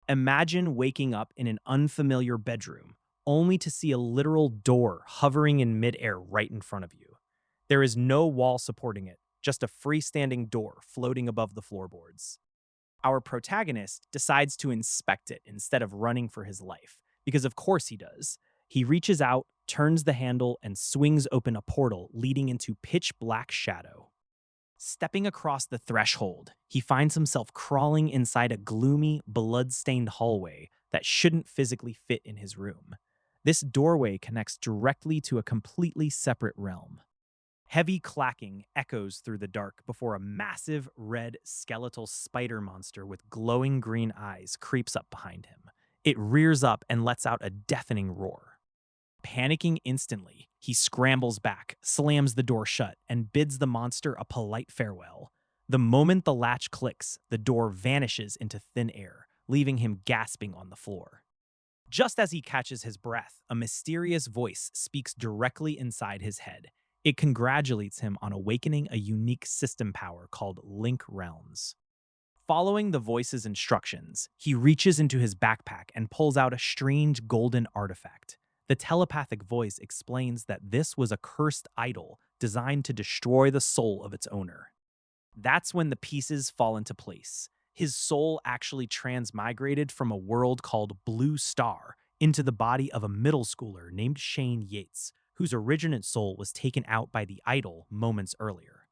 Imagine waking up in an unfamiliar bedroom, only to see a literal door hovering in midair right in front of you. There is no wall supporting it, just a freestanding door floating above the floorboards. Our protagonist decides to inspect it instead of running for his life, because of course he does. He reaches out, turns the handle, and swings open a portal leading into pitch black shadow. Stepping across the threshold, he finds himself crawling inside a gloomy, blood-stained hallway that shouldn't physically fit in his room. This doorway connects directly to a completely separate realm. Heavy clacking echoes through the dark before a massive, red, skeletal spider monster with glowing green eyes creeps up behind him. It rears up and lets out a deafening roar. Panicking instantly, he scrambles back, slams the door shut, and bids the monster a polite farewell. The moment the latch clicks, the door vanishes into thin air, leaving him gasping on the floor. Just as he catches his breath, a mysterious voice speaks directly inside his head. It congratulates him on awakening a unique system power called Link Realms. Following the voice's instructions, he reaches into his backpack and pulls out a strange golden artifact. The telepathic voice explains that this was a cursed idol designed to destroy the soul of its owner. That's when the pieces fall into place. His soul actually transmigrated from a world called Blue Star into the body of a middle schooler named Shane Yates, whose original soul was taken out by the idol moments earlier.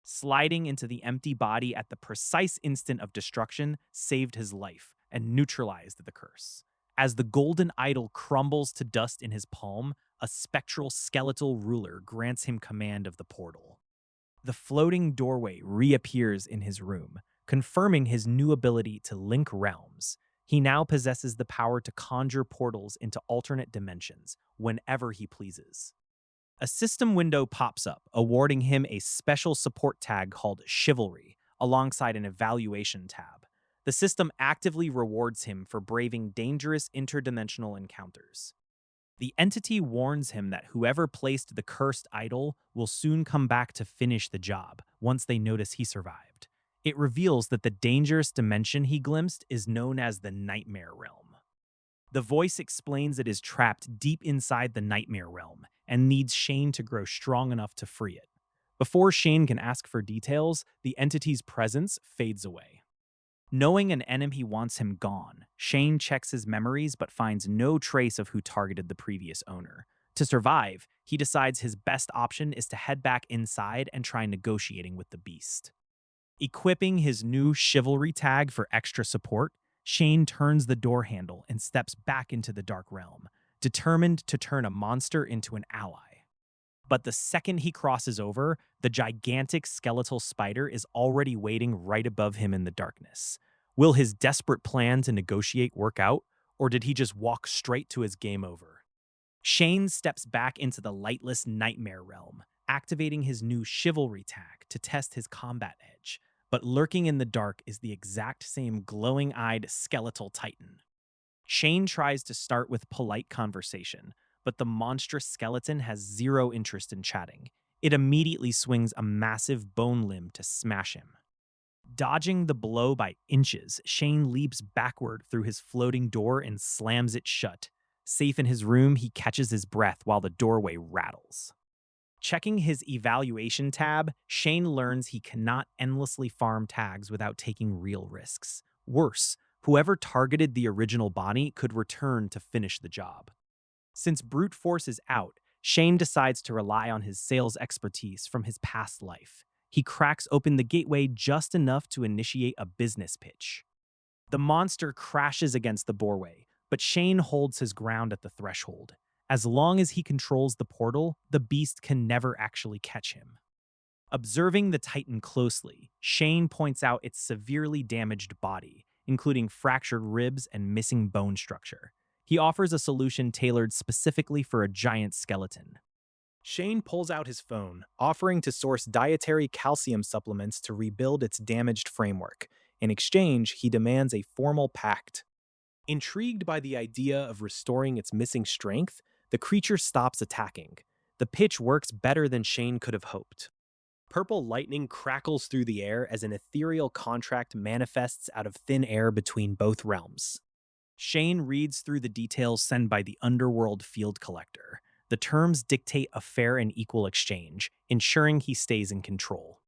Sliding into the empty body at the precise instant of destruction saved his life and neutralized the curse. As the golden idol crumbles to dust in his palm, a spectral skeletal ruler grants him command of the portal. The floating doorway reappears in his room, confirming his new ability to link realms. He now possesses the power to conjure portals into alternate dimensions whenever he pleases. A system window pops up, awarding him a special support tag called Chivalry, alongside an evaluation tab. The system actively rewards him for braving dangerous interdimensional encounters. The entity warns him that whoever placed the cursed idol will soon come back to finish the job once they notice he survived. It reveals that the dangerous dimension he glimpsed is known as the Nightmare Realm. The voice explains it is trapped deep inside the Nightmare Realm and needs Shane to grow strong enough to free it. Before Shane can ask for details, the entity's presence fades away. Knowing an enemy wants him gone, Shane checks his memories but finds no trace of who targeted the previous owner. To survive, he decides his best option is to head back inside and try negotiating with the beast. Equipping his new Chivalry tag for extra support, Shane turns the door handle and steps back into the Dark Realm, determined to turn a monster into an ally. But the second he crosses over, the gigantic skeletal spider is already waiting right above him in the darkness. Will his desperate plan to negotiate work out, or did he just walk straight to his game over? Shane steps back into the lightless Nightmare Realm, activating his new Chivalry tag to test his combat edge. But lurking in the dark is the exact same glowing-eyed skeletal titan. Shane tries to start with polite conversation, but the monstrous skeleton has zero interest in chatting. It immediately swings a massive bone limb to smash him. Dodging the blow by inches, Shane leaps backward through his floating door and slams it shut. Safe in his room, he catches his breath while the doorway rattles. Checking his evaluation tab, Shane learns he cannot endlessly farm tags without taking real risks. Worse, whoever targeted the original body could return to finish the job. Since brute force is out, Shane decides to rely on his sales expertise from his past life. He cracks open the gateway just enough to initiate a business pitch. The monster crashes against the doorway, but Shane holds his ground at the threshold. As long as he controls the portal, the beast can never actually catch him. Observing the Titan closely, Shane points out its severely damaged body, including fractured ribs and missing bone structure. He offers a solution tailored specifically for a giant skeleton. Shane pulls out his phone, offering to source dietary calcium supplements to rebuild its damaged framework. In exchange, he demands a formal pact. Intrigued by the idea of restoring its missing strength, the creature stops attacking. The pitch works better than Shane could have hoped. Purple lightning crackles through the air as an ethereal contract manifests out of thin air between both realms. Shane reads through the details sent by the underworld field collector. The terms dictate a fair and equal exchange, ensuring he stays in control.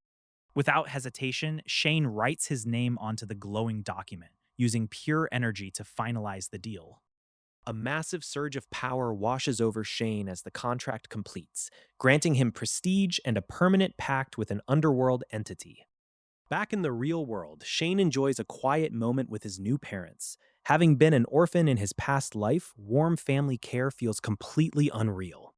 Without hesitation, Shane writes his name onto the glowing document, using pure energy to finalize the deal. A massive surge of power washes over Shane as the contract completes, granting him prestige and a permanent pact with an underworld entity. Back in the real world, Shane enjoys a quiet moment with his new parents. Having been an orphan in his past life, warm family care feels completely unreal.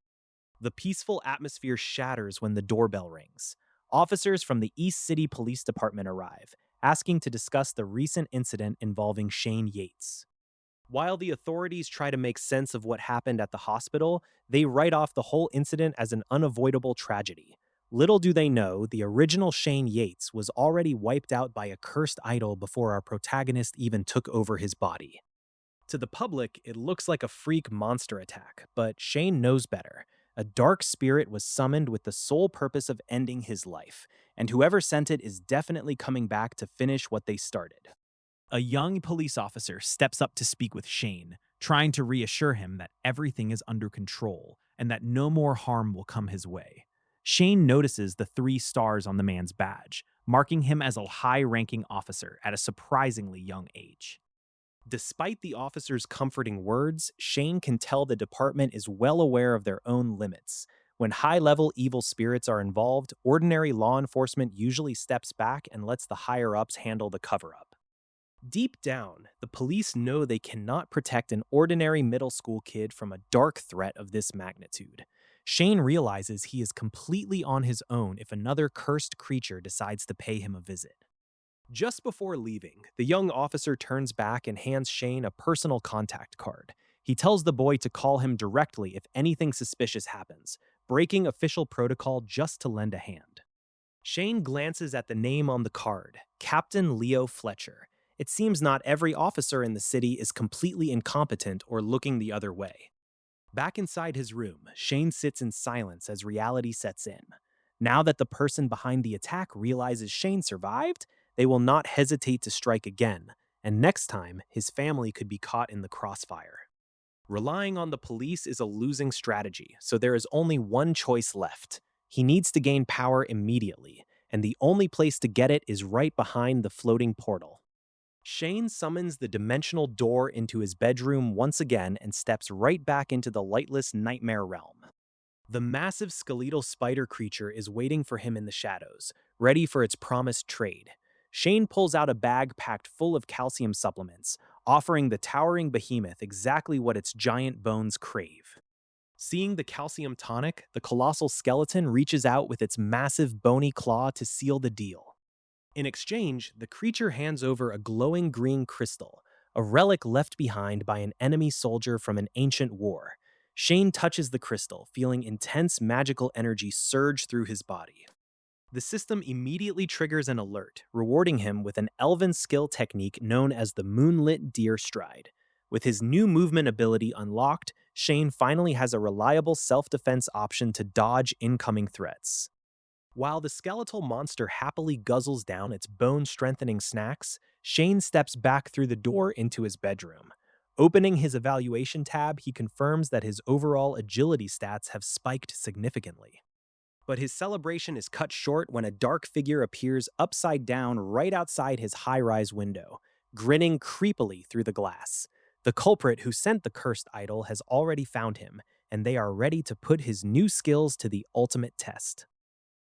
The peaceful atmosphere shatters when the doorbell rings. Officers from the East City Police Department arrive, asking to discuss the recent incident involving Shane Yates. While the authorities try to make sense of what happened at the hospital, they write off the whole incident as an unavoidable tragedy. Little do they know, the original Shane Yates was already wiped out by a cursed idol before our protagonist even took over his body. To the public, it looks like a freak monster attack, but Shane knows better. A dark spirit was summoned with the sole purpose of ending his life, and whoever sent it is definitely coming back to finish what they started. A young police officer steps up to speak with Shane, trying to reassure him that everything is under control and that no more harm will come his way. Shane notices the 3 stars on the man's badge, marking him as a high-ranking officer at a surprisingly young age. Despite the officer's comforting words, Shane can tell the department is well aware of their own limits. When high-level evil spirits are involved, ordinary law enforcement usually steps back and lets the higher-ups handle the cover-up. Deep down, the police know they cannot protect an ordinary middle school kid from a dark threat of this magnitude. Shane realizes he is completely on his own if another cursed creature decides to pay him a visit. Just before leaving, the young officer turns back and hands Shane a personal contact card. He tells the boy to call him directly if anything suspicious happens, breaking official protocol just to lend a hand. Shane glances at the name on the card, Captain Leo Fletcher. It seems not every officer in the city is completely incompetent or looking the other way. Back inside his room, Shane sits in silence as reality sets in. Now that the person behind the attack realizes Shane survived, they will not hesitate to strike again, and next time, his family could be caught in the crossfire. Relying on the police is a losing strategy, so there is only one choice left. He needs to gain power immediately, and the only place to get it is right behind the floating portal. Shane summons the dimensional door into his bedroom once again and steps right back into the lightless nightmare realm. The massive skeletal spider creature is waiting for him in the shadows, ready for its promised trade. Shane pulls out a bag packed full of calcium supplements, offering the towering behemoth exactly what its giant bones crave. Seeing the calcium tonic, the colossal skeleton reaches out with its massive bony claw to seal the deal. In exchange, the creature hands over a glowing green crystal, a relic left behind by an enemy soldier from an ancient war. Shane touches the crystal, feeling intense magical energy surge through his body. The system immediately triggers an alert, rewarding him with an elven skill technique known as the Moonlit Deer Stride. With his new movement ability unlocked, Shane finally has a reliable self-defense option to dodge incoming threats. While the skeletal monster happily guzzles down its bone-strengthening snacks, Shane steps back through the door into his bedroom. Opening his evaluation tab, he confirms that his overall agility stats have spiked significantly. But his celebration is cut short when a dark figure appears upside down right outside his high-rise window, grinning creepily through the glass. The culprit who sent the cursed idol has already found him, and they are ready to put his new skills to the ultimate test.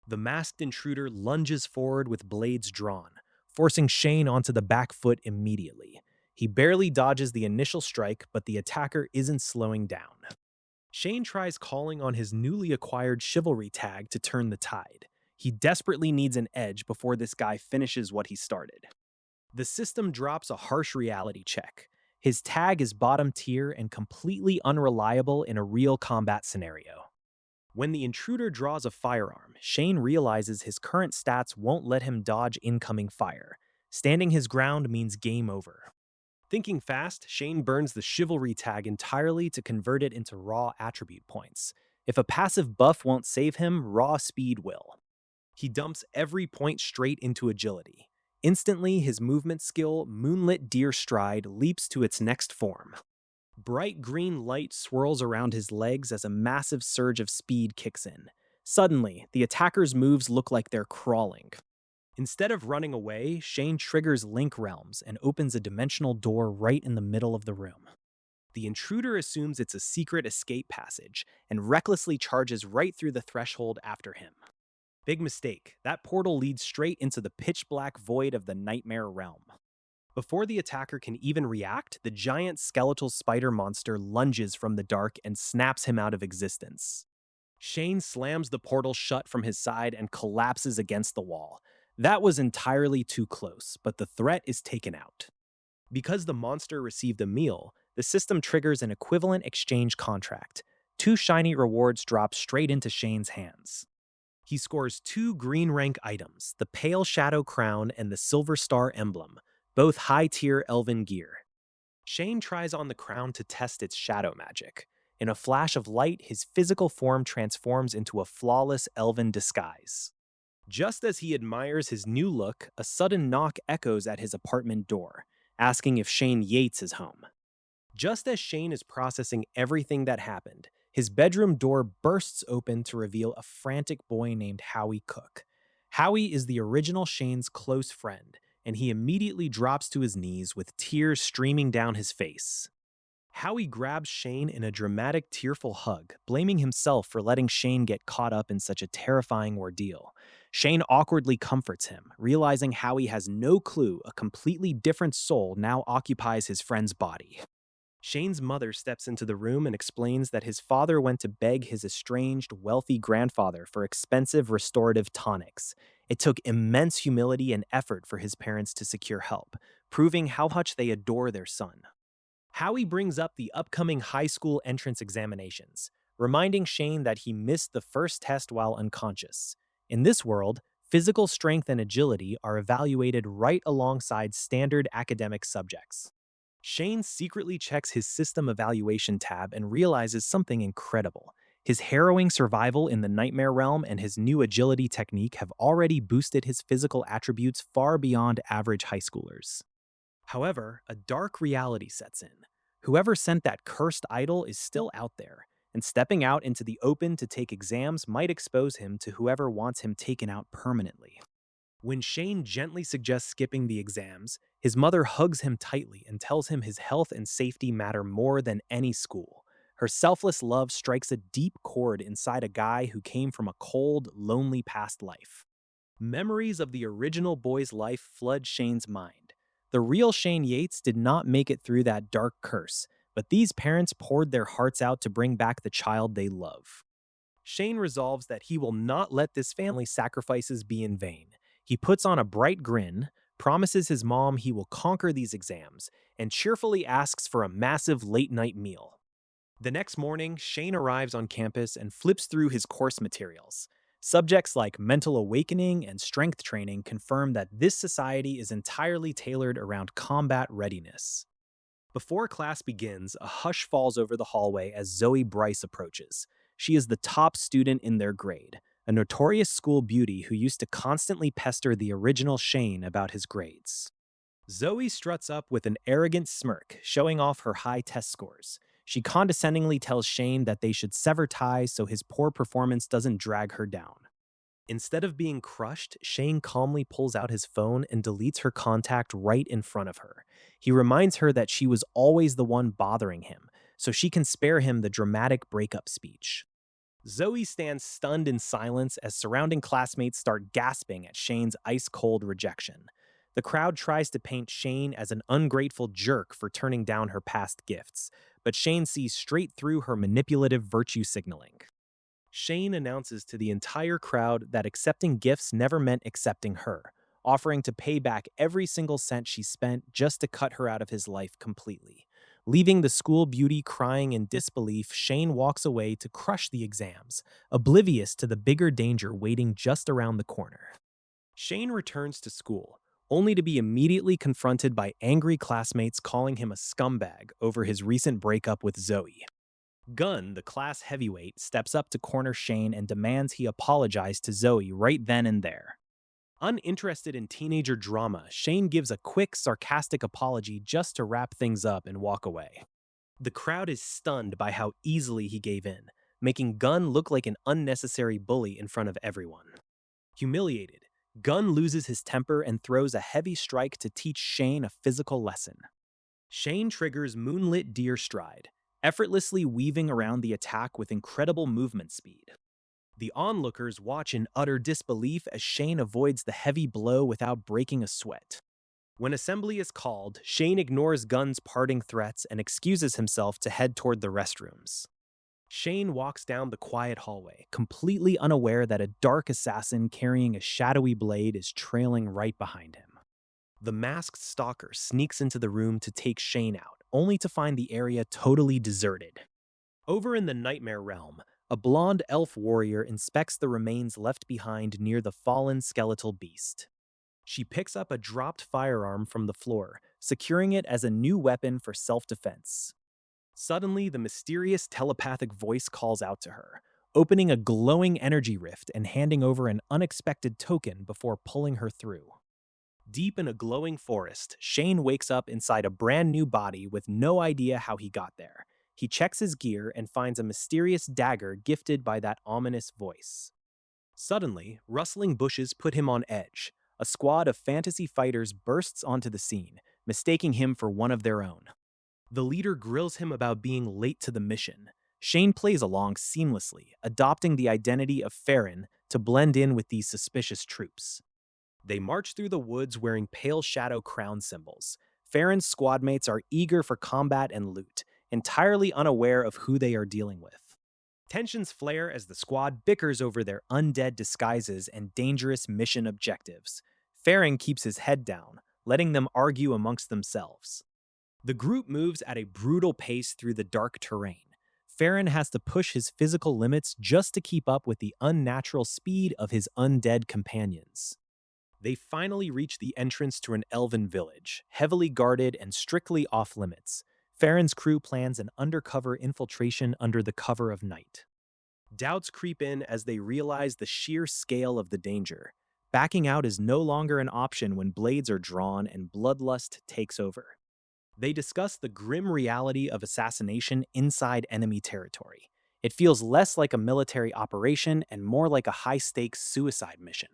The masked intruder lunges forward with blades drawn, forcing Shane onto the back foot immediately. He barely dodges the initial strike, but the attacker isn't slowing down. Shane tries calling on his newly acquired chivalry tag to turn the tide. He desperately needs an edge before this guy finishes what he started. The system drops a harsh reality check. His tag is bottom tier and completely unreliable in a real combat scenario. When the intruder draws a firearm, Shane realizes his current stats won't let him dodge incoming fire. Standing his ground means game over. Thinking fast, Shane burns the chivalry tag entirely to convert it into raw attribute points. If a passive buff won't save him, raw speed will. He dumps every point straight into agility. Instantly, his movement skill, Moonlit Deer Stride, leaps to its next form. Bright green light swirls around his legs as a massive surge of speed kicks in. Suddenly, the attacker's moves look like they're crawling. Instead of running away, Shane triggers Link Realms and opens a dimensional door right in the middle of the room. The intruder assumes it's a secret escape passage and recklessly charges right through the threshold after him. Big mistake. That portal leads straight into the pitch-black void of the Nightmare Realm. Before the attacker can even react, the giant skeletal spider monster lunges from the dark and snaps him out of existence. Shane slams the portal shut from his side and collapses against the wall. That was entirely too close, but the threat is taken out. Because the monster received a meal, the system triggers an equivalent exchange contract. 2 shiny rewards drop straight into Shane's hands. He scores 2 green rank items, the Pale Shadow Crown and the Silver Star Emblem, both high-tier elven gear. Shane tries on the crown to test its shadow magic. In a flash of light, his physical form transforms into a flawless elven disguise. Just as he admires his new look, a sudden knock echoes at his apartment door, asking if Shane Yates is home. Just as Shane is processing everything that happened, his bedroom door bursts open to reveal a frantic boy named Howie Cook. Howie is the original Shane's close friend, and he immediately drops to his knees with tears streaming down his face. Howie grabs Shane in a dramatic, tearful hug, blaming himself for letting Shane get caught up in such a terrifying ordeal. Shane awkwardly comforts him, realizing Howie has no clue a completely different soul now occupies his friend's body. Shane's mother steps into the room and explains that his father went to beg his estranged, wealthy grandfather for expensive restorative tonics. It took immense humility and effort for his parents to secure help, proving how much they adore their son. Howie brings up the upcoming high school entrance examinations, reminding Shane that he missed the first test while unconscious. In this world, physical strength and agility are evaluated right alongside standard academic subjects. Shane secretly checks his system evaluation tab and realizes something incredible. His harrowing survival in the Nightmare Realm and his new agility technique have already boosted his physical attributes far beyond average high schoolers. However, a dark reality sets in. Whoever sent that cursed idol is still out there, and stepping out into the open to take exams might expose him to whoever wants him taken out permanently. When Shane gently suggests skipping the exams, his mother hugs him tightly and tells him his health and safety matter more than any school. Her selfless love strikes a deep chord inside a guy who came from a cold, lonely past life. Memories of the original boy's life flood Shane's mind. The real Shane Yates did not make it through that dark curse, but these parents poured their hearts out to bring back the child they love. Shane resolves that he will not let this family's sacrifices be in vain. He puts on a bright grin, promises his mom he will conquer these exams, and cheerfully asks for a massive late-night meal. The next morning, Shane arrives on campus and flips through his course materials. Subjects like mental awakening and strength training confirm that this society is entirely tailored around combat readiness. Before class begins, a hush falls over the hallway as Zoe Bryce approaches. She is the top student in their grade, a notorious school beauty who used to constantly pester the original Shane about his grades. Zoe struts up with an arrogant smirk, showing off her high test scores. She condescendingly tells Shane that they should sever ties so his poor performance doesn't drag her down. Instead of being crushed, Shane calmly pulls out his phone and deletes her contact right in front of her. He reminds her that she was always the one bothering him, so she can spare him the dramatic breakup speech. Zoe stands stunned in silence as surrounding classmates start gasping at Shane's ice-cold rejection. The crowd tries to paint Shane as an ungrateful jerk for turning down her past gifts, but Shane sees straight through her manipulative virtue signaling. Shane announces to the entire crowd that accepting gifts never meant accepting her, offering to pay back every single cent she spent just to cut her out of his life completely. Leaving the school beauty crying in disbelief, Shane walks away to crush the exams, oblivious to the bigger danger waiting just around the corner. Shane returns to school, only to be immediately confronted by angry classmates calling him a scumbag over his recent breakup with Zoe. Gunn, the class heavyweight, steps up to corner Shane and demands he apologize to Zoe right then and there. Uninterested in teenager drama, Shane gives a quick, sarcastic apology just to wrap things up and walk away. The crowd is stunned by how easily he gave in, making Gunn look like an unnecessary bully in front of everyone. Humiliated, Gunn loses his temper and throws a heavy strike to teach Shane a physical lesson. Shane triggers Moonlit Deer Stride, effortlessly weaving around the attack with incredible movement speed. The onlookers watch in utter disbelief as Shane avoids the heavy blow without breaking a sweat. When assembly is called, Shane ignores Gunn's parting threats and excuses himself to head toward the restrooms. Shane walks down the quiet hallway, completely unaware that a dark assassin carrying a shadowy blade is trailing right behind him. The masked stalker sneaks into the room to take Shane out, only to find the area totally deserted. Over in the Nightmare Realm, a blonde elf warrior inspects the remains left behind near the fallen skeletal beast. She picks up a dropped firearm from the floor, securing it as a new weapon for self-defense. Suddenly, the mysterious telepathic voice calls out to her, opening a glowing energy rift and handing over an unexpected token before pulling her through. Deep in a glowing forest, Shane wakes up inside a brand new body with no idea how he got there. He checks his gear and finds a mysterious dagger gifted by that ominous voice. Suddenly, rustling bushes put him on edge. A squad of fantasy fighters bursts onto the scene, mistaking him for one of their own. The leader grills him about being late to the mission. Shane plays along seamlessly, adopting the identity of Farron to blend in with these suspicious troops. They march through the woods wearing pale shadow crown symbols. Farron's squadmates are eager for combat and loot, entirely unaware of who they are dealing with. Tensions flare as the squad bickers over their undead disguises and dangerous mission objectives. Farron keeps his head down, letting them argue amongst themselves. The group moves at a brutal pace through the dark terrain. Farron has to push his physical limits just to keep up with the unnatural speed of his undead companions. They finally reach the entrance to an elven village, heavily guarded and strictly off-limits. Farron's crew plans an undercover infiltration under the cover of night. Doubts creep in as they realize the sheer scale of the danger. Backing out is no longer an option when blades are drawn and bloodlust takes over. They discuss the grim reality of assassination inside enemy territory. It feels less like a military operation and more like a high-stakes suicide mission.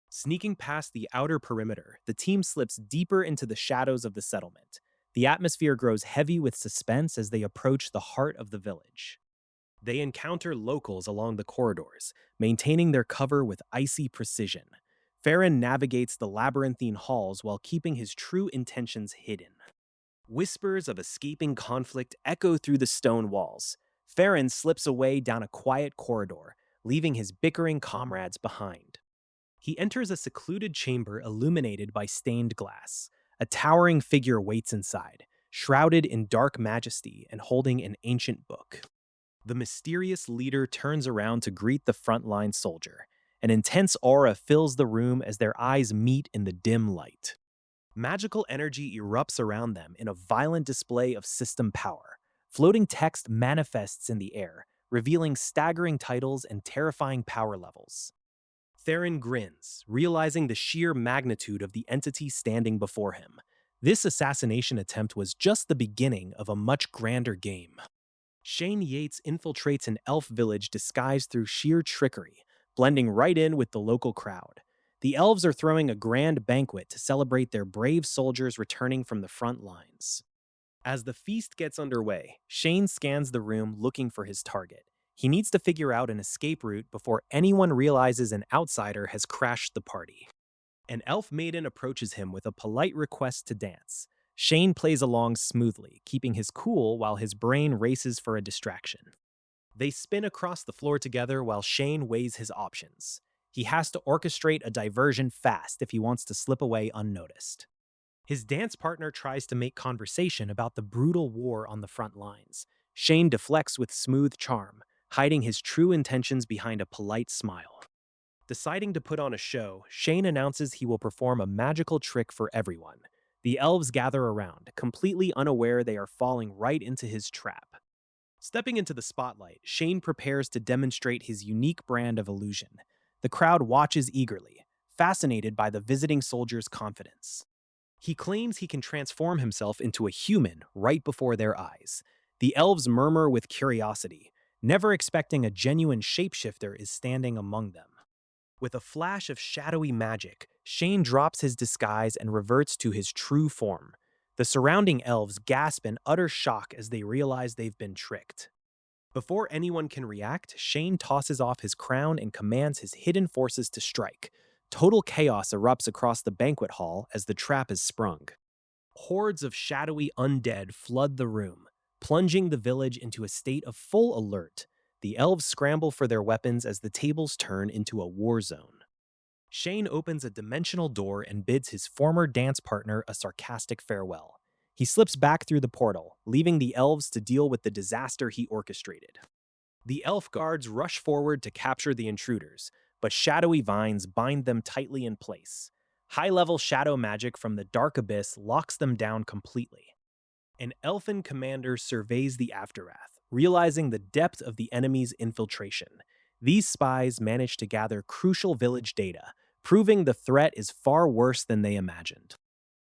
Sneaking past the outer perimeter, the team slips deeper into the shadows of the settlement. The atmosphere grows heavy with suspense as they approach the heart of the village. They encounter locals along the corridors, maintaining their cover with icy precision. Farron navigates the labyrinthine halls while keeping his true intentions hidden. Whispers of escaping conflict echo through the stone walls. Farron slips away down a quiet corridor, leaving his bickering comrades behind. He enters a secluded chamber illuminated by stained glass. A towering figure waits inside, shrouded in dark majesty and holding an ancient book. The mysterious leader turns around to greet the frontline soldier. An intense aura fills the room as their eyes meet in the dim light. Magical energy erupts around them in a violent display of system power. Floating text manifests in the air, revealing staggering titles and terrifying power levels. Theron grins, realizing the sheer magnitude of the entity standing before him. This assassination attempt was just the beginning of a much grander game. Shane Yates infiltrates an elf village disguised through sheer trickery, blending right in with the local crowd. The elves are throwing a grand banquet to celebrate their brave soldiers returning from the front lines. As the feast gets underway, Shane scans the room looking for his target. He needs to figure out an escape route before anyone realizes an outsider has crashed the party. An elf maiden approaches him with a polite request to dance. Shane plays along smoothly, keeping his cool while his brain races for a distraction. They spin across the floor together while Shane weighs his options. He has to orchestrate a diversion fast if he wants to slip away unnoticed. His dance partner tries to make conversation about the brutal war on the front lines. Shane deflects with smooth charm, hiding his true intentions behind a polite smile. Deciding to put on a show, Shane announces he will perform a magical trick for everyone. The elves gather around, completely unaware they are falling right into his trap. Stepping into the spotlight, Shane prepares to demonstrate his unique brand of illusion. The crowd watches eagerly. fascinated by the visiting soldier's confidence. He claims he can transform himself into a human right before their eyes. The elves murmur with curiosity, never expecting a genuine shapeshifter is standing among them. With a flash of shadowy magic, Shane drops his disguise and reverts to his true form. The surrounding elves gasp in utter shock as they realize they've been tricked. Before anyone can react, Shane tosses off his crown and commands his hidden forces to strike. Total chaos erupts across the banquet hall as the trap is sprung. Hordes of shadowy undead flood the room, plunging the village into a state of full alert. The elves scramble for their weapons as the tables turn into a war zone. Shane opens a dimensional door and bids his former dance partner a sarcastic farewell. He slips back through the portal, leaving the elves to deal with the disaster he orchestrated. The elf guards rush forward to capture the intruders, but shadowy vines bind them tightly in place. High-level shadow magic from the dark abyss locks them down completely. An elfin commander surveys the aftermath, realizing the depth of the enemy's infiltration. These spies manage to gather crucial village data, proving the threat is far worse than they imagined.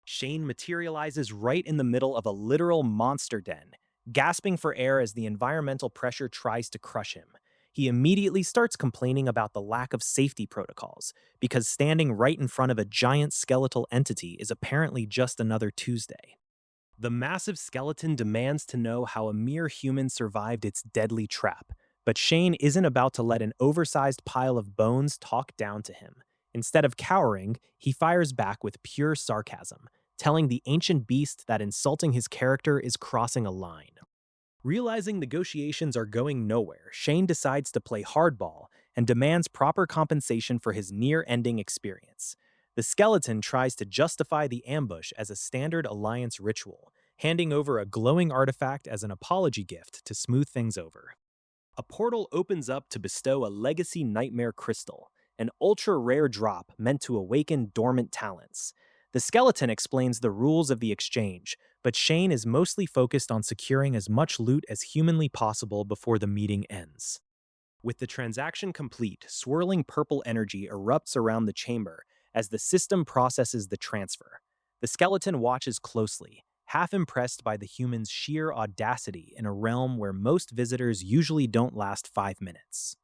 Shane materializes right in the middle of a literal monster den, gasping for air as the environmental pressure tries to crush him. He immediately starts complaining about the lack of safety protocols, because standing right in front of a giant skeletal entity is apparently just another Tuesday. The massive skeleton demands to know how a mere human survived its deadly trap, but Shane isn't about to let an oversized pile of bones talk down to him. Instead of cowering, he fires back with pure sarcasm, telling the ancient beast that insulting his character is crossing a line. Realizing negotiations are going nowhere, Shane decides to play hardball and demands proper compensation for his near-ending experience. The skeleton tries to justify the ambush as a standard alliance ritual, handing over a glowing artifact as an apology gift to smooth things over. A portal opens up to bestow a legacy nightmare crystal, an ultra-rare drop meant to awaken dormant talents. The skeleton explains the rules of the exchange, but Shane is mostly focused on securing as much loot as humanly possible before the meeting ends. With the transaction complete, swirling purple energy erupts around the chamber as the system processes the transfer. The skeleton watches closely, half impressed by the human's sheer audacity in a realm where most visitors usually don't last 5 minutes.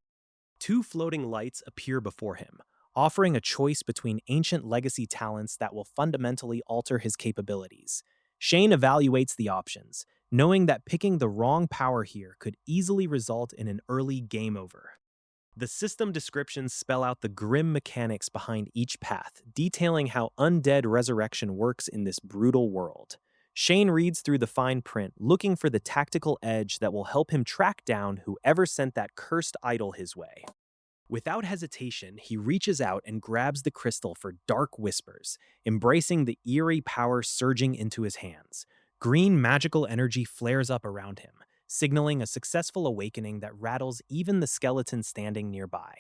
Two floating lights appear before him, offering a choice between ancient legacy talents that will fundamentally alter his capabilities. Shane evaluates the options, knowing that picking the wrong power here could easily result in an early game over. The system descriptions spell out the grim mechanics behind each path, detailing how undead resurrection works in this brutal world. Shane reads through the fine print, looking for the tactical edge that will help him track down whoever sent that cursed idol his way. Without hesitation, he reaches out and grabs the crystal for dark whispers, embracing the eerie power surging into his hands. Green magical energy flares up around him, signaling a successful awakening that rattles even the skeleton standing nearby.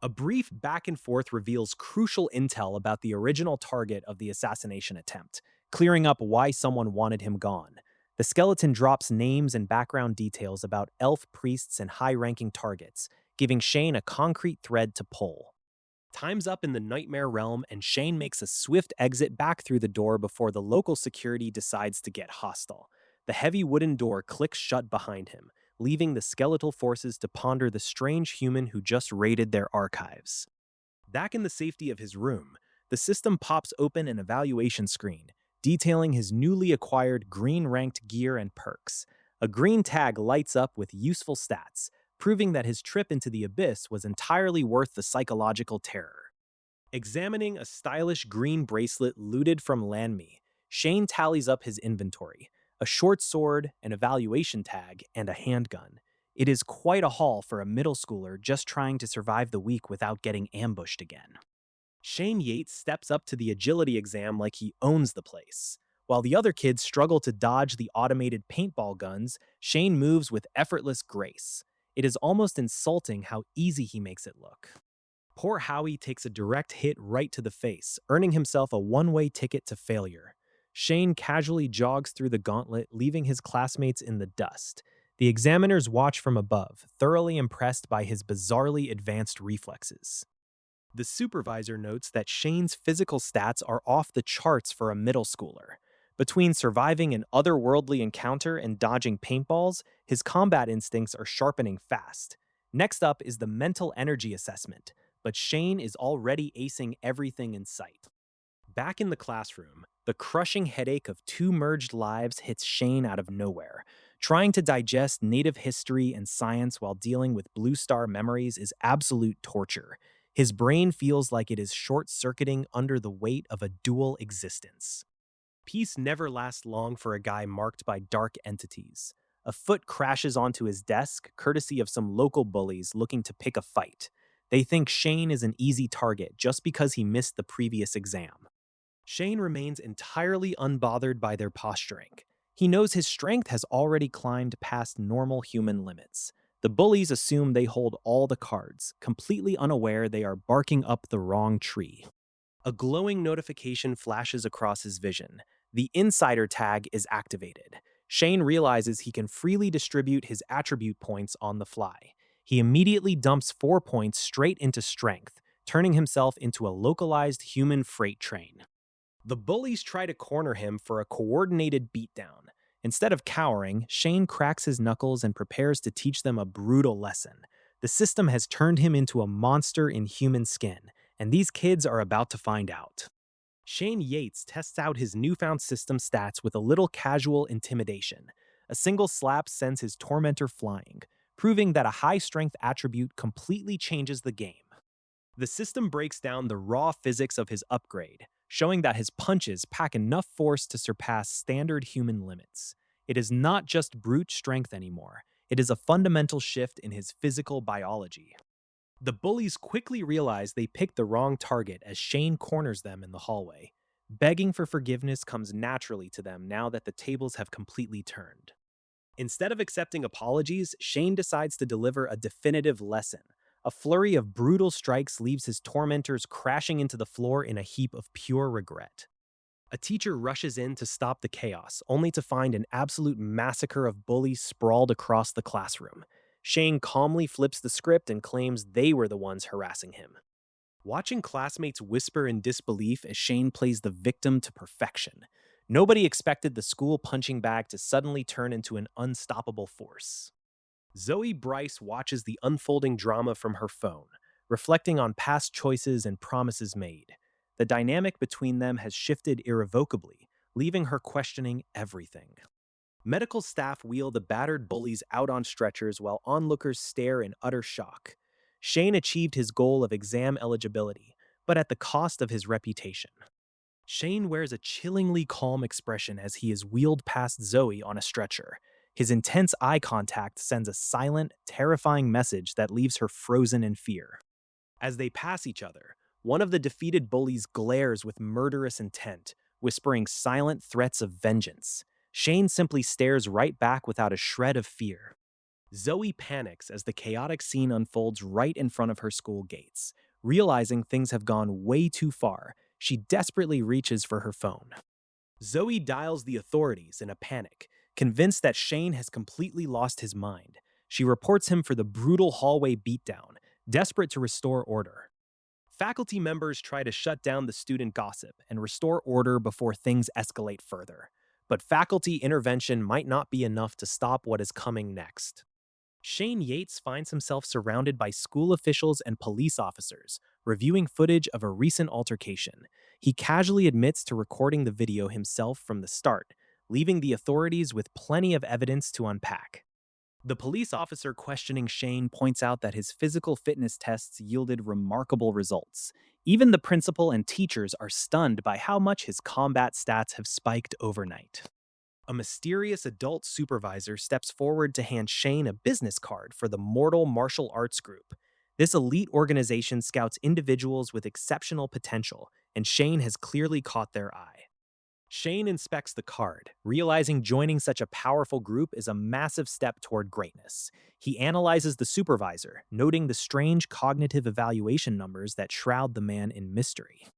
A brief back and forth reveals crucial intel about the original target of the assassination attempt, clearing up why someone wanted him gone. The skeleton drops names and background details about elf priests and high-ranking targets, giving Shane a concrete thread to pull. Time's up in the Nightmare Realm, and Shane makes a swift exit back through the door before the local security decides to get hostile. The heavy wooden door clicks shut behind him, leaving the skeletal forces to ponder the strange human who just raided their archives. Back in the safety of his room, the system pops open an evaluation screen, detailing his newly acquired green-ranked gear and perks. A green tag lights up with useful stats, proving that his trip into the abyss was entirely worth the psychological terror. Examining a stylish green bracelet looted from Lanmi, Shane tallies up his inventory: a short sword, an evaluation tag, and a handgun. It is quite a haul for a middle schooler just trying to survive the week without getting ambushed again. Shane Yates steps up to the agility exam like he owns the place. While the other kids struggle to dodge the automated paintball guns, Shane moves with effortless grace. It is almost insulting how easy he makes it look. Poor Howie takes a direct hit right to the face, earning himself a one-way ticket to failure. Shane casually jogs through the gauntlet, leaving his classmates in the dust. The examiners watch from above, thoroughly impressed by his bizarrely advanced reflexes. The supervisor notes that Shane's physical stats are off the charts for a middle schooler. Between surviving an otherworldly encounter and dodging paintballs, his combat instincts are sharpening fast. Next up is the mental energy assessment, but Shane is already acing everything in sight. Back in the classroom, the crushing headache of two merged lives hits Shane out of nowhere. Trying to digest native history and science while dealing with Blue Star memories is absolute torture. His brain feels like it is short circuiting under the weight of a dual existence. Peace never lasts long for a guy marked by dark entities. A foot crashes onto his desk, courtesy of some local bullies looking to pick a fight. They think Shane is an easy target just because he missed the previous exam. Shane remains entirely unbothered by their posturing. He knows his strength has already climbed past normal human limits. The bullies assume they hold all the cards, completely unaware they are barking up the wrong tree. A glowing notification flashes across his vision. The insider tag is activated. Shane realizes he can freely distribute his attribute points on the fly. He immediately dumps 4 points straight into strength, turning himself into a localized human freight train. The bullies try to corner him for a coordinated beatdown. Instead of cowering, Shane cracks his knuckles and prepares to teach them a brutal lesson. The system has turned him into a monster in human skin, and these kids are about to find out. Shane Yates tests out his newfound system stats with a little casual intimidation. A single slap sends his tormentor flying, proving that a high strength attribute completely changes the game. The system breaks down the raw physics of his upgrade, showing that his punches pack enough force to surpass standard human limits. It is not just brute strength anymore, it is a fundamental shift in his physical biology. The bullies quickly realize they picked the wrong target as Shane corners them in the hallway. Begging for forgiveness comes naturally to them now that the tables have completely turned. Instead of accepting apologies, Shane decides to deliver a definitive lesson. A flurry of brutal strikes leaves his tormentors crashing into the floor in a heap of pure regret. A teacher rushes in to stop the chaos, only to find an absolute massacre of bullies sprawled across the classroom. Shane calmly flips the script and claims they were the ones harassing him. Watching classmates whisper in disbelief as Shane plays the victim to perfection. Nobody expected the school punching bag to suddenly turn into an unstoppable force. Zoe Bryce watches the unfolding drama from her phone, reflecting on past choices and promises made. The dynamic between them has shifted irrevocably, leaving her questioning everything. Medical staff wheel the battered bullies out on stretchers while onlookers stare in utter shock. Shane achieved his goal of exam eligibility, but at the cost of his reputation. Shane wears a chillingly calm expression as he is wheeled past Zoe on a stretcher. His intense eye contact sends a silent, terrifying message that leaves her frozen in fear. As they pass each other, one of the defeated bullies glares with murderous intent, whispering silent threats of vengeance. Shane simply stares right back without a shred of fear. Zoe panics as the chaotic scene unfolds right in front of her school gates. Realizing things have gone way too far, she desperately reaches for her phone. Zoe dials the authorities in a panic, convinced that Shane has completely lost his mind. She reports him for the brutal hallway beatdown, desperate to restore order. Faculty members try to shut down the student gossip and restore order before things escalate further. But faculty intervention might not be enough to stop what is coming next. Shane Yates finds himself surrounded by school officials and police officers, reviewing footage of a recent altercation. He casually admits to recording the video himself from the start, leaving the authorities with plenty of evidence to unpack. The police officer questioning Shane points out that his physical fitness tests yielded remarkable results. Even the principal and teachers are stunned by how much his combat stats have spiked overnight. A mysterious adult supervisor steps forward to hand Shane a business card for the Mortal Martial Arts Group. This elite organization scouts individuals with exceptional potential, and Shane has clearly caught their eye. Shane inspects the card, realizing joining such a powerful group is a massive step toward greatness. He analyzes the supervisor, noting the strange cognitive evaluation numbers that shroud the man in mystery.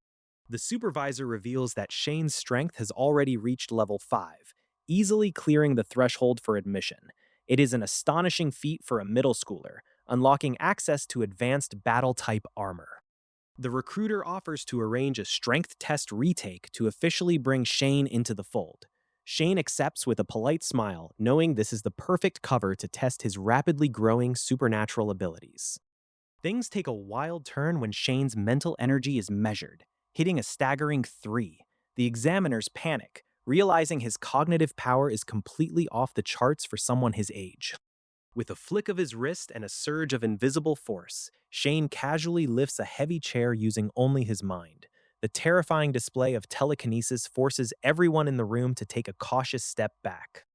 The supervisor reveals that Shane's strength has already reached level 5, easily clearing the threshold for admission. It is an astonishing feat for a middle schooler, unlocking access to advanced battle-type armor. The recruiter offers to arrange a strength test retake to officially bring Shane into the fold. Shane accepts with a polite smile, knowing this is the perfect cover to test his rapidly growing supernatural abilities. Things take a wild turn when Shane's mental energy is measured, hitting a staggering 3. The examiners panic, realizing his cognitive power is completely off the charts for someone his age. With a flick of his wrist and a surge of invisible force, Shane casually lifts a heavy chair using only his mind. The terrifying display of telekinesis forces everyone in the room to take a cautious step back.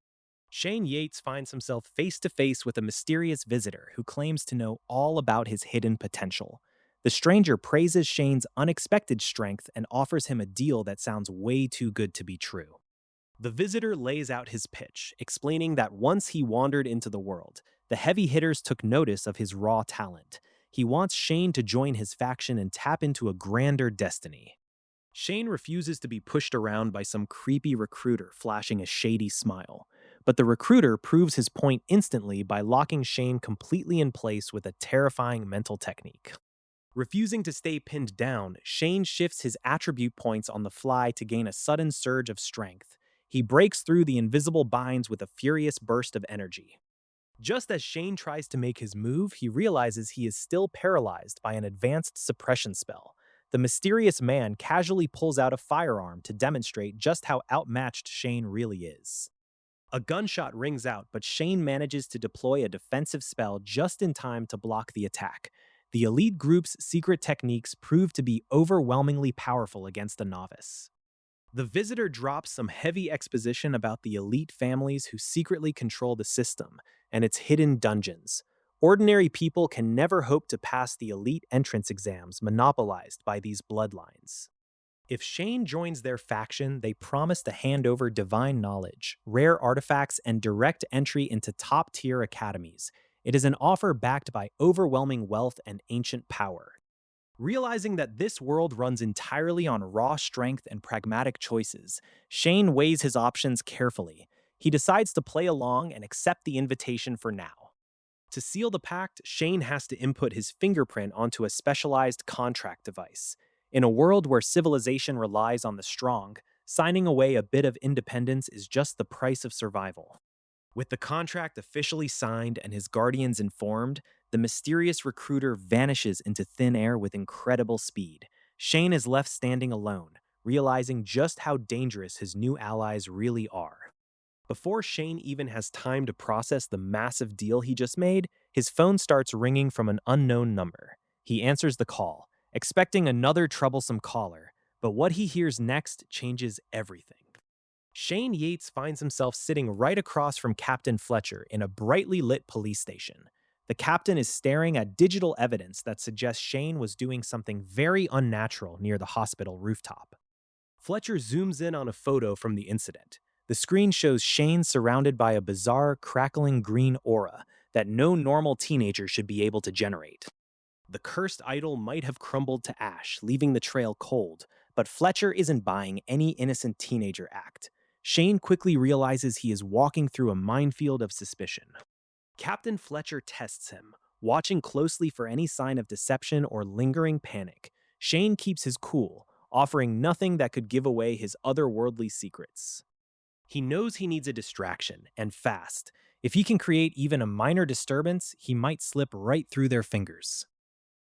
Shane Yates finds himself face to face with a mysterious visitor who claims to know all about his hidden potential. The stranger praises Shane's unexpected strength and offers him a deal that sounds way too good to be true. The visitor lays out his pitch, explaining that once he wandered into the world, the heavy hitters took notice of his raw talent. He wants Shane to join his faction and tap into a grander destiny. Shane refuses to be pushed around by some creepy recruiter flashing a shady smile. But the recruiter proves his point instantly by locking Shane completely in place with a terrifying mental technique. Refusing to stay pinned down, Shane shifts his attribute points on the fly to gain a sudden surge of strength. He breaks through the invisible binds with a furious burst of energy. Just as Shane tries to make his move, he realizes he is still paralyzed by an advanced suppression spell. The mysterious man casually pulls out a firearm to demonstrate just how outmatched Shane really is. A gunshot rings out, but Shane manages to deploy a defensive spell just in time to block the attack. The elite group's secret techniques prove to be overwhelmingly powerful against a novice. The visitor drops some heavy exposition about the elite families who secretly control the system and its hidden dungeons. Ordinary people can never hope to pass the elite entrance exams monopolized by these bloodlines. If Shane joins their faction, they promise to hand over divine knowledge, rare artifacts, and direct entry into top-tier academies. It is an offer backed by overwhelming wealth and ancient power. Realizing that this world runs entirely on raw strength and pragmatic choices, Shane weighs his options carefully. He decides to play along and accept the invitation for now. To seal the pact, Shane has to input his fingerprint onto a specialized contract device. In a world where civilization relies on the strong, signing away a bit of independence is just the price of survival. With the contract officially signed and his guardians informed, the mysterious recruiter vanishes into thin air with incredible speed. Shane is left standing alone, realizing just how dangerous his new allies really are. Before Shane even has time to process the massive deal he just made, his phone starts ringing from an unknown number. He answers the call, expecting another troublesome caller, but what he hears next changes everything. Shane Yates finds himself sitting right across from Captain Fletcher in a brightly lit police station. The captain is staring at digital evidence that suggests Shane was doing something very unnatural near the hospital rooftop. Fletcher zooms in on a photo from the incident. The screen shows Shane surrounded by a bizarre, crackling green aura that no normal teenager should be able to generate. The cursed idol might have crumbled to ash, leaving the trail cold, but Fletcher isn't buying any innocent teenager act. Shane quickly realizes he is walking through a minefield of suspicion. Captain Fletcher tests him, watching closely for any sign of deception or lingering panic. Shane keeps his cool, offering nothing that could give away his otherworldly secrets. He knows he needs a distraction, and fast. If he can create even a minor disturbance, he might slip right through their fingers.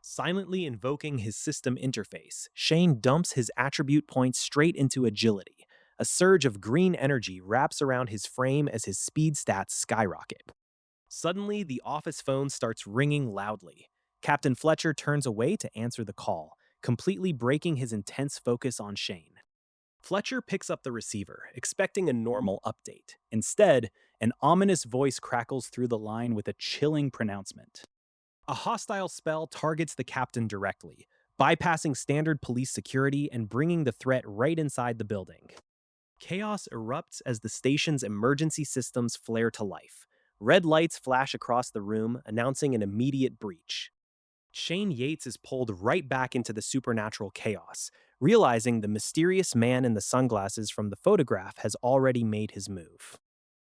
Silently invoking his system interface, Shane dumps his attribute points straight into agility. A surge of green energy wraps around his frame as his speed stats skyrocket. Suddenly, the office phone starts ringing loudly. Captain Fletcher turns away to answer the call, completely breaking his intense focus on Shane. Fletcher picks up the receiver, expecting a normal update. Instead, an ominous voice crackles through the line with a chilling pronouncement. A hostile spell targets the captain directly, bypassing standard police security and bringing the threat right inside the building. Chaos erupts as the station's emergency systems flare to life. Red lights flash across the room, announcing an immediate breach. Shane Yates is pulled right back into the supernatural chaos, realizing the mysterious man in the sunglasses from the photograph has already made his move.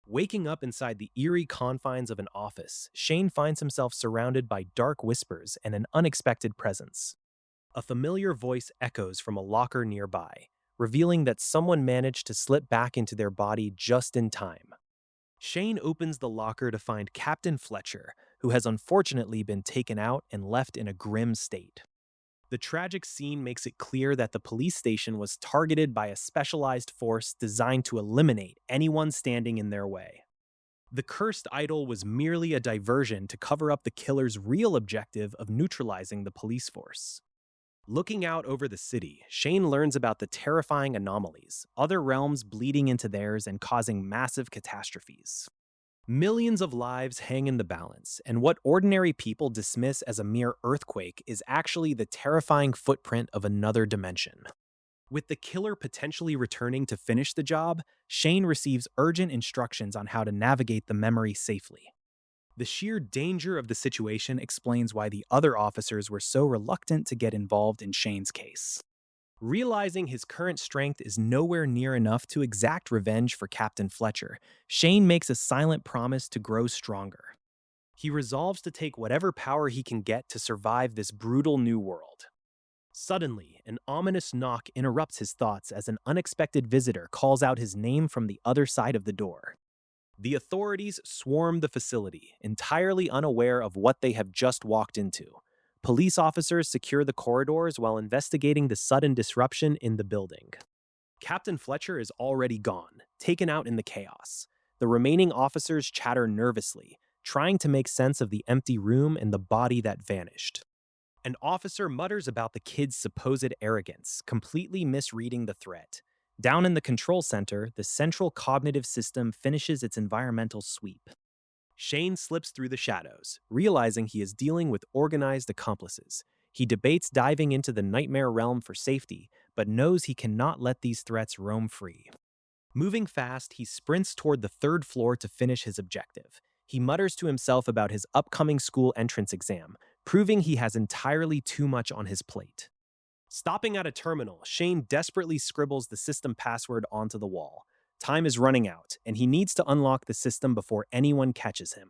Waking up inside the eerie confines of an office, Shane finds himself surrounded by dark whispers and an unexpected presence. A familiar voice echoes from a locker nearby, revealing that someone managed to slip back into their body just in time. Shane opens the locker to find Captain Fletcher, who has unfortunately been taken out and left in a grim state. The tragic scene makes it clear that the police station was targeted by a specialized force designed to eliminate anyone standing in their way. The cursed idol was merely a diversion to cover up the killer's real objective of neutralizing the police force. Looking out over the city, Shane learns about the terrifying anomalies, other realms bleeding into theirs and causing massive catastrophes. Millions of lives hang in the balance, and what ordinary people dismiss as a mere earthquake is actually the terrifying footprint of another dimension. With the killer potentially returning to finish the job, Shane receives urgent instructions on how to navigate the memory safely. The sheer danger of the situation explains why the other officers were so reluctant to get involved in Shane's case. Realizing his current strength is nowhere near enough to exact revenge for Captain Fletcher, Shane makes a silent promise to grow stronger. He resolves to take whatever power he can get to survive this brutal new world. Suddenly, an ominous knock interrupts his thoughts as an unexpected visitor calls out his name from the other side of the door. The authorities swarm the facility, entirely unaware of what they have just walked into. Police officers secure the corridors while investigating the sudden disruption in the building. Captain Fletcher is already gone, taken out in the chaos. The remaining officers chatter nervously, trying to make sense of the empty room and the body that vanished. An officer mutters about the kid's supposed arrogance, completely misreading the threat. Down in the control center, the central cognitive system finishes its environmental sweep. Shane slips through the shadows, realizing he is dealing with organized accomplices. He debates diving into the nightmare realm for safety, but knows he cannot let these threats roam free. Moving fast, he sprints toward the third floor to finish his objective. He mutters to himself about his upcoming school entrance exam, proving he has entirely too much on his plate. Stopping at a terminal, Shane desperately scribbles the system password onto the wall. Time is running out, and he needs to unlock the system before anyone catches him.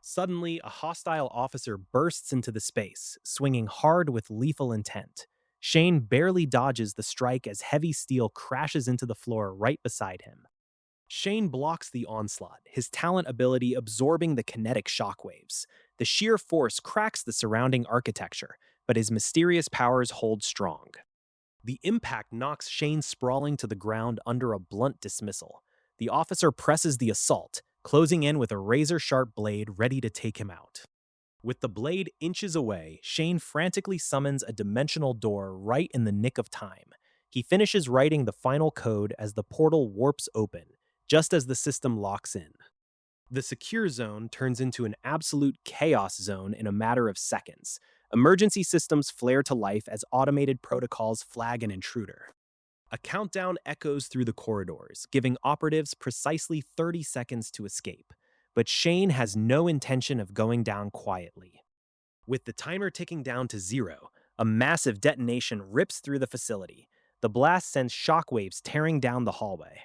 Suddenly, a hostile officer bursts into the space, swinging hard with lethal intent. Shane barely dodges the strike as heavy steel crashes into the floor right beside him. Shane blocks the onslaught, his talent ability absorbing the kinetic shockwaves. The sheer force cracks the surrounding architecture, but his mysterious powers hold strong. The impact knocks Shane sprawling to the ground under a blunt dismissal. The officer presses the assault, closing in with a razor-sharp blade ready to take him out. With the blade inches away, Shane frantically summons a dimensional door right in the nick of time. He finishes writing the final code as the portal warps open, just as the system locks in. The secure zone turns into an absolute chaos zone in a matter of seconds. Emergency systems flare to life as automated protocols flag an intruder. A countdown echoes through the corridors, giving operatives precisely 30 seconds to escape. But Shane has no intention of going down quietly. With the timer ticking down to 0, a massive detonation rips through the facility. The blast sends shockwaves tearing down the hallway.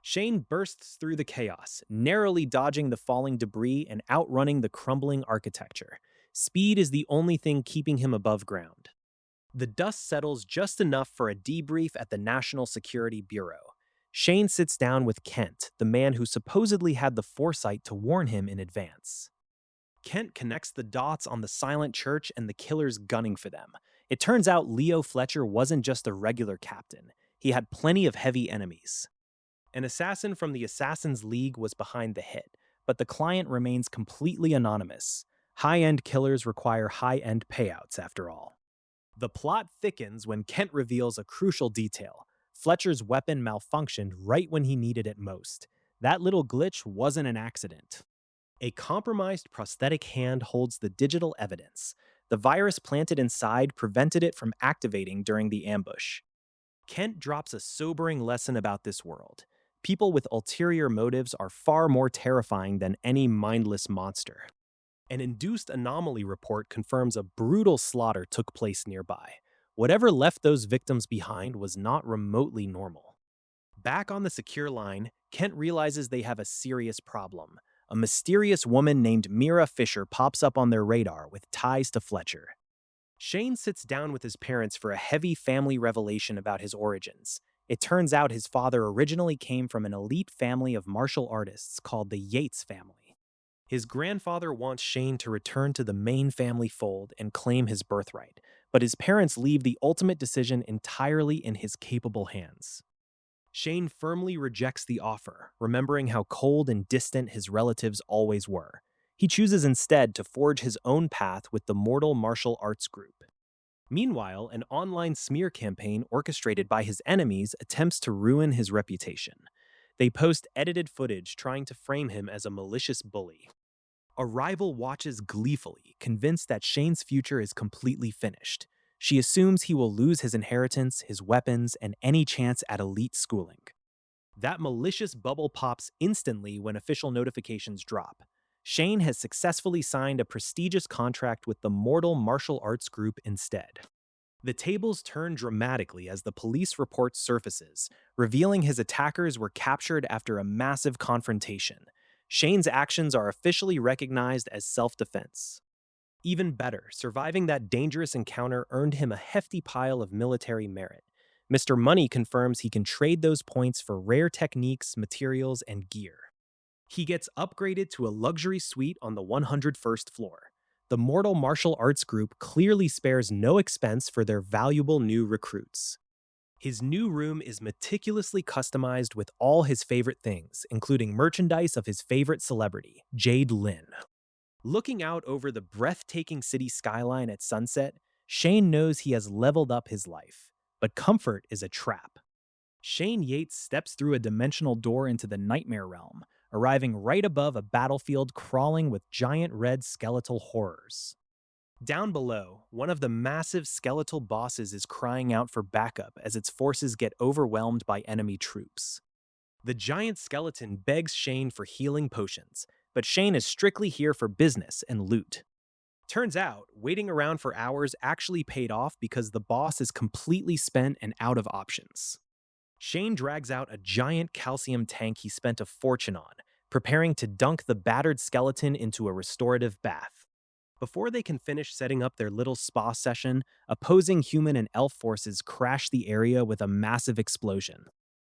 Shane bursts through the chaos, narrowly dodging the falling debris and outrunning the crumbling architecture. Speed is the only thing keeping him above ground. The dust settles just enough for a debrief at the National Security Bureau. Shane sits down with Kent, the man who supposedly had the foresight to warn him in advance. Kent connects the dots on the silent church and the killers gunning for them. It turns out Leo Fletcher wasn't just a regular captain. He had plenty of heavy enemies. An assassin from the Assassin's League was behind the hit, but the client remains completely anonymous. High-end killers require high-end payouts, after all. The plot thickens when Kent reveals a crucial detail. Fletcher's weapon malfunctioned right when he needed it most. That little glitch wasn't an accident. A compromised prosthetic hand holds the digital evidence. The virus planted inside prevented it from activating during the ambush. Kent drops a sobering lesson about this world. People with ulterior motives are far more terrifying than any mindless monster. An induced anomaly report confirms a brutal slaughter took place nearby. Whatever left those victims behind was not remotely normal. Back on the secure line, Kent realizes they have a serious problem. A mysterious woman named Mira Fisher pops up on their radar with ties to Fletcher. Shane sits down with his parents for a heavy family revelation about his origins. It turns out his father originally came from an elite family of martial artists called the Yates family. His grandfather wants Shane to return to the main family fold and claim his birthright, but his parents leave the ultimate decision entirely in his capable hands. Shane firmly rejects the offer, remembering how cold and distant his relatives always were. He chooses instead to forge his own path with the Mortal Martial Arts Group. Meanwhile, an online smear campaign orchestrated by his enemies attempts to ruin his reputation. They post edited footage trying to frame him as a malicious bully. A rival watches gleefully, convinced that Shane's future is completely finished. She assumes he will lose his inheritance, his weapons, and any chance at elite schooling. That malicious bubble pops instantly when official notifications drop. Shane has successfully signed a prestigious contract with the Mortal Martial Arts Group instead. The tables turn dramatically as the police report surfaces, revealing his attackers were captured after a massive confrontation. Shane's actions are officially recognized as self-defense. Even better, surviving that dangerous encounter earned him a hefty pile of military merit. Mr. Money confirms he can trade those points for rare techniques, materials, and gear. He gets upgraded to a luxury suite on the 101st floor. The Mortal Martial Arts Group clearly spares no expense for their valuable new recruits. His new room is meticulously customized with all his favorite things, including merchandise of his favorite celebrity, Jade Lin. Looking out over the breathtaking city skyline at sunset, Shane knows he has leveled up his life. But comfort is a trap. Shane Yates steps through a dimensional door into the Nightmare Realm, arriving right above a battlefield crawling with giant red skeletal horrors. Down below, one of the massive skeletal bosses is crying out for backup as its forces get overwhelmed by enemy troops. The giant skeleton begs Shane for healing potions, but Shane is strictly here for business and loot. Turns out, waiting around for hours actually paid off because the boss is completely spent and out of options. Shane drags out a giant calcium tank he spent a fortune on, preparing to dunk the battered skeleton into a restorative bath. Before they can finish setting up their little spa session, opposing human and elf forces crash the area with a massive explosion.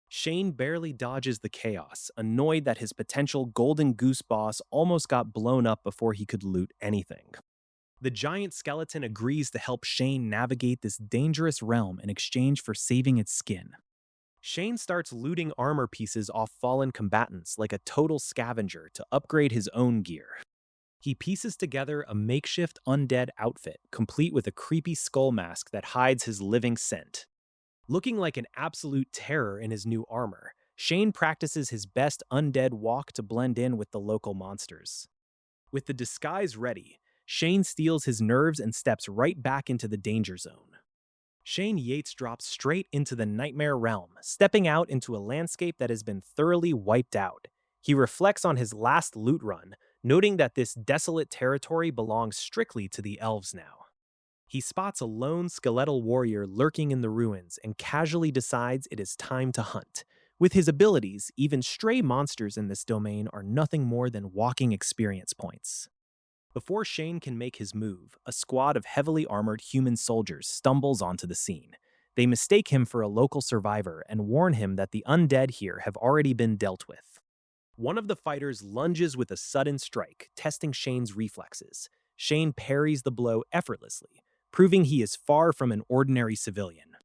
Shane barely dodges the chaos, annoyed that his potential Golden Goose boss almost got blown up before he could loot anything. The giant skeleton agrees to help Shane navigate this dangerous realm in exchange for saving its skin. Shane starts looting armor pieces off fallen combatants like a total scavenger to upgrade his own gear. He pieces together a makeshift undead outfit, complete with a creepy skull mask that hides his living scent. Looking like an absolute terror in his new armor, Shane practices his best undead walk to blend in with the local monsters. With the disguise ready, Shane steals his nerves and steps right back into the danger zone. Shane Yates drops straight into the Nightmare Realm, stepping out into a landscape that has been thoroughly wiped out. He reflects on his last loot run, noting that this desolate territory belongs strictly to the elves now. He spots a lone skeletal warrior lurking in the ruins and casually decides it is time to hunt. With his abilities, even stray monsters in this domain are nothing more than walking experience points. Before Shane can make his move, a squad of heavily armored human soldiers stumbles onto the scene. They mistake him for a local survivor and warn him that the undead here have already been dealt with. One of the fighters lunges with a sudden strike, testing Shane's reflexes. Shane parries the blow effortlessly, proving he is far from an ordinary civilian.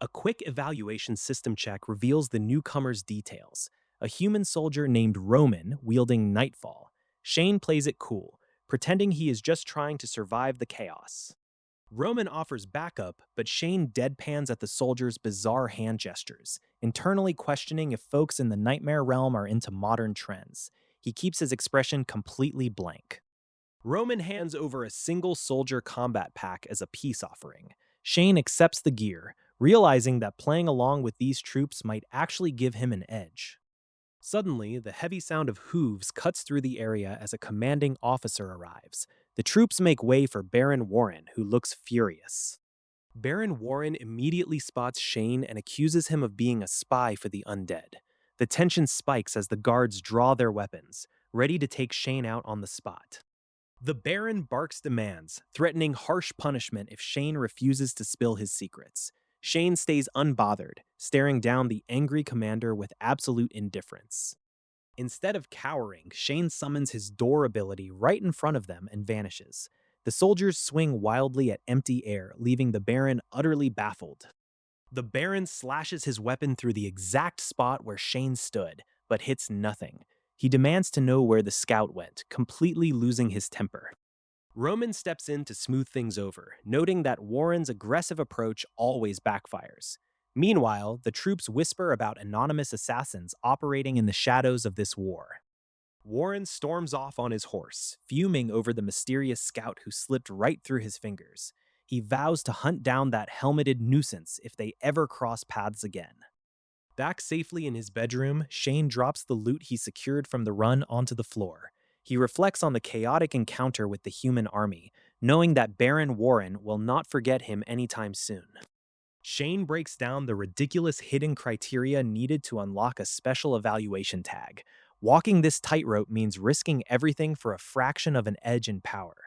A quick evaluation system check reveals the newcomer's details. A human soldier named Roman wielding Nightfall. Shane plays it cool, pretending he is just trying to survive the chaos. Roman offers backup, but Shane deadpans at the soldier's bizarre hand gestures, internally questioning if folks in the Nightmare Realm are into modern trends. He keeps his expression completely blank. Roman hands over a single soldier combat pack as a peace offering. Shane accepts the gear, realizing that playing along with these troops might actually give him an edge. Suddenly, the heavy sound of hooves cuts through the area as a commanding officer arrives. The troops make way for Baron Warren, who looks furious. Baron Warren immediately spots Shane and accuses him of being a spy for the undead. The tension spikes as the guards draw their weapons, ready to take Shane out on the spot. The Baron barks demands, threatening harsh punishment if Shane refuses to spill his secrets. Shane stays unbothered, staring down the angry commander with absolute indifference. Instead of cowering, Shane summons his door ability right in front of them and vanishes. The soldiers swing wildly at empty air, leaving the Baron utterly baffled. The Baron slashes his weapon through the exact spot where Shane stood, but hits nothing. He demands to know where the scout went, completely losing his temper. Roman steps in to smooth things over, noting that Warren's aggressive approach always backfires. Meanwhile, the troops whisper about anonymous assassins operating in the shadows of this war. Warren storms off on his horse, fuming over the mysterious scout who slipped right through his fingers. He vows to hunt down that helmeted nuisance if they ever cross paths again. Back safely in his bedroom, Shane drops the loot he secured from the run onto the floor. He reflects on the chaotic encounter with the human army, knowing that Baron Warren will not forget him anytime soon. Shane breaks down the ridiculous hidden criteria needed to unlock a special evaluation tag. Walking this tightrope means risking everything for a fraction of an edge in power.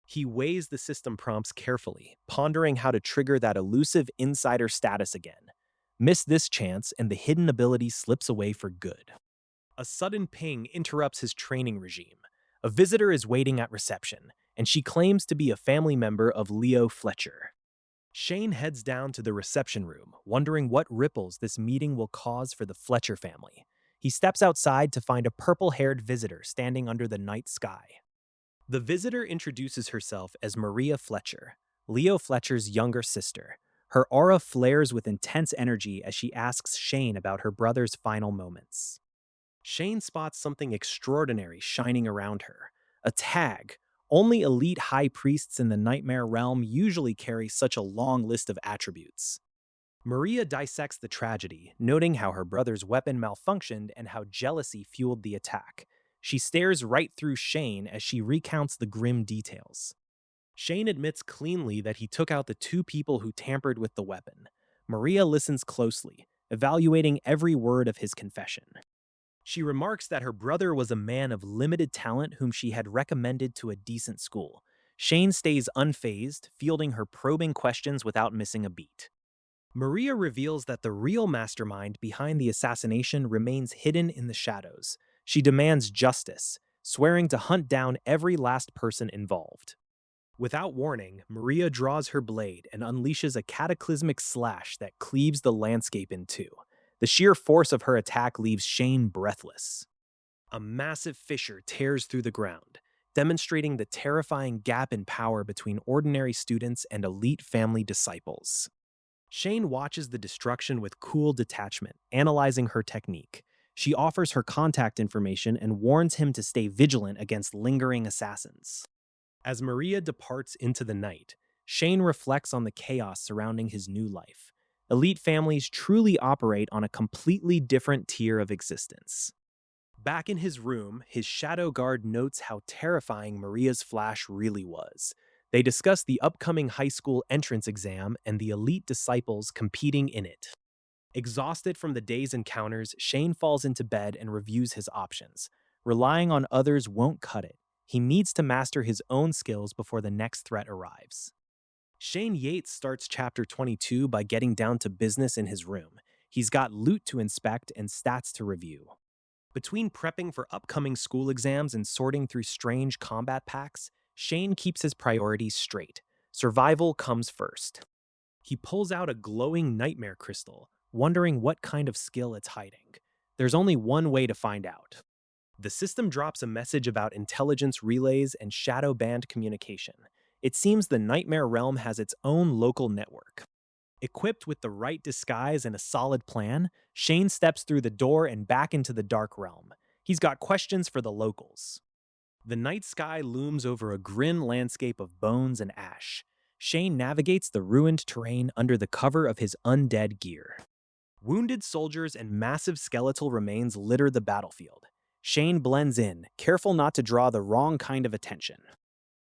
He weighs the system prompts carefully, pondering how to trigger that elusive insider status again. Miss this chance, and the hidden ability slips away for good. A sudden ping interrupts his training regime. A visitor is waiting at reception, and she claims to be a family member of Leo Fletcher. Shane heads down to the reception room, wondering what ripples this meeting will cause for the Fletcher family. He steps outside to find a purple-haired visitor standing under the night sky. The visitor introduces herself as Maria Fletcher, Leo Fletcher's younger sister. Her aura flares with intense energy as she asks Shane about her brother's final moments. Shane spots something extraordinary shining around her. A tag. Only elite high priests in the Nightmare Realm usually carry such a long list of attributes. Maria dissects the tragedy, noting how her brother's weapon malfunctioned and how jealousy fueled the attack. She stares right through Shane as she recounts the grim details. Shane admits cleanly that he took out the two people who tampered with the weapon. Maria listens closely, evaluating every word of his confession. She remarks that her brother was a man of limited talent whom she had recommended to a decent school. Shane stays unfazed, fielding her probing questions without missing a beat. Maria reveals that the real mastermind behind the assassination remains hidden in the shadows. She demands justice, swearing to hunt down every last person involved. Without warning, Maria draws her blade and unleashes a cataclysmic slash that cleaves the landscape in two. The sheer force of her attack leaves Shane breathless. A massive fissure tears through the ground, demonstrating the terrifying gap in power between ordinary students and elite family disciples. Shane watches the destruction with cool detachment, analyzing her technique. She offers her contact information and warns him to stay vigilant against lingering assassins. As Maria departs into the night, Shane reflects on the chaos surrounding his new life. Elite families truly operate on a completely different tier of existence. Back in his room, his shadow guard notes how terrifying Maria's flash really was. They discuss the upcoming high school entrance exam and the elite disciples competing in it. Exhausted from the day's encounters, Shane falls into bed and reviews his options. Relying on others won't cut it. He needs to master his own skills before the next threat arrives. Shane Yates starts chapter 22 by getting down to business in his room. He's got loot to inspect and stats to review. Between prepping for upcoming school exams and sorting through strange combat packs, Shane keeps his priorities straight. Survival comes first. He pulls out a glowing nightmare crystal, wondering what kind of skill it's hiding. There's only one way to find out. The system drops a message about intelligence relays and shadow band communication. It seems the Nightmare Realm has its own local network. Equipped with the right disguise and a solid plan, Shane steps through the door and back into the Dark Realm. He's got questions for the locals. The night sky looms over a grim landscape of bones and ash. Shane navigates the ruined terrain under the cover of his undead gear. Wounded soldiers and massive skeletal remains litter the battlefield. Shane blends in, careful not to draw the wrong kind of attention.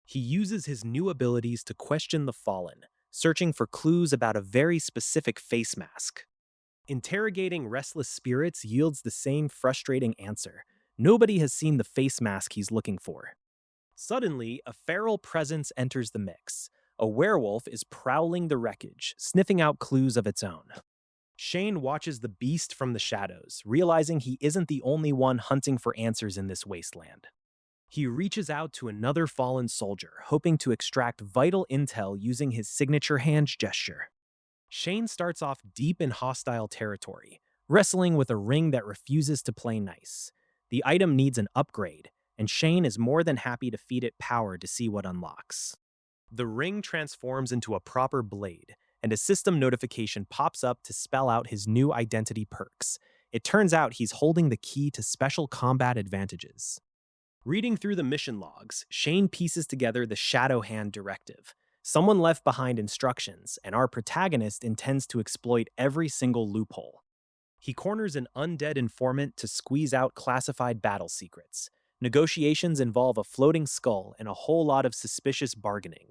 He uses his new abilities to question the fallen, searching for clues about a very specific face mask. Interrogating restless spirits yields the same frustrating answer. Nobody has seen the face mask he's looking for. Suddenly, a feral presence enters the mix. A werewolf is prowling the wreckage, sniffing out clues of its own. Shane watches the beast from the shadows, realizing he isn't the only one hunting for answers in this wasteland. He reaches out to another fallen soldier, hoping to extract vital intel using his signature hand gesture. Shane starts off deep in hostile territory, wrestling with a ring that refuses to play nice. The item needs an upgrade, and Shane is more than happy to feed it power to see what unlocks. The ring transforms into a proper blade, and a system notification pops up to spell out his new identity perks. It turns out he's holding the key to special combat advantages. Reading through the mission logs, Shane pieces together the Shadow Hand directive. Someone left behind instructions, and our protagonist intends to exploit every single loophole. He corners an undead informant to squeeze out classified battle secrets. Negotiations involve a floating skull and a whole lot of suspicious bargaining.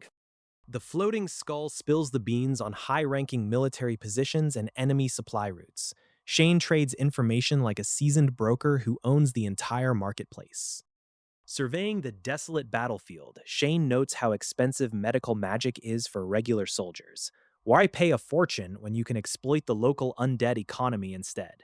The floating skull spills the beans on high-ranking military positions and enemy supply routes. Shane trades information like a seasoned broker who owns the entire marketplace. Surveying the desolate battlefield, Shane notes how expensive medical magic is for regular soldiers. Why pay a fortune when you can exploit the local undead economy instead?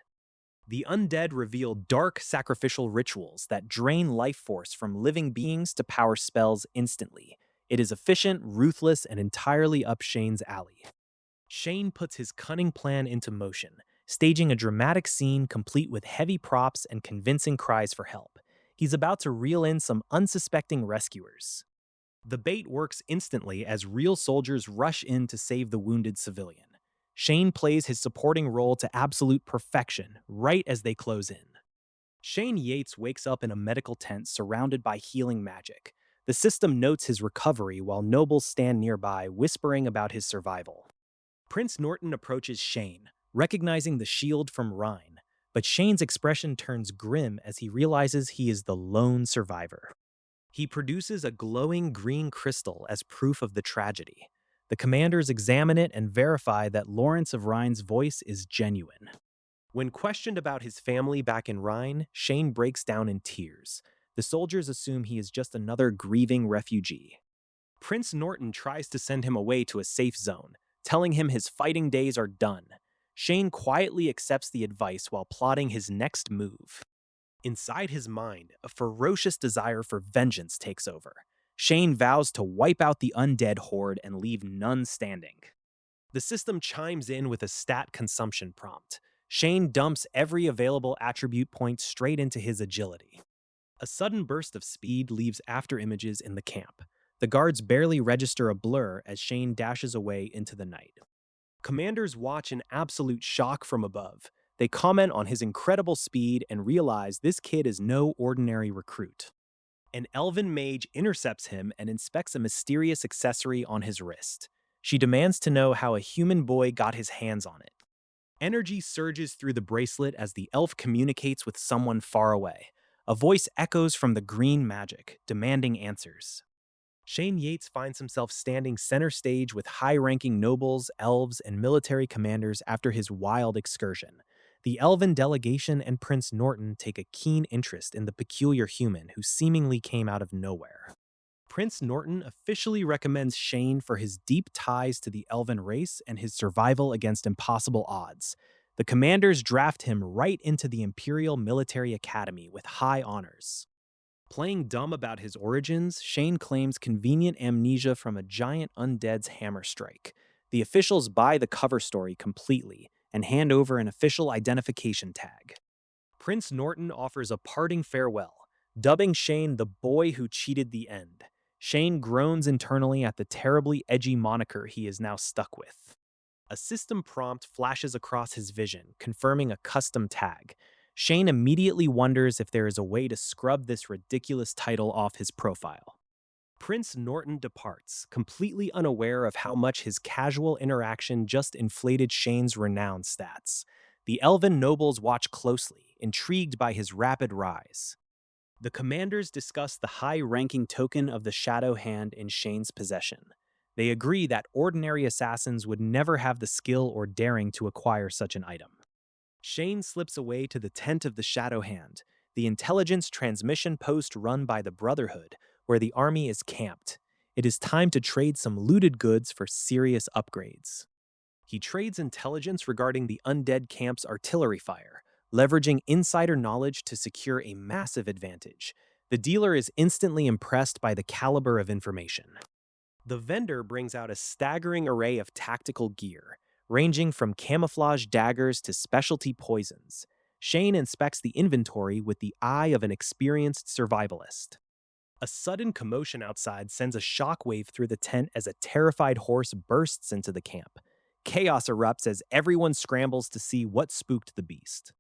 The undead reveal dark sacrificial rituals that drain life force from living beings to power spells instantly. It is efficient, ruthless, and entirely up Shane's alley. Shane puts his cunning plan into motion, staging a dramatic scene complete with heavy props and convincing cries for help. He's about to reel in some unsuspecting rescuers. The bait works instantly as real soldiers rush in to save the wounded civilian. Shane plays his supporting role to absolute perfection right as they close in. Shane Yates wakes up in a medical tent surrounded by healing magic. The system notes his recovery while nobles stand nearby, whispering about his survival. Prince Norton approaches Shane, recognizing the shield from Rhine, but Shane's expression turns grim as he realizes he is the lone survivor. He produces a glowing green crystal as proof of the tragedy. The commanders examine it and verify that Lawrence of Rhine's voice is genuine. When questioned about his family back in Rhine, Shane breaks down in tears. The soldiers assume he is just another grieving refugee. Prince Norton tries to send him away to a safe zone, telling him his fighting days are done. Shane quietly accepts the advice while plotting his next move. Inside his mind, a ferocious desire for vengeance takes over. Shane vows to wipe out the undead horde and leave none standing. The system chimes in with a stat consumption prompt. Shane dumps every available attribute point straight into his agility. A sudden burst of speed leaves after images in the camp. The guards barely register a blur as Shane dashes away into the night. Commanders watch in absolute shock from above. They comment on his incredible speed and realize this kid is no ordinary recruit. An elven mage intercepts him and inspects a mysterious accessory on his wrist. She demands to know how a human boy got his hands on it. Energy surges through the bracelet as the elf communicates with someone far away. A voice echoes from the green magic, demanding answers. Shane Yates finds himself standing center stage with high-ranking nobles, elves, and military commanders after his wild excursion. The elven delegation and Prince Norton take a keen interest in the peculiar human who seemingly came out of nowhere. Prince Norton officially recommends Shane for his deep ties to the elven race and his survival against impossible odds. The commanders draft him right into the Imperial Military Academy with high honors. Playing dumb about his origins, Shane claims convenient amnesia from a giant undead's hammer strike. The officials buy the cover story completely and hand over an official identification tag. Prince Norton offers a parting farewell, dubbing Shane the boy who cheated the end. Shane groans internally at the terribly edgy moniker he is now stuck with. A system prompt flashes across his vision, confirming a custom tag. Shane immediately wonders if there is a way to scrub this ridiculous title off his profile. Prince Norton departs, completely unaware of how much his casual interaction just inflated Shane's renown stats. The elven nobles watch closely, intrigued by his rapid rise. The commanders discuss the high-ranking token of the Shadow Hand in Shane's possession. They agree that ordinary assassins would never have the skill or daring to acquire such an item. Shane slips away to the tent of the Shadow Hand, the intelligence transmission post run by the Brotherhood, where the army is camped. It is time to trade some looted goods for serious upgrades. He trades intelligence regarding the undead camp's artillery fire, leveraging insider knowledge to secure a massive advantage. The dealer is instantly impressed by the caliber of information. The vendor brings out a staggering array of tactical gear, ranging from camouflage daggers to specialty poisons. Shane inspects the inventory with the eye of an experienced survivalist. A sudden commotion outside sends a shockwave through the tent as a terrified horse bursts into the camp. Chaos erupts as everyone scrambles to see what spooked the beast.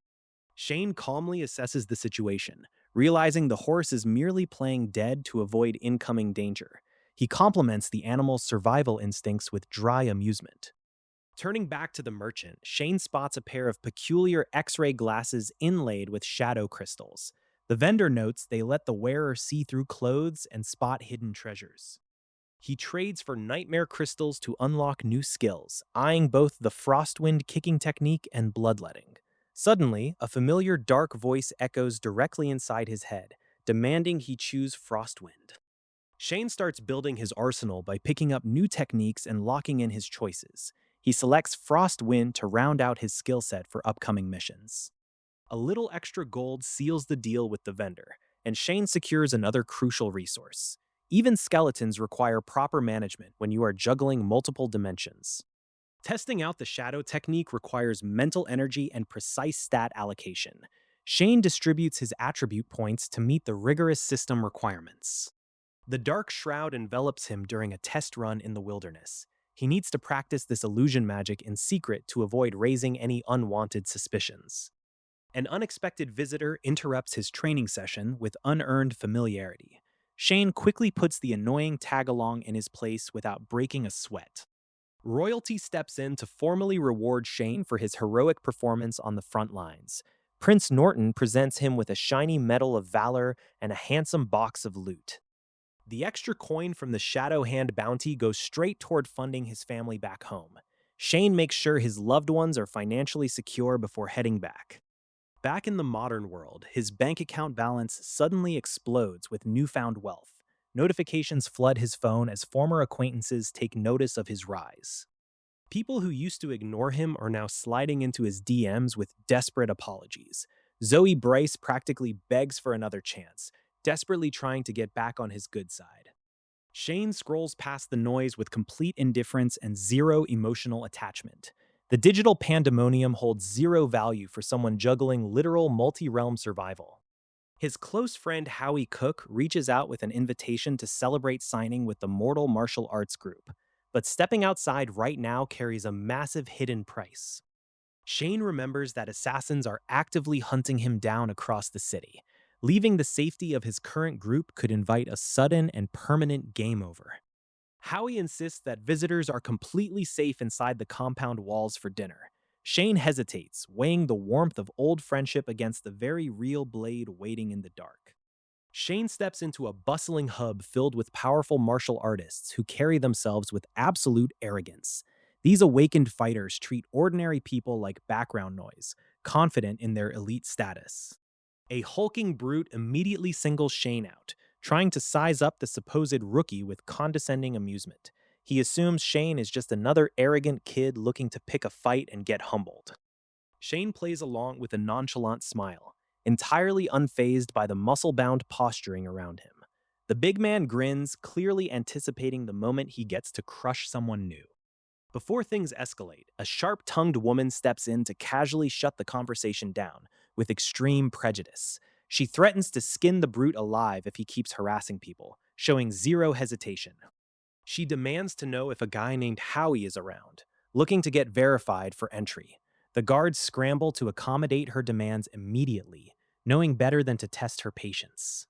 Shane calmly assesses the situation, realizing the horse is merely playing dead to avoid incoming danger. He compliments the animal's survival instincts with dry amusement. Turning back to the merchant, Shane spots a pair of peculiar X-ray glasses inlaid with shadow crystals. The vendor notes they let the wearer see through clothes and spot hidden treasures. He trades for nightmare crystals to unlock new skills, eyeing both the Frostwind kicking technique and bloodletting. Suddenly, a familiar dark voice echoes directly inside his head, demanding he choose Frostwind. Shane starts building his arsenal by picking up new techniques and locking in his choices. He selects Frostwind to round out his skill set for upcoming missions. A little extra gold seals the deal with the vendor, and Shane secures another crucial resource. Even skeletons require proper management when you are juggling multiple dimensions. Testing out the shadow technique requires mental energy and precise stat allocation. Shane distributes his attribute points to meet the rigorous system requirements. The dark shroud envelops him during a test run in the wilderness. He needs to practice this illusion magic in secret to avoid raising any unwanted suspicions. An unexpected visitor interrupts his training session with unearned familiarity. Shane quickly puts the annoying tag-along in his place without breaking a sweat. Royalty steps in to formally reward Shane for his heroic performance on the front lines. Prince Norton presents him with a shiny Medal of Valor and a handsome box of loot. The extra coin from the Shadow Hand bounty goes straight toward funding his family back home. Shane makes sure his loved ones are financially secure before heading back. Back in the modern world, his bank account balance suddenly explodes with newfound wealth. Notifications flood his phone as former acquaintances take notice of his rise. People who used to ignore him are now sliding into his DMs with desperate apologies. Zoe Bryce practically begs for another chance, desperately trying to get back on his good side. Shane scrolls past the noise with complete indifference and zero emotional attachment. The digital pandemonium holds zero value for someone juggling literal multi-realm survival. His close friend Howie Cook reaches out with an invitation to celebrate signing with the Mortal Martial Arts Group, but stepping outside right now carries a massive hidden price. Shane remembers that assassins are actively hunting him down across the city. Leaving the safety of his current group could invite a sudden and permanent game over. Howie insists that visitors are completely safe inside the compound walls for dinner. Shane hesitates, weighing the warmth of old friendship against the very real blade waiting in the dark. Shane steps into a bustling hub filled with powerful martial artists who carry themselves with absolute arrogance. These awakened fighters treat ordinary people like background noise, confident in their elite status. A hulking brute immediately singles Shane out, trying to size up the supposed rookie with condescending amusement. He assumes Shane is just another arrogant kid looking to pick a fight and get humbled. Shane plays along with a nonchalant smile, entirely unfazed by the muscle-bound posturing around him. The big man grins, clearly anticipating the moment he gets to crush someone new. Before things escalate, a sharp-tongued woman steps in to casually shut the conversation down, with extreme prejudice. She threatens to skin the brute alive if he keeps harassing people, showing zero hesitation. She demands to know if a guy named Howie is around, looking to get verified for entry. The guards scramble to accommodate her demands immediately, knowing better than to test her patience.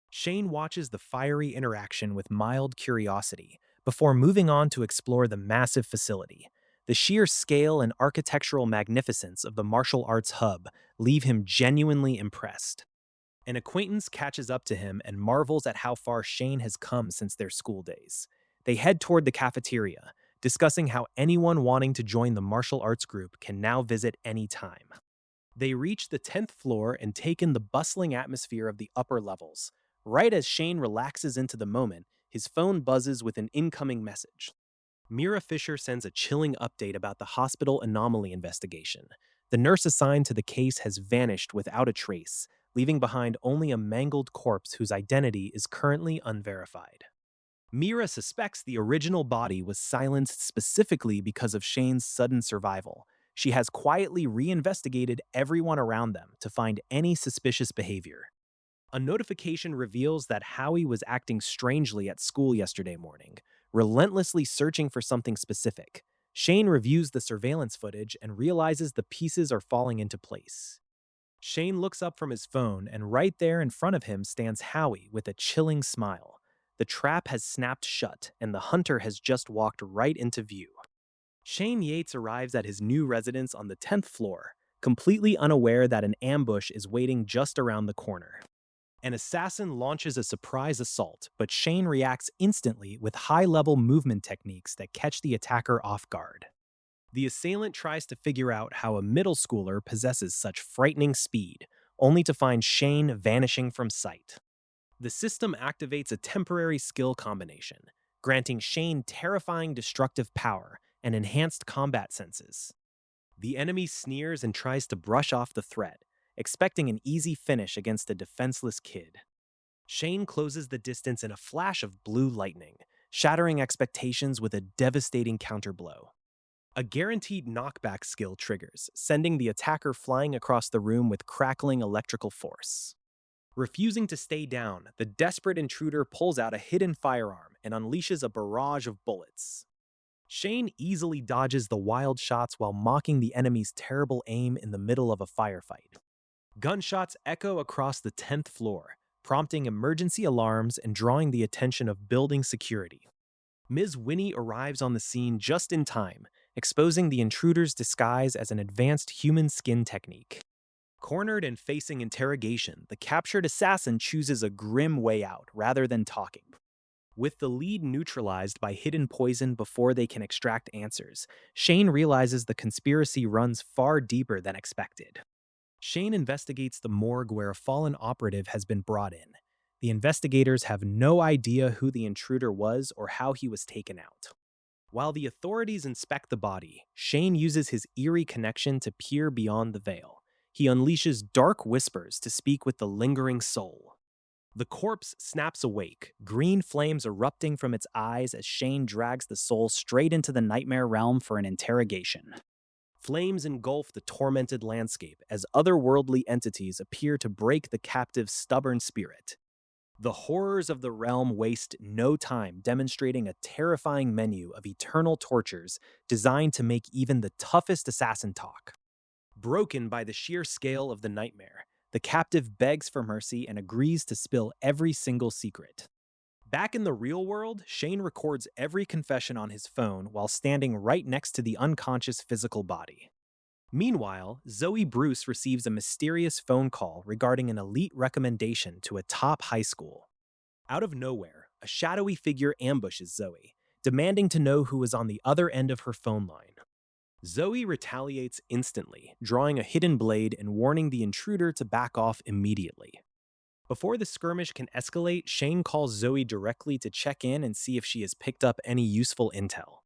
Shane watches the fiery interaction with mild curiosity before moving on to explore the massive facility. The sheer scale and architectural magnificence of the martial arts hub leave him genuinely impressed. An acquaintance catches up to him and marvels at how far Shane has come since their school days. They head toward the cafeteria, discussing how anyone wanting to join the martial arts group can now visit any time. They reach the 10th floor and take in the bustling atmosphere of the upper levels. Right as Shane relaxes into the moment, his phone buzzes with an incoming message. Mira Fisher sends a chilling update about the hospital anomaly investigation. The nurse assigned to the case has vanished without a trace, leaving behind only a mangled corpse whose identity is currently unverified. Mira suspects the original body was silenced specifically because of Shane's sudden survival. She has quietly reinvestigated everyone around them to find any suspicious behavior. A notification reveals that Howie was acting strangely at school yesterday morning, relentlessly searching for something specific. Shane reviews the surveillance footage and realizes the pieces are falling into place. Shane looks up from his phone, and right there in front of him stands Howie with a chilling smile. The trap has snapped shut, and the hunter has just walked right into view. Shane Yates arrives at his new residence on the 10th floor, completely unaware that an ambush is waiting just around the corner. An assassin launches a surprise assault, but Shane reacts instantly with high-level movement techniques that catch the attacker off guard. The assailant tries to figure out how a middle schooler possesses such frightening speed, only to find Shane vanishing from sight. The system activates a temporary skill combination, granting Shane terrifying destructive power and enhanced combat senses. The enemy sneers and tries to brush off the threat, expecting an easy finish against a defenseless kid. Shane closes the distance in a flash of blue lightning, shattering expectations with a devastating counterblow. A guaranteed knockback skill triggers, sending the attacker flying across the room with crackling electrical force. Refusing to stay down, the desperate intruder pulls out a hidden firearm and unleashes a barrage of bullets. Shane easily dodges the wild shots while mocking the enemy's terrible aim in the middle of a firefight. Gunshots echo across the 10th floor, prompting emergency alarms and drawing the attention of building security. Ms. Winnie arrives on the scene just in time, exposing the intruder's disguise as an advanced human skin technique. Cornered and facing interrogation, the captured assassin chooses a grim way out rather than talking. With the lead neutralized by hidden poison before they can extract answers, Shane realizes the conspiracy runs far deeper than expected. Shane investigates the morgue where a fallen operative has been brought in. The investigators have no idea who the intruder was or how he was taken out. While the authorities inspect the body, Shane uses his eerie connection to peer beyond the veil. He unleashes dark whispers to speak with the lingering soul. The corpse snaps awake, green flames erupting from its eyes as Shane drags the soul straight into the nightmare realm for an interrogation. Flames engulf the tormented landscape as otherworldly entities appear to break the captive's stubborn spirit. The horrors of the realm waste no time demonstrating a terrifying menu of eternal tortures designed to make even the toughest assassin talk. Broken by the sheer scale of the nightmare, the captive begs for mercy and agrees to spill every single secret. Back in the real world, Shane records every confession on his phone while standing right next to the unconscious physical body. Meanwhile, Zoe Bruce receives a mysterious phone call regarding an elite recommendation to a top high school. Out of nowhere, a shadowy figure ambushes Zoe, demanding to know who is on the other end of her phone line. Zoe retaliates instantly, drawing a hidden blade and warning the intruder to back off immediately. Before the skirmish can escalate, Shane calls Zoe directly to check in and see if she has picked up any useful intel.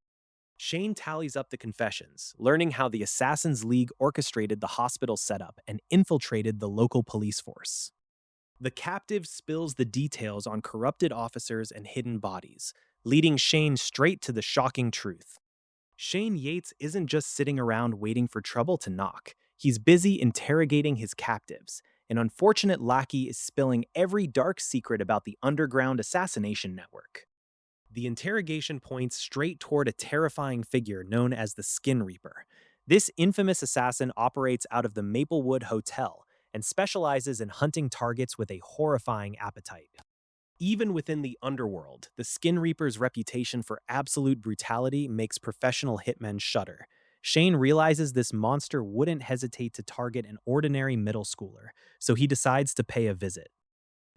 Shane tallies up the confessions, learning how the Assassins' League orchestrated the hospital setup and infiltrated the local police force. The captive spills the details on corrupted officers and hidden bodies, leading Shane straight to the shocking truth. Shane Yates isn't just sitting around waiting for trouble to knock. He's busy interrogating his captives. An unfortunate lackey is spilling every dark secret about the underground assassination network. The interrogation points straight toward a terrifying figure known as the Skin Reaper. This infamous assassin operates out of the Maplewood Hotel and specializes in hunting targets with a horrifying appetite. Even within the underworld, the Skin Reaper's reputation for absolute brutality makes professional hitmen shudder. Shane realizes this monster wouldn't hesitate to target an ordinary middle schooler, so he decides to pay a visit.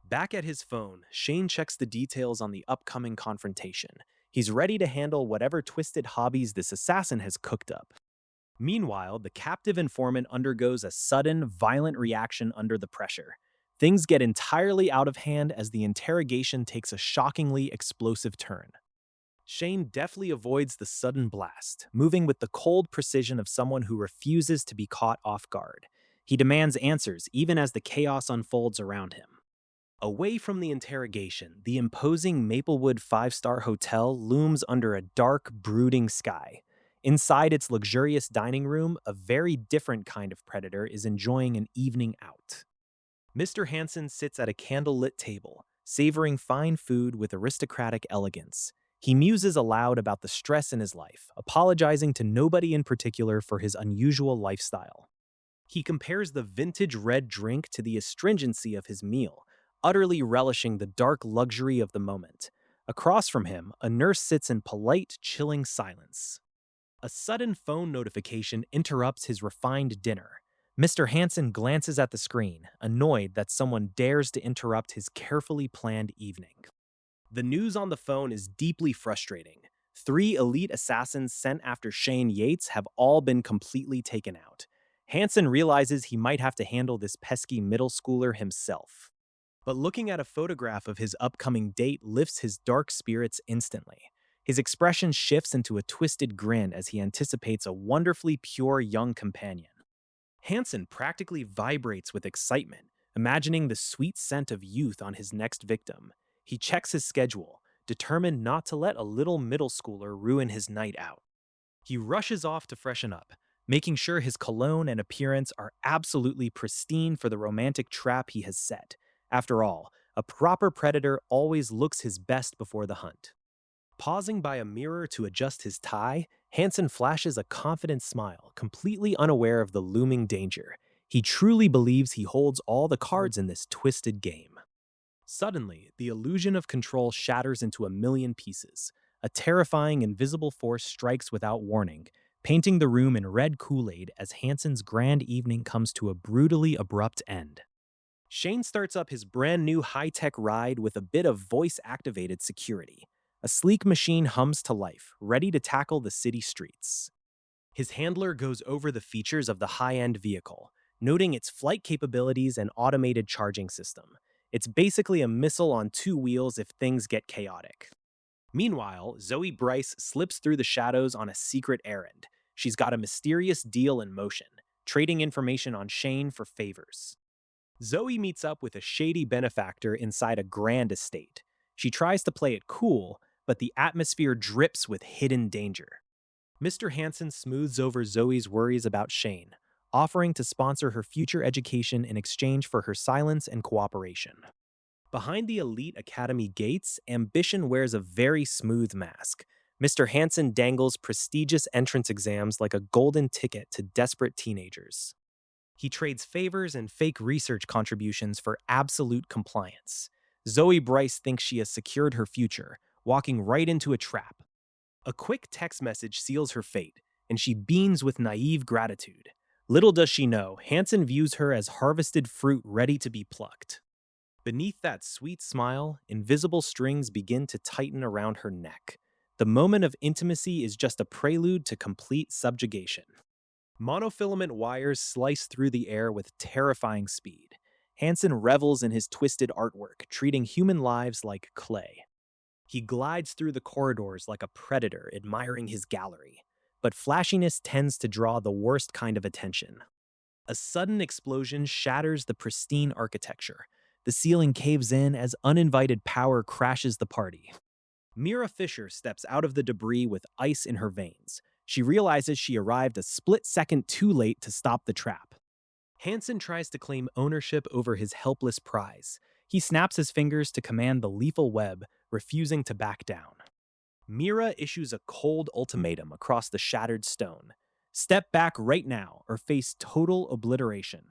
Back at his phone, Shane checks the details on the upcoming confrontation. He's ready to handle whatever twisted hobbies this assassin has cooked up. Meanwhile, the captive informant undergoes a sudden, violent reaction under the pressure. things get entirely out of hand as the interrogation takes a shockingly explosive turn. Shane deftly avoids the sudden blast, moving with the cold precision of someone who refuses to be caught off guard. He demands answers even as the chaos unfolds around him. Away from the interrogation, the imposing Maplewood five-star hotel looms under a dark, brooding sky. Inside its luxurious dining room, a very different kind of predator is enjoying an evening out. Mr. Hanson sits at a candlelit table, savoring fine food with aristocratic elegance. He muses aloud about the stress in his life, apologizing to nobody in particular for his unusual lifestyle. He compares the vintage red drink to the astringency of his meal, utterly relishing the dark luxury of the moment. Across from him, a nurse sits in polite, chilling silence. A sudden phone notification interrupts his refined dinner. Mr. Hanson glances at the screen, annoyed that someone dares to interrupt his carefully planned evening. The news on the phone is deeply frustrating. 3 elite assassins sent after Shane Yates have all been completely taken out. Hanson realizes he might have to handle this pesky middle schooler himself. But looking at a photograph of his upcoming date lifts his dark spirits instantly. His expression shifts into a twisted grin as he anticipates a wonderfully pure young companion. Hanson practically vibrates with excitement, imagining the sweet scent of youth on his next victim. He checks his schedule, determined not to let a little middle schooler ruin his night out. He rushes off to freshen up, making sure his cologne and appearance are absolutely pristine for the romantic trap he has set. After all, a proper predator always looks his best before the hunt. Pausing by a mirror to adjust his tie, Hanson flashes a confident smile, completely unaware of the looming danger. He truly believes he holds all the cards in this twisted game. Suddenly, the illusion of control shatters into a million pieces. A terrifying invisible force strikes without warning, painting the room in red Kool-Aid as Hanson's grand evening comes to a brutally abrupt end. Shane starts up his brand new high-tech ride with a bit of voice-activated security. A sleek machine hums to life, ready to tackle the city streets. His handler goes over the features of the high-end vehicle, noting its flight capabilities and automated charging system. It's basically a missile on 2 wheels if things get chaotic. Meanwhile, Zoe Bryce slips through the shadows on a secret errand. She's got a mysterious deal in motion, trading information on Shane for favors. Zoe meets up with a shady benefactor inside a grand estate. She tries to play it cool, but the atmosphere drips with hidden danger. Mr. Hanson smooths over Zoe's worries about Shane, offering to sponsor her future education in exchange for her silence and cooperation. Behind the elite academy gates, ambition wears a very smooth mask. Mr. Hanson dangles prestigious entrance exams like a golden ticket to desperate teenagers. He trades favors and fake research contributions for absolute compliance. Zoe Bryce thinks she has secured her future, walking right into a trap. A quick text message seals her fate, and she beams with naive gratitude. Little does she know, Hanson views her as harvested fruit ready to be plucked. Beneath that sweet smile, invisible strings begin to tighten around her neck. The moment of intimacy is just a prelude to complete subjugation. Monofilament wires slice through the air with terrifying speed. Hanson revels in his twisted artwork, treating human lives like clay. He glides through the corridors like a predator, admiring his gallery. But flashiness tends to draw the worst kind of attention. A sudden explosion shatters the pristine architecture. The ceiling caves in as uninvited power crashes the party. Mira Fisher steps out of the debris with ice in her veins. She realizes she arrived a split second too late to stop the trap. Hanson tries to claim ownership over his helpless prize. He snaps his fingers to command the lethal web, refusing to back down. Mira issues a cold ultimatum across the shattered stone. Step back right now or face total obliteration.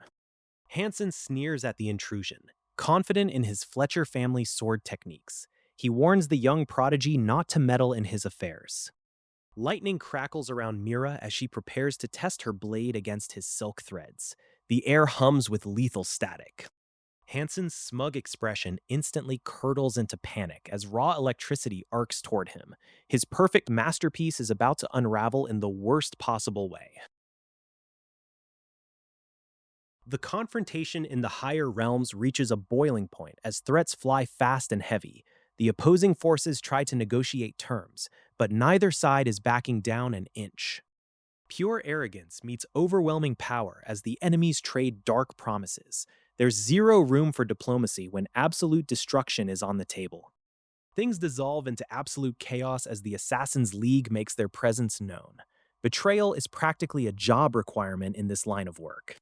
Hanson sneers at the intrusion, confident in his Fletcher family sword techniques. He warns the young prodigy not to meddle in his affairs. Lightning crackles around Mira as she prepares to test her blade against his silk threads. The air hums with lethal static. Hanson's smug expression instantly curdles into panic as raw electricity arcs toward him. His perfect masterpiece is about to unravel in the worst possible way. The confrontation in the higher realms reaches a boiling point as threats fly fast and heavy. The opposing forces try to negotiate terms, but neither side is backing down an inch. Pure arrogance meets overwhelming power as the enemies trade dark promises. There's zero room for diplomacy when absolute destruction is on the table. Things dissolve into absolute chaos as the Assassin's League makes their presence known. Betrayal is practically a job requirement in this line of work.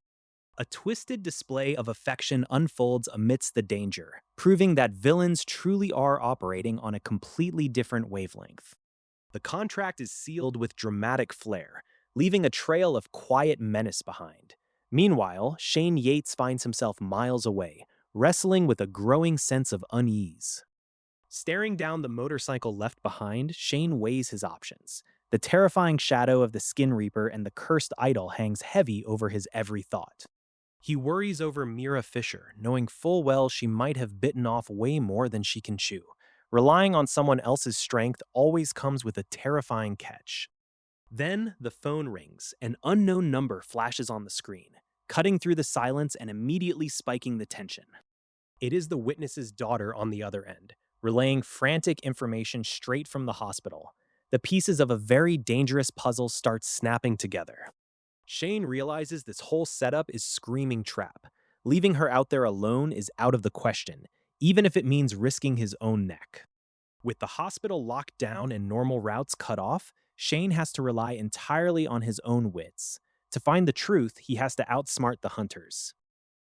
A twisted display of affection unfolds amidst the danger, proving that villains truly are operating on a completely different wavelength. The contract is sealed with dramatic flair, leaving a trail of quiet menace behind. Meanwhile, Shane Yates finds himself miles away, wrestling with a growing sense of unease. Staring down the motorcycle left behind, Shane weighs his options. The terrifying shadow of the Skin Reaper and the cursed idol hangs heavy over his every thought. He worries over Mira Fisher, knowing full well she might have bitten off way more than she can chew. Relying on someone else's strength always comes with a terrifying catch. Then the phone rings. An unknown number flashes on the screen, cutting through the silence and immediately spiking the tension. It is the witness's daughter on the other end, relaying frantic information straight from the hospital. The pieces of a very dangerous puzzle start snapping together. Shane realizes this whole setup is screaming trap. Leaving her out there alone is out of the question, even if it means risking his own neck. With the hospital locked down and normal routes cut off, Shane has to rely entirely on his own wits. To find the truth, he has to outsmart the hunters.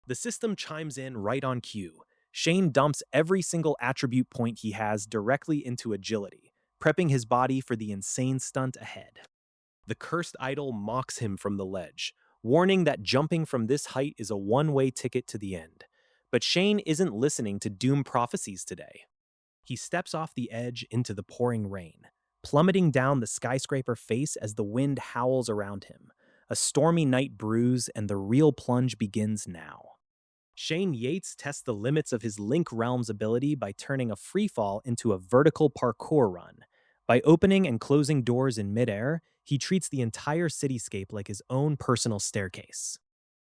The system chimes in right on cue. Shane dumps every single attribute point he has directly into agility, prepping his body for the insane stunt ahead. The cursed idol mocks him from the ledge, warning that jumping from this height is a one-way ticket to the end. But Shane isn't listening to doom prophecies today. He steps off the edge into the pouring rain, plummeting down the skyscraper face as the wind howls around him. A stormy night brews, and the real plunge begins now. Shane Yates tests the limits of his Link Realm's ability by turning a freefall into a vertical parkour run. By opening and closing doors in midair, he treats the entire cityscape like his own personal staircase.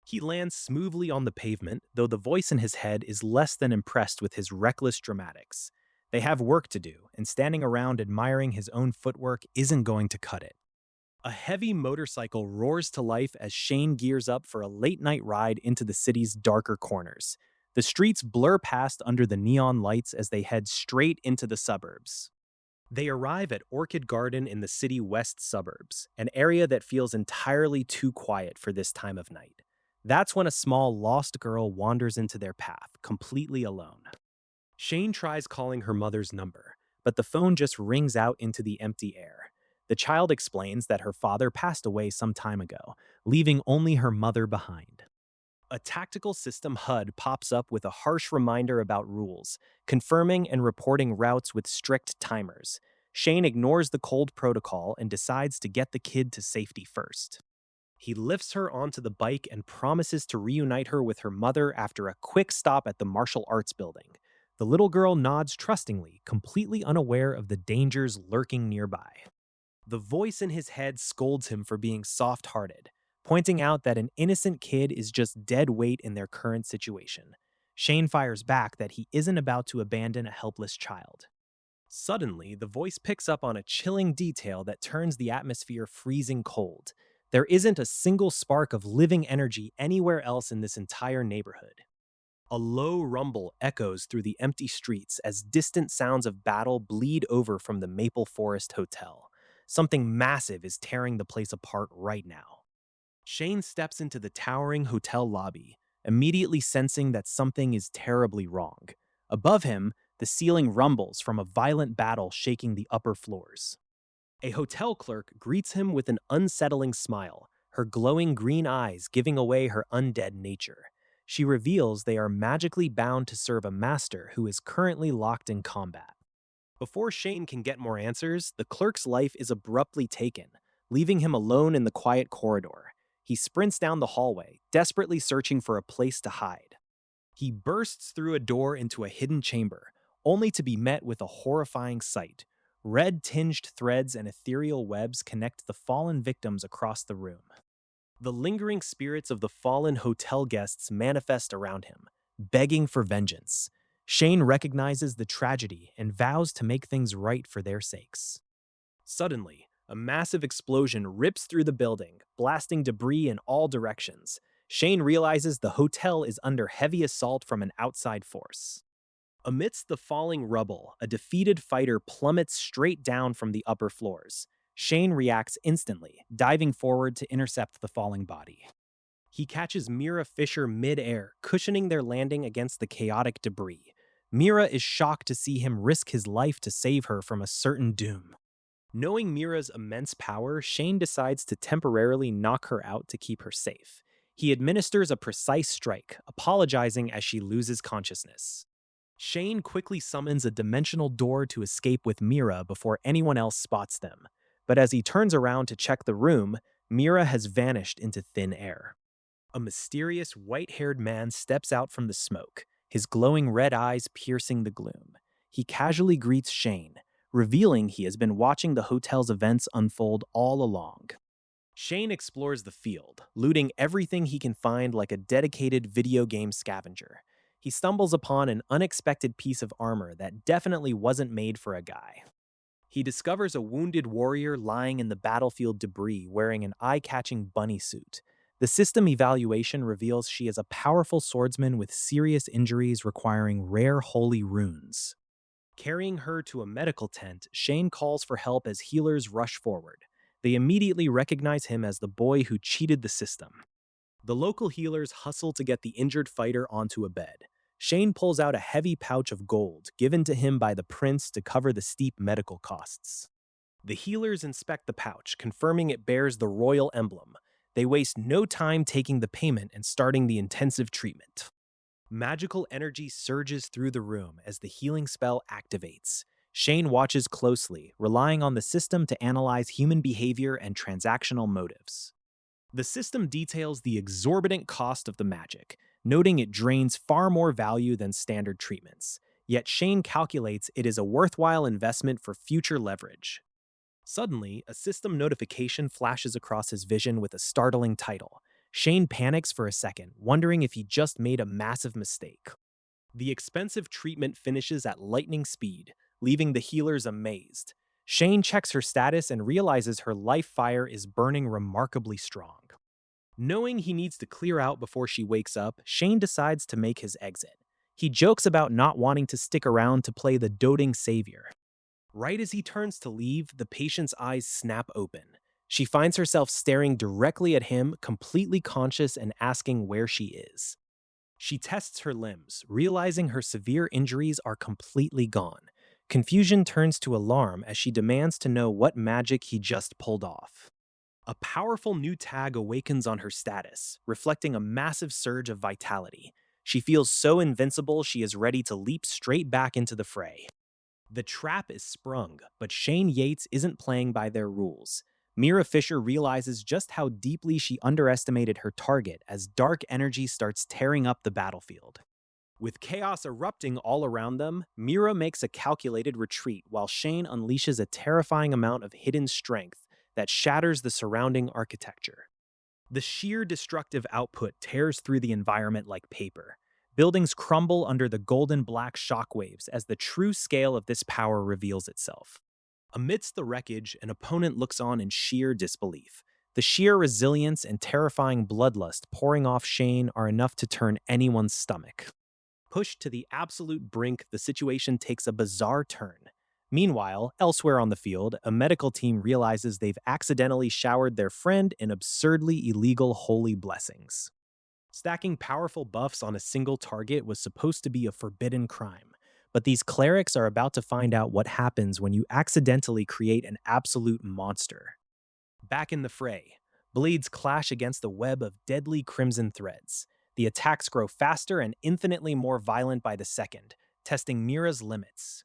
He lands smoothly on the pavement, though the voice in his head is less than impressed with his reckless dramatics. They have work to do, and standing around admiring his own footwork isn't going to cut it. A heavy motorcycle roars to life as Shane gears up for a late-night ride into the city's darker corners. The streets blur past under the neon lights as they head straight into the suburbs. They arrive at Orchid Garden in the city west suburbs, an area that feels entirely too quiet for this time of night. That's when a small lost girl wanders into their path, completely alone. Shane tries calling her mother's number, but the phone just rings out into the empty air. The child explains that her father passed away some time ago, leaving only her mother behind. A tactical system HUD pops up with a harsh reminder about rules, confirming and reporting routes with strict timers. Shane ignores the cold protocol and decides to get the kid to safety first. He lifts her onto the bike and promises to reunite her with her mother after a quick stop at the martial arts building. The little girl nods trustingly, completely unaware of the dangers lurking nearby. The voice in his head scolds him for being soft-hearted, pointing out that an innocent kid is just dead weight in their current situation. Shane fires back that he isn't about to abandon a helpless child. Suddenly, the voice picks up on a chilling detail that turns the atmosphere freezing cold. There isn't a single spark of living energy anywhere else in this entire neighborhood. A low rumble echoes through the empty streets as distant sounds of battle bleed over from the Maple Forest Hotel. Something massive is tearing the place apart right now. Shane steps into the towering hotel lobby, immediately sensing that something is terribly wrong. Above him, the ceiling rumbles from a violent battle shaking the upper floors. A hotel clerk greets him with an unsettling smile, her glowing green eyes giving away her undead nature. She reveals they are magically bound to serve a master who is currently locked in combat. Before Shane can get more answers, the clerk's life is abruptly taken, leaving him alone in the quiet corridor. He sprints down the hallway, desperately searching for a place to hide. He bursts through a door into a hidden chamber, only to be met with a horrifying sight. Red-tinged threads and ethereal webs connect the fallen victims across the room. The lingering spirits of the fallen hotel guests manifest around him, begging for vengeance. Shane recognizes the tragedy and vows to make things right for their sakes. Suddenly, a massive explosion rips through the building, blasting debris in all directions. Shane realizes the hotel is under heavy assault from an outside force. Amidst the falling rubble, a defeated fighter plummets straight down from the upper floors. Shane reacts instantly, diving forward to intercept the falling body. He catches Mira Fisher mid-air, cushioning their landing against the chaotic debris. Mira is shocked to see him risk his life to save her from a certain doom. Knowing Mira's immense power, Shane decides to temporarily knock her out to keep her safe. He administers a precise strike, apologizing as she loses consciousness. Shane quickly summons a dimensional door to escape with Mira before anyone else spots them. But as he turns around to check the room, Mira has vanished into thin air. A mysterious white-haired man steps out from the smoke, his glowing red eyes piercing the gloom. He casually greets Shane, revealing he has been watching the hotel's events unfold all along. Shane explores the field, looting everything he can find like a dedicated video game scavenger. He stumbles upon an unexpected piece of armor that definitely wasn't made for a guy. He discovers a wounded warrior lying in the battlefield debris wearing an eye-catching bunny suit. The system evaluation reveals she is a powerful swordsman with serious injuries requiring rare holy runes. Carrying her to a medical tent, Shane calls for help as healers rush forward. They immediately recognize him as the boy who cheated the system. The local healers hustle to get the injured fighter onto a bed. Shane pulls out a heavy pouch of gold given to him by the prince to cover the steep medical costs. The healers inspect the pouch, confirming it bears the royal emblem. They waste no time taking the payment and starting the intensive treatment. Magical energy surges through the room as the healing spell activates. Shane watches closely, relying on the system to analyze human behavior and transactional motives. The system details the exorbitant cost of the magic, noting it drains far more value than standard treatments. Yet Shane calculates it is a worthwhile investment for future leverage. Suddenly, a system notification flashes across his vision with a startling title. Shane panics for a second, wondering if he just made a massive mistake. The expensive treatment finishes at lightning speed, leaving the healers amazed. Shane checks her status and realizes her life fire is burning remarkably strong. Knowing he needs to clear out before she wakes up, Shane decides to make his exit. He jokes about not wanting to stick around to play the doting savior. Right as he turns to leave, the patient's eyes snap open. She finds herself staring directly at him, completely conscious and asking where she is. She tests her limbs, realizing her severe injuries are completely gone. Confusion turns to alarm as she demands to know what magic he just pulled off. A powerful new tag awakens on her status, reflecting a massive surge of vitality. She feels so invincible she is ready to leap straight back into the fray. The trap is sprung, but Shane Yates isn't playing by their rules. Mira Fisher realizes just how deeply she underestimated her target as dark energy starts tearing up the battlefield. With chaos erupting all around them, Mira makes a calculated retreat while Shane unleashes a terrifying amount of hidden strength that shatters the surrounding architecture. The sheer destructive output tears through the environment like paper. Buildings crumble under the golden black shockwaves as the true scale of this power reveals itself. Amidst the wreckage, an opponent looks on in sheer disbelief. The sheer resilience and terrifying bloodlust pouring off Shane are enough to turn anyone's stomach. Pushed to the absolute brink, the situation takes a bizarre turn. Meanwhile, elsewhere on the field, a medical team realizes they've accidentally showered their friend in absurdly illegal holy blessings. Stacking powerful buffs on a single target was supposed to be a forbidden crime, but these clerics are about to find out what happens when you accidentally create an absolute monster. Back in the fray, blades clash against a web of deadly crimson threads. The attacks grow faster and infinitely more violent by the second, testing Mira's limits.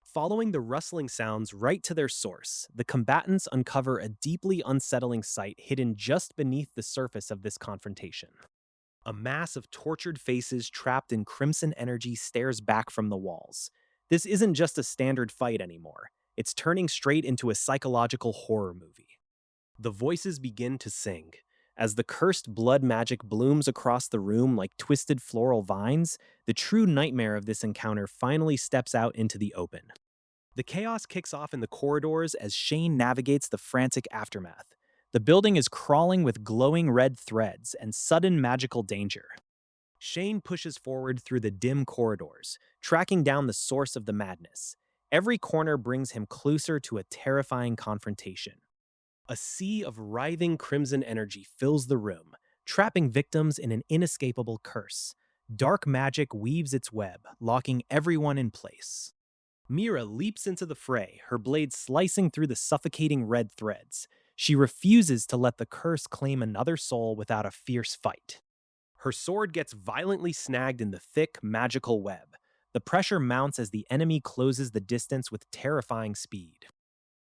Following the rustling sounds right to their source, the combatants uncover a deeply unsettling sight hidden just beneath the surface of this confrontation. A mass of tortured faces trapped in crimson energy stares back from the walls. This isn't just a standard fight anymore. It's turning straight into a psychological horror movie. The voices begin to sing. As the cursed blood magic blooms across the room like twisted floral vines, the true nightmare of this encounter finally steps out into the open. The chaos kicks off in the corridors as Shane navigates the frantic aftermath. The building is crawling with glowing red threads and sudden magical danger. Shane pushes forward through the dim corridors, tracking down the source of the madness. Every corner brings him closer to a terrifying confrontation. A sea of writhing crimson energy fills the room, trapping victims in an inescapable curse. Dark magic weaves its web, locking everyone in place. Mira leaps into the fray, her blade slicing through the suffocating red threads. She refuses to let the curse claim another soul without a fierce fight. Her sword gets violently snagged in the thick, magical web. The pressure mounts as the enemy closes the distance with terrifying speed.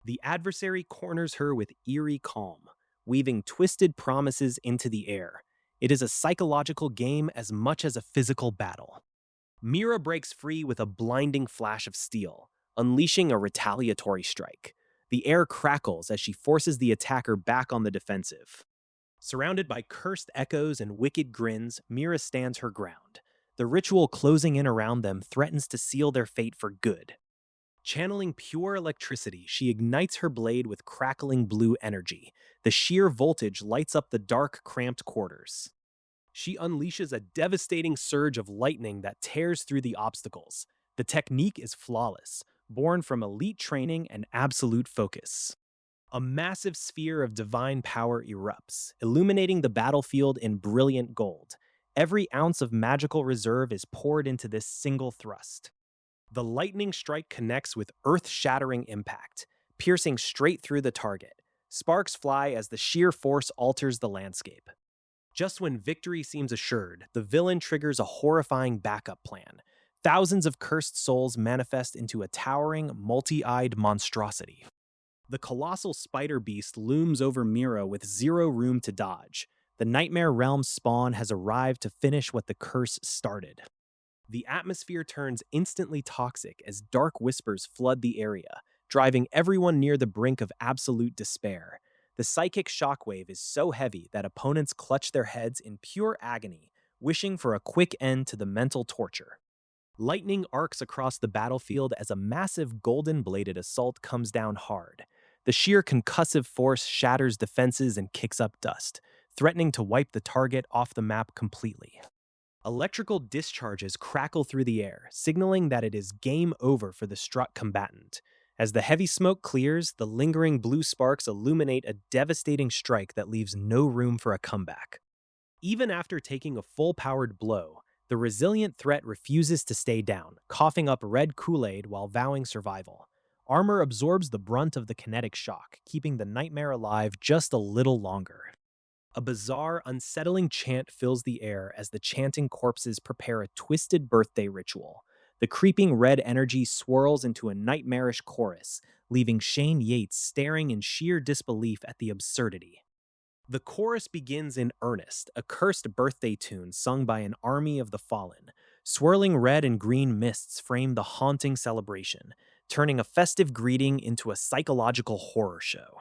The adversary corners her with eerie calm, weaving twisted promises into the air. It is a psychological game as much as a physical battle. Mira breaks free with a blinding flash of steel, unleashing a retaliatory strike. The air crackles as she forces the attacker back on the defensive. Surrounded by cursed echoes and wicked grins, Mira stands her ground. The ritual closing in around them threatens to seal their fate for good. Channeling pure electricity, she ignites her blade with crackling blue energy. The sheer voltage lights up the dark, cramped quarters. She unleashes a devastating surge of lightning that tears through the obstacles. The technique is flawless, born from elite training and absolute focus. A massive sphere of divine power erupts, illuminating the battlefield in brilliant gold. Every ounce of magical reserve is poured into this single thrust. The lightning strike connects with earth-shattering impact, piercing straight through the target. Sparks fly as the sheer force alters the landscape. Just when victory seems assured, the villain triggers a horrifying backup plan. Thousands of cursed souls manifest into a towering, multi-eyed monstrosity. The colossal spider beast looms over Mira with zero room to dodge. The Nightmare Realm's spawn has arrived to finish what the curse started. The atmosphere turns instantly toxic as dark whispers flood the area, driving everyone near the brink of absolute despair. The psychic shockwave is so heavy that opponents clutch their heads in pure agony, wishing for a quick end to the mental torture. Lightning arcs across the battlefield as a massive golden-bladed assault comes down hard. The sheer concussive force shatters defenses and kicks up dust, threatening to wipe the target off the map completely. Electrical discharges crackle through the air, signaling that it is game over for the struck combatant. As the heavy smoke clears, the lingering blue sparks illuminate a devastating strike that leaves no room for a comeback. Even after taking a full-powered blow, the resilient threat refuses to stay down, coughing up red Kool-Aid while vowing survival. Armor absorbs the brunt of the kinetic shock, keeping the nightmare alive just a little longer. A bizarre, unsettling chant fills the air as the chanting corpses prepare a twisted birthday ritual. The creeping red energy swirls into a nightmarish chorus, leaving Shane Yates staring in sheer disbelief at the absurdity. The chorus begins in earnest, a cursed birthday tune sung by an army of the fallen. Swirling red and green mists frame the haunting celebration, turning a festive greeting into a psychological horror show.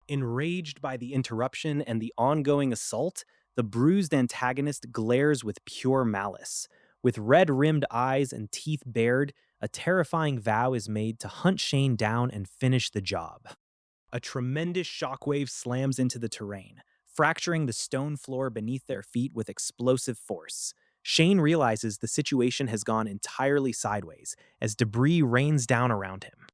Enraged by the interruption and the ongoing assault, the bruised antagonist glares with pure malice. With red-rimmed eyes and teeth bared, a terrifying vow is made to hunt Shane down and finish the job. A tremendous shockwave slams into the terrain, fracturing the stone floor beneath their feet with explosive force. Shane realizes the situation has gone entirely sideways as debris rains down around him.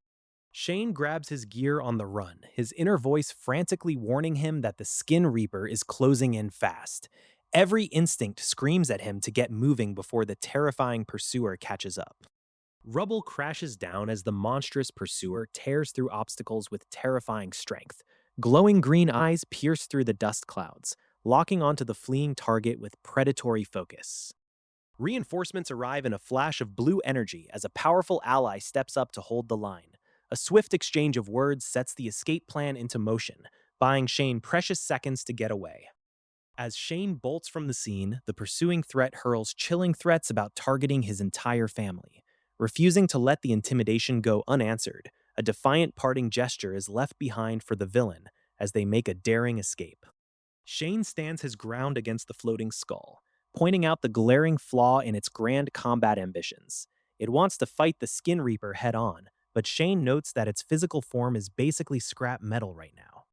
Shane grabs his gear on the run, his inner voice frantically warning him that the Skin Reaper is closing in fast. Every instinct screams at him to get moving before the terrifying pursuer catches up. Rubble crashes down as the monstrous pursuer tears through obstacles with terrifying strength. Glowing green eyes pierce through the dust clouds, locking onto the fleeing target with predatory focus. Reinforcements arrive in a flash of blue energy as a powerful ally steps up to hold the line. A swift exchange of words sets the escape plan into motion, buying Shane precious seconds to get away. As Shane bolts from the scene, the pursuing threat hurls chilling threats about targeting his entire family. Refusing to let the intimidation go unanswered, a defiant parting gesture is left behind for the villain as they make a daring escape. Shane stands his ground against the floating skull, pointing out the glaring flaw in its grand combat ambitions. It wants to fight the Skin Reaper head on, but Shane notes that its physical form is basically scrap metal right now.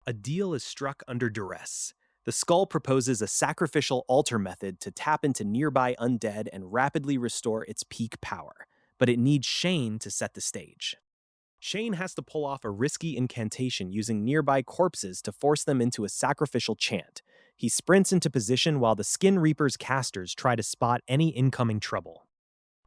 A deal is struck under duress. The skull proposes a sacrificial altar method to tap into nearby undead and rapidly restore its peak power, but it needs Shane to set the stage. Shane has to pull off a risky incantation using nearby corpses to force them into a sacrificial chant. He sprints into position while the Skin Reaper's casters try to spot any incoming trouble.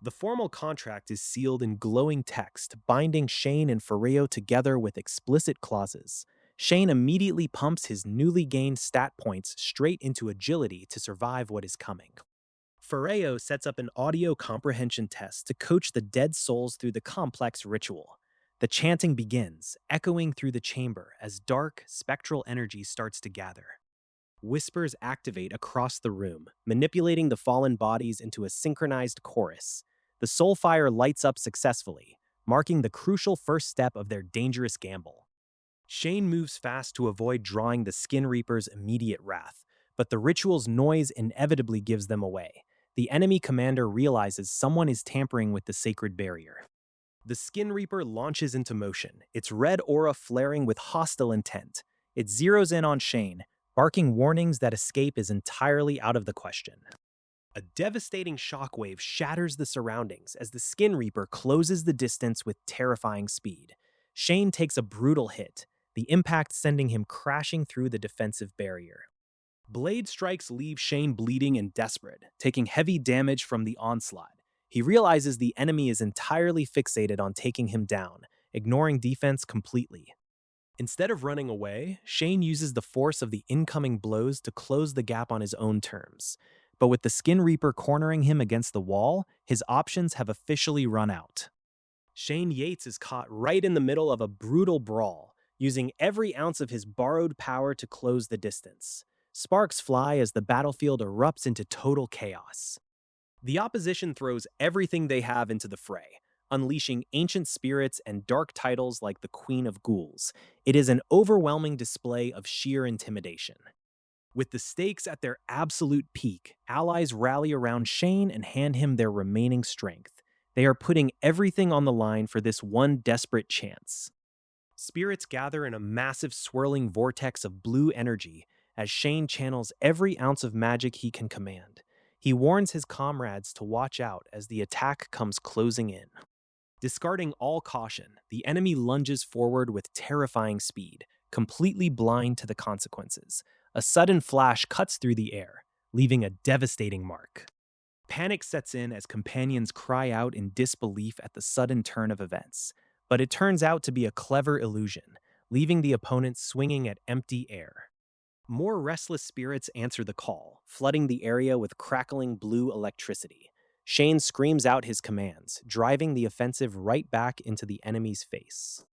The formal contract is sealed in glowing text, binding Shane and Ferreo together with explicit clauses. Shane immediately pumps his newly gained stat points straight into agility to survive what is coming. Ferreo sets up an audio comprehension test to coach the dead souls through the complex ritual. The chanting begins, echoing through the chamber as dark, spectral energy starts to gather. Whispers activate across the room, manipulating the fallen bodies into a synchronized chorus. The soulfire lights up successfully, marking the crucial first step of their dangerous gamble. Shane moves fast to avoid drawing the Skin Reaper's immediate wrath, but the ritual's noise inevitably gives them away. The enemy commander realizes someone is tampering with the sacred barrier. The Skin Reaper launches into motion, its red aura flaring with hostile intent. It zeroes in on Shane, barking warnings that escape is entirely out of the question. A devastating shockwave shatters the surroundings as the Skin Reaper closes the distance with terrifying speed. Shane takes a brutal hit, the impact sending him crashing through the defensive barrier. Blade strikes leave Shane bleeding and desperate, taking heavy damage from the onslaught. He realizes the enemy is entirely fixated on taking him down, ignoring defense completely. Instead of running away, Shane uses the force of the incoming blows to close the gap on his own terms. But with the Skin Reaper cornering him against the wall, his options have officially run out. Shane Yates is caught right in the middle of a brutal brawl, using every ounce of his borrowed power to close the distance. Sparks fly as the battlefield erupts into total chaos. The opposition throws everything they have into the fray, unleashing ancient spirits and dark titles like the Queen of Ghouls. It is an overwhelming display of sheer intimidation. With the stakes at their absolute peak, allies rally around Shane and hand him their remaining strength. They are putting everything on the line for this one desperate chance. Spirits gather in a massive swirling vortex of blue energy as Shane channels every ounce of magic he can command. He warns his comrades to watch out as the attack comes closing in. Discarding all caution, the enemy lunges forward with terrifying speed, completely blind to the consequences. A sudden flash cuts through the air, leaving a devastating mark. Panic sets in as companions cry out in disbelief at the sudden turn of events, but it turns out to be a clever illusion, leaving the opponent swinging at empty air. More restless spirits answer the call, flooding the area with crackling blue electricity. Shane screams out his commands, driving the offensive right back into the enemy's face.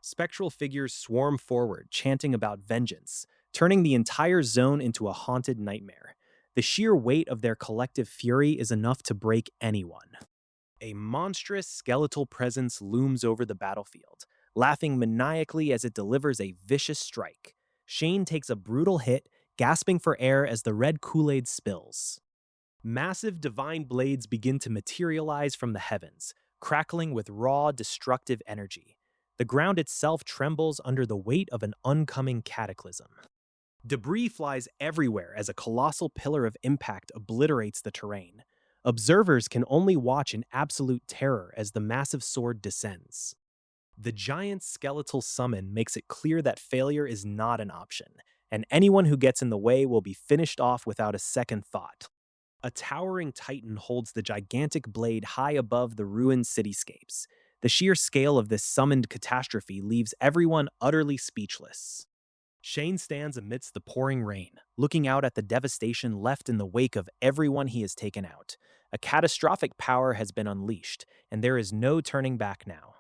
Spectral figures swarm forward, chanting about vengeance, turning the entire zone into a haunted nightmare. The sheer weight of their collective fury is enough to break anyone. A monstrous skeletal presence looms over the battlefield, laughing maniacally as it delivers a vicious strike. Shane takes a brutal hit, gasping for air as the red Kool-Aid spills. Massive divine blades begin to materialize from the heavens, crackling with raw, destructive energy. The ground itself trembles under the weight of an oncoming cataclysm. Debris flies everywhere as a colossal pillar of impact obliterates the terrain. Observers can only watch in absolute terror as the massive sword descends. The giant skeletal summon makes it clear that failure is not an option, and anyone who gets in the way will be finished off without a second thought. A towering titan holds the gigantic blade high above the ruined cityscapes. The sheer scale of this summoned catastrophe leaves everyone utterly speechless. Shane stands amidst the pouring rain, looking out at the devastation left in the wake of everyone he has taken out. A catastrophic power has been unleashed, and there is no turning back now.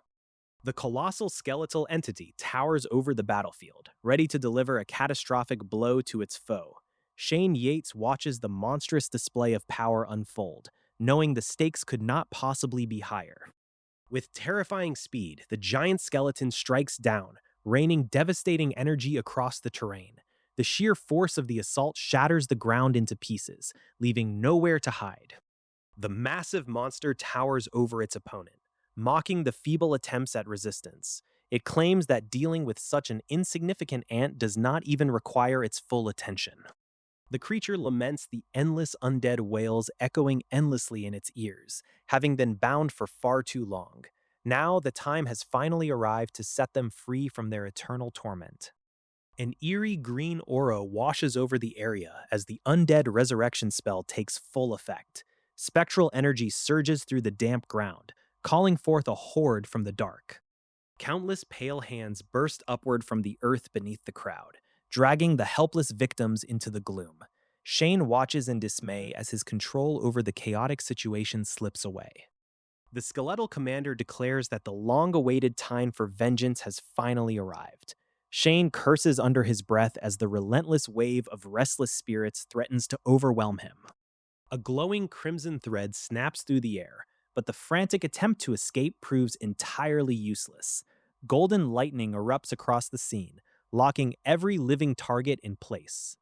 The colossal skeletal entity towers over the battlefield, ready to deliver a catastrophic blow to its foe. Shane Yates watches the monstrous display of power unfold, knowing the stakes could not possibly be higher. With terrifying speed, the giant skeleton strikes down, raining devastating energy across the terrain. The sheer force of the assault shatters the ground into pieces, leaving nowhere to hide. The massive monster towers over its opponent, mocking the feeble attempts at resistance. It claims that dealing with such an insignificant ant does not even require its full attention. The creature laments the endless undead wails echoing endlessly in its ears, having been bound for far too long. Now the time has finally arrived to set them free from their eternal torment. An eerie green aura washes over the area as the undead resurrection spell takes full effect. Spectral energy surges through the damp ground, calling forth a horde from the dark. Countless pale hands burst upward from the earth beneath the crowd, dragging the helpless victims into the gloom. Shane watches in dismay as his control over the chaotic situation slips away. The skeletal commander declares that the long-awaited time for vengeance has finally arrived. Shane curses under his breath as the relentless wave of restless spirits threatens to overwhelm him. A glowing crimson thread snaps through the air, but the frantic attempt to escape proves entirely useless. Golden lightning erupts across the scene, locking every living target in place.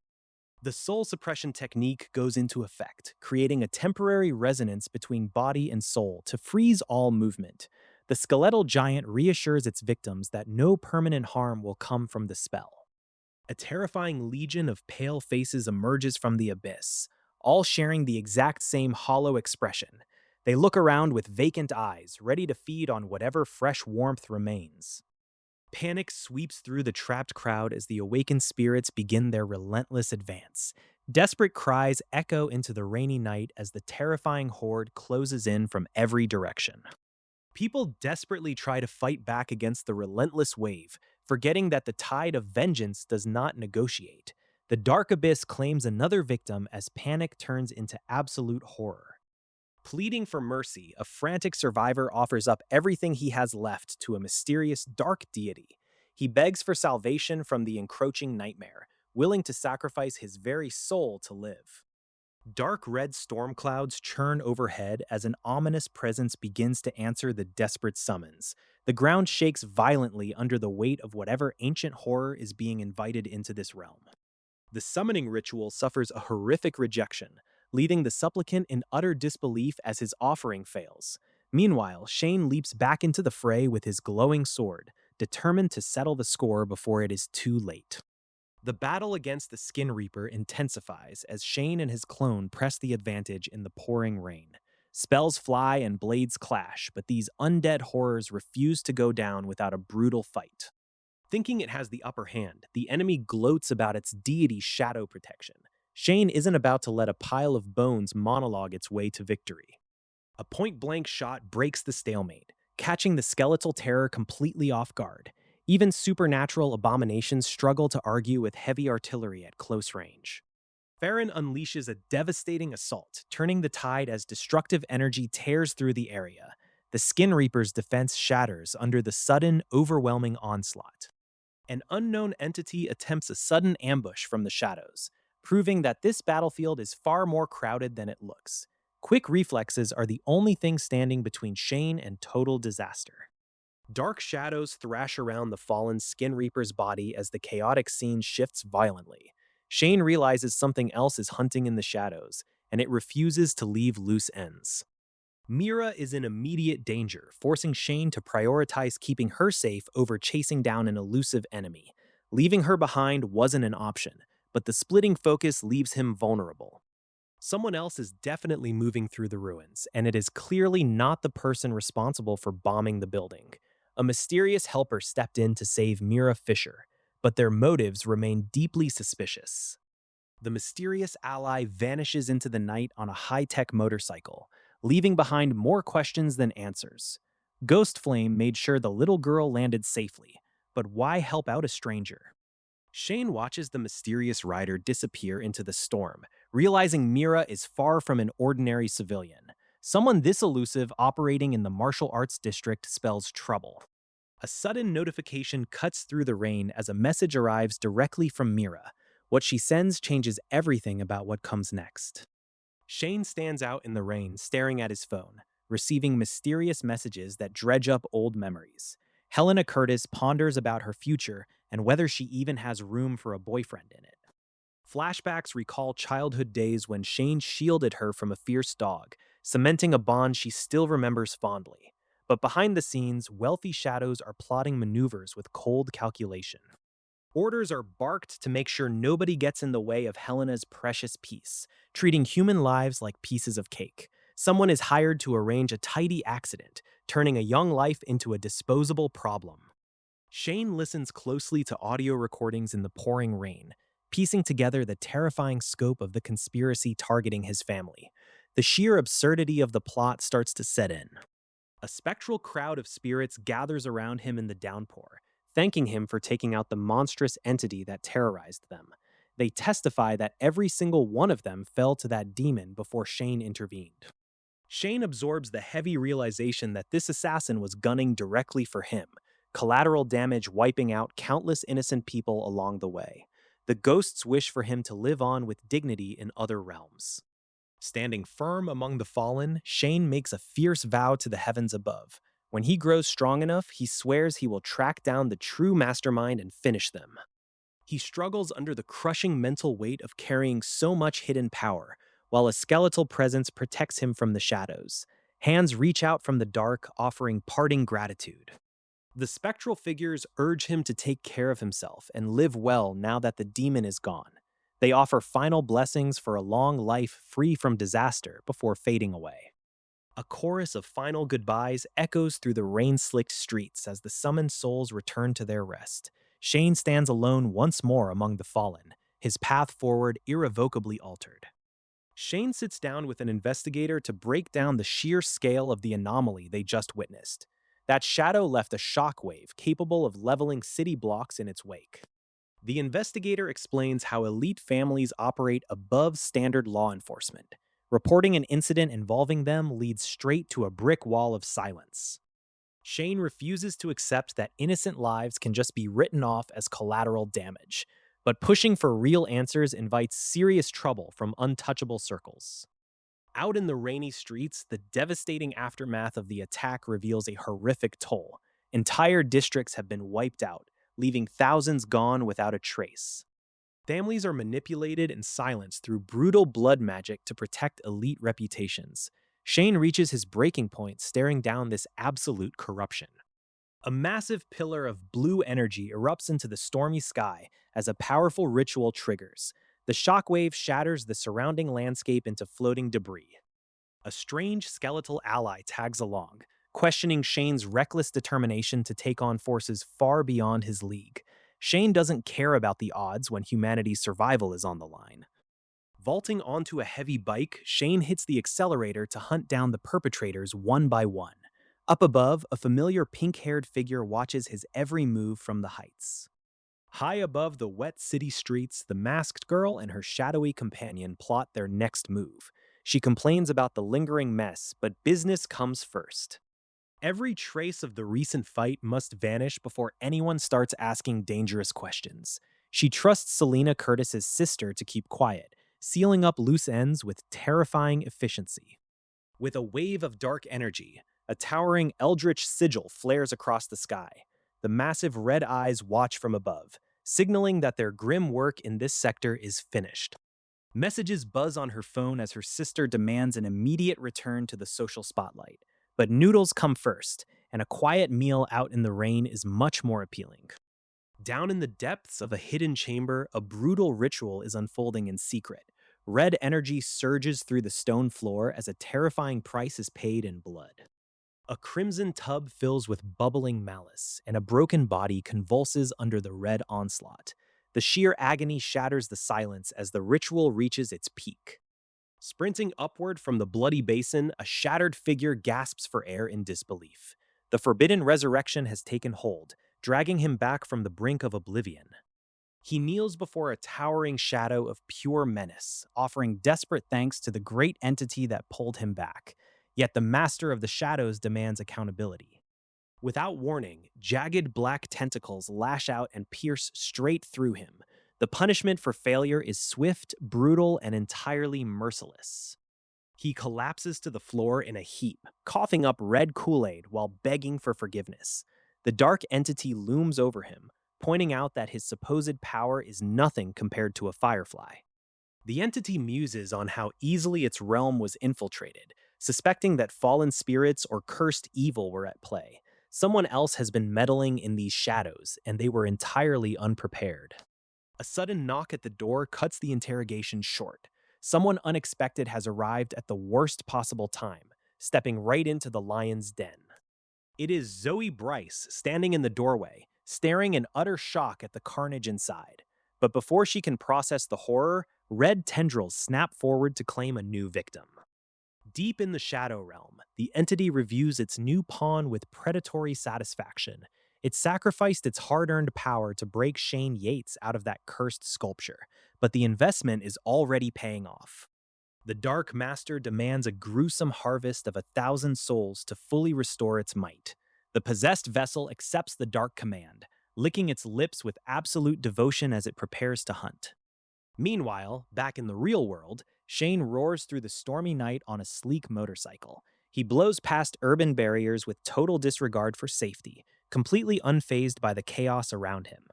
The soul suppression technique goes into effect, creating a temporary resonance between body and soul to freeze all movement. The skeletal giant reassures its victims that no permanent harm will come from the spell. A terrifying legion of pale faces emerges from the abyss, all sharing the exact same hollow expression. They look around with vacant eyes, ready to feed on whatever fresh warmth remains. Panic sweeps through the trapped crowd as the awakened spirits begin their relentless advance. Desperate cries echo into the rainy night as the terrifying horde closes in from every direction. People desperately try to fight back against the relentless wave, forgetting that the tide of vengeance does not negotiate. The dark abyss claims another victim as panic turns into absolute horror. Pleading for mercy, a frantic survivor offers up everything he has left to a mysterious dark deity. He begs for salvation from the encroaching nightmare, willing to sacrifice his very soul to live. Dark red storm clouds churn overhead as an ominous presence begins to answer the desperate summons. The ground shakes violently under the weight of whatever ancient horror is being invited into this realm. The summoning ritual suffers a horrific rejection, leaving the supplicant in utter disbelief as his offering fails. Meanwhile, Shane leaps back into the fray with his glowing sword, determined to settle the score before it is too late. The battle against the Skin Reaper intensifies as Shane and his clone press the advantage in the pouring rain. Spells fly and blades clash, but these undead horrors refuse to go down without a brutal fight. Thinking it has the upper hand, the enemy gloats about its deity's shadow protection. Shane isn't about to let a pile of bones monologue its way to victory. A point-blank shot breaks the stalemate, catching the skeletal terror completely off guard. Even supernatural abominations struggle to argue with heavy artillery at close range. Farron unleashes a devastating assault, turning the tide as destructive energy tears through the area. The Skin Reaper's defense shatters under the sudden, overwhelming onslaught. An unknown entity attempts a sudden ambush from the shadows, proving that this battlefield is far more crowded than it looks. Quick reflexes are the only thing standing between Shane and total disaster. Dark shadows thrash around the fallen Skin Reaper's body as the chaotic scene shifts violently. Shane realizes something else is hunting in the shadows, and it refuses to leave loose ends. Mira is in immediate danger, forcing Shane to prioritize keeping her safe over chasing down an elusive enemy. Leaving her behind wasn't an option, but the splitting focus leaves him vulnerable. Someone else is definitely moving through the ruins, and it is clearly not the person responsible for bombing the building. A mysterious helper stepped in to save Mira Fisher, but their motives remain deeply suspicious. The mysterious ally vanishes into the night on a high-tech motorcycle, leaving behind more questions than answers. Ghost Flame made sure the little girl landed safely, but why help out a stranger? Shane watches the mysterious rider disappear into the storm, realizing Mira is far from an ordinary civilian. Someone this elusive operating in the martial arts district spells trouble. A sudden notification cuts through the rain as a message arrives directly from Mira. What she sends changes everything about what comes next. Shane stands out in the rain, staring at his phone, receiving mysterious messages that dredge up old memories. Helena Curtis ponders about her future and whether she even has room for a boyfriend in it. Flashbacks recall childhood days when Shane shielded her from a fierce dog, cementing a bond she still remembers fondly. But behind the scenes, wealthy shadows are plotting maneuvers with cold calculation. Orders are barked to make sure nobody gets in the way of Helena's precious peace, treating human lives like pieces of cake. Someone is hired to arrange a tidy accident, turning a young life into a disposable problem. Shane listens closely to audio recordings in the pouring rain, piecing together the terrifying scope of the conspiracy targeting his family. The sheer absurdity of the plot starts to set in. A spectral crowd of spirits gathers around him in the downpour, thanking him for taking out the monstrous entity that terrorized them. They testify that every single one of them fell to that demon before Shane intervened. Shane absorbs the heavy realization that this assassin was gunning directly for him, collateral damage wiping out countless innocent people along the way. The ghosts wish for him to live on with dignity in other realms. Standing firm among the fallen, Shane makes a fierce vow to the heavens above. When he grows strong enough, he swears he will track down the true mastermind and finish them. He struggles under the crushing mental weight of carrying so much hidden power, while a skeletal presence protects him from the shadows. Hands reach out from the dark, offering parting gratitude. The spectral figures urge him to take care of himself and live well now that the demon is gone. They offer final blessings for a long life free from disaster before fading away. A chorus of final goodbyes echoes through the rain-slicked streets as the summoned souls return to their rest. Shane stands alone once more among the fallen, his path forward irrevocably altered. Shane sits down with an investigator to break down the sheer scale of the anomaly they just witnessed. That shadow left a shockwave capable of leveling city blocks in its wake. The investigator explains how elite families operate above standard law enforcement. Reporting an incident involving them leads straight to a brick wall of silence. Shane refuses to accept that innocent lives can just be written off as collateral damage, but pushing for real answers invites serious trouble from untouchable circles. Out in the rainy streets, the devastating aftermath of the attack reveals a horrific toll. Entire districts have been wiped out, leaving thousands gone without a trace. Families are manipulated and silenced through brutal blood magic to protect elite reputations. Shane reaches his breaking point staring down this absolute corruption. A massive pillar of blue energy erupts into the stormy sky as a powerful ritual triggers. The shockwave shatters the surrounding landscape into floating debris. A strange skeletal ally tags along, questioning Shane's reckless determination to take on forces far beyond his league. Shane doesn't care about the odds when humanity's survival is on the line. Vaulting onto a heavy bike, Shane hits the accelerator to hunt down the perpetrators one by one. Up above, a familiar pink-haired figure watches his every move from the heights. High above the wet city streets, the masked girl and her shadowy companion plot their next move. She complains about the lingering mess, but business comes first. Every trace of the recent fight must vanish before anyone starts asking dangerous questions. She trusts Selena Curtis's sister to keep quiet, sealing up loose ends with terrifying efficiency. With a wave of dark energy, a towering eldritch sigil flares across the sky. The massive red eyes watch from above, signaling that their grim work in this sector is finished. Messages buzz on her phone as her sister demands an immediate return to the social spotlight. But noodles come first, and a quiet meal out in the rain is much more appealing. Down in the depths of a hidden chamber, a brutal ritual is unfolding in secret. Red energy surges through the stone floor as a terrifying price is paid in blood. A crimson tub fills with bubbling malice, and a broken body convulses under the red onslaught. The sheer agony shatters the silence as the ritual reaches its peak. Sprinting upward from the bloody basin, a shattered figure gasps for air in disbelief. The forbidden resurrection has taken hold, dragging him back from the brink of oblivion. He kneels before a towering shadow of pure menace, offering desperate thanks to the great entity that pulled him back. Yet the master of the shadows demands accountability. Without warning, jagged black tentacles lash out and pierce straight through him. The punishment for failure is swift, brutal, and entirely merciless. He collapses to the floor in a heap, coughing up red Kool-Aid while begging for forgiveness. The dark entity looms over him, pointing out that his supposed power is nothing compared to a firefly. The entity muses on how easily its realm was infiltrated, suspecting that fallen spirits or cursed evil were at play. Someone else has been meddling in these shadows, and they were entirely unprepared. A sudden knock at the door cuts the interrogation short. Someone unexpected has arrived at the worst possible time, stepping right into the lion's den. It is Zoe Bryce standing in the doorway, staring in utter shock at the carnage inside. But before she can process the horror, red tendrils snap forward to claim a new victim. Deep in the Shadow Realm, the entity reviews its new pawn with predatory satisfaction. It sacrificed its hard-earned power to break Shane Yates out of that cursed sculpture, but the investment is already paying off. The Dark Master demands a gruesome harvest of 1,000 souls to fully restore its might. The possessed vessel accepts the dark command, licking its lips with absolute devotion as it prepares to hunt. Meanwhile, back in the real world, Shane roars through the stormy night on a sleek motorcycle. He blows past urban barriers with total disregard for safety, completely unfazed by the chaos around him.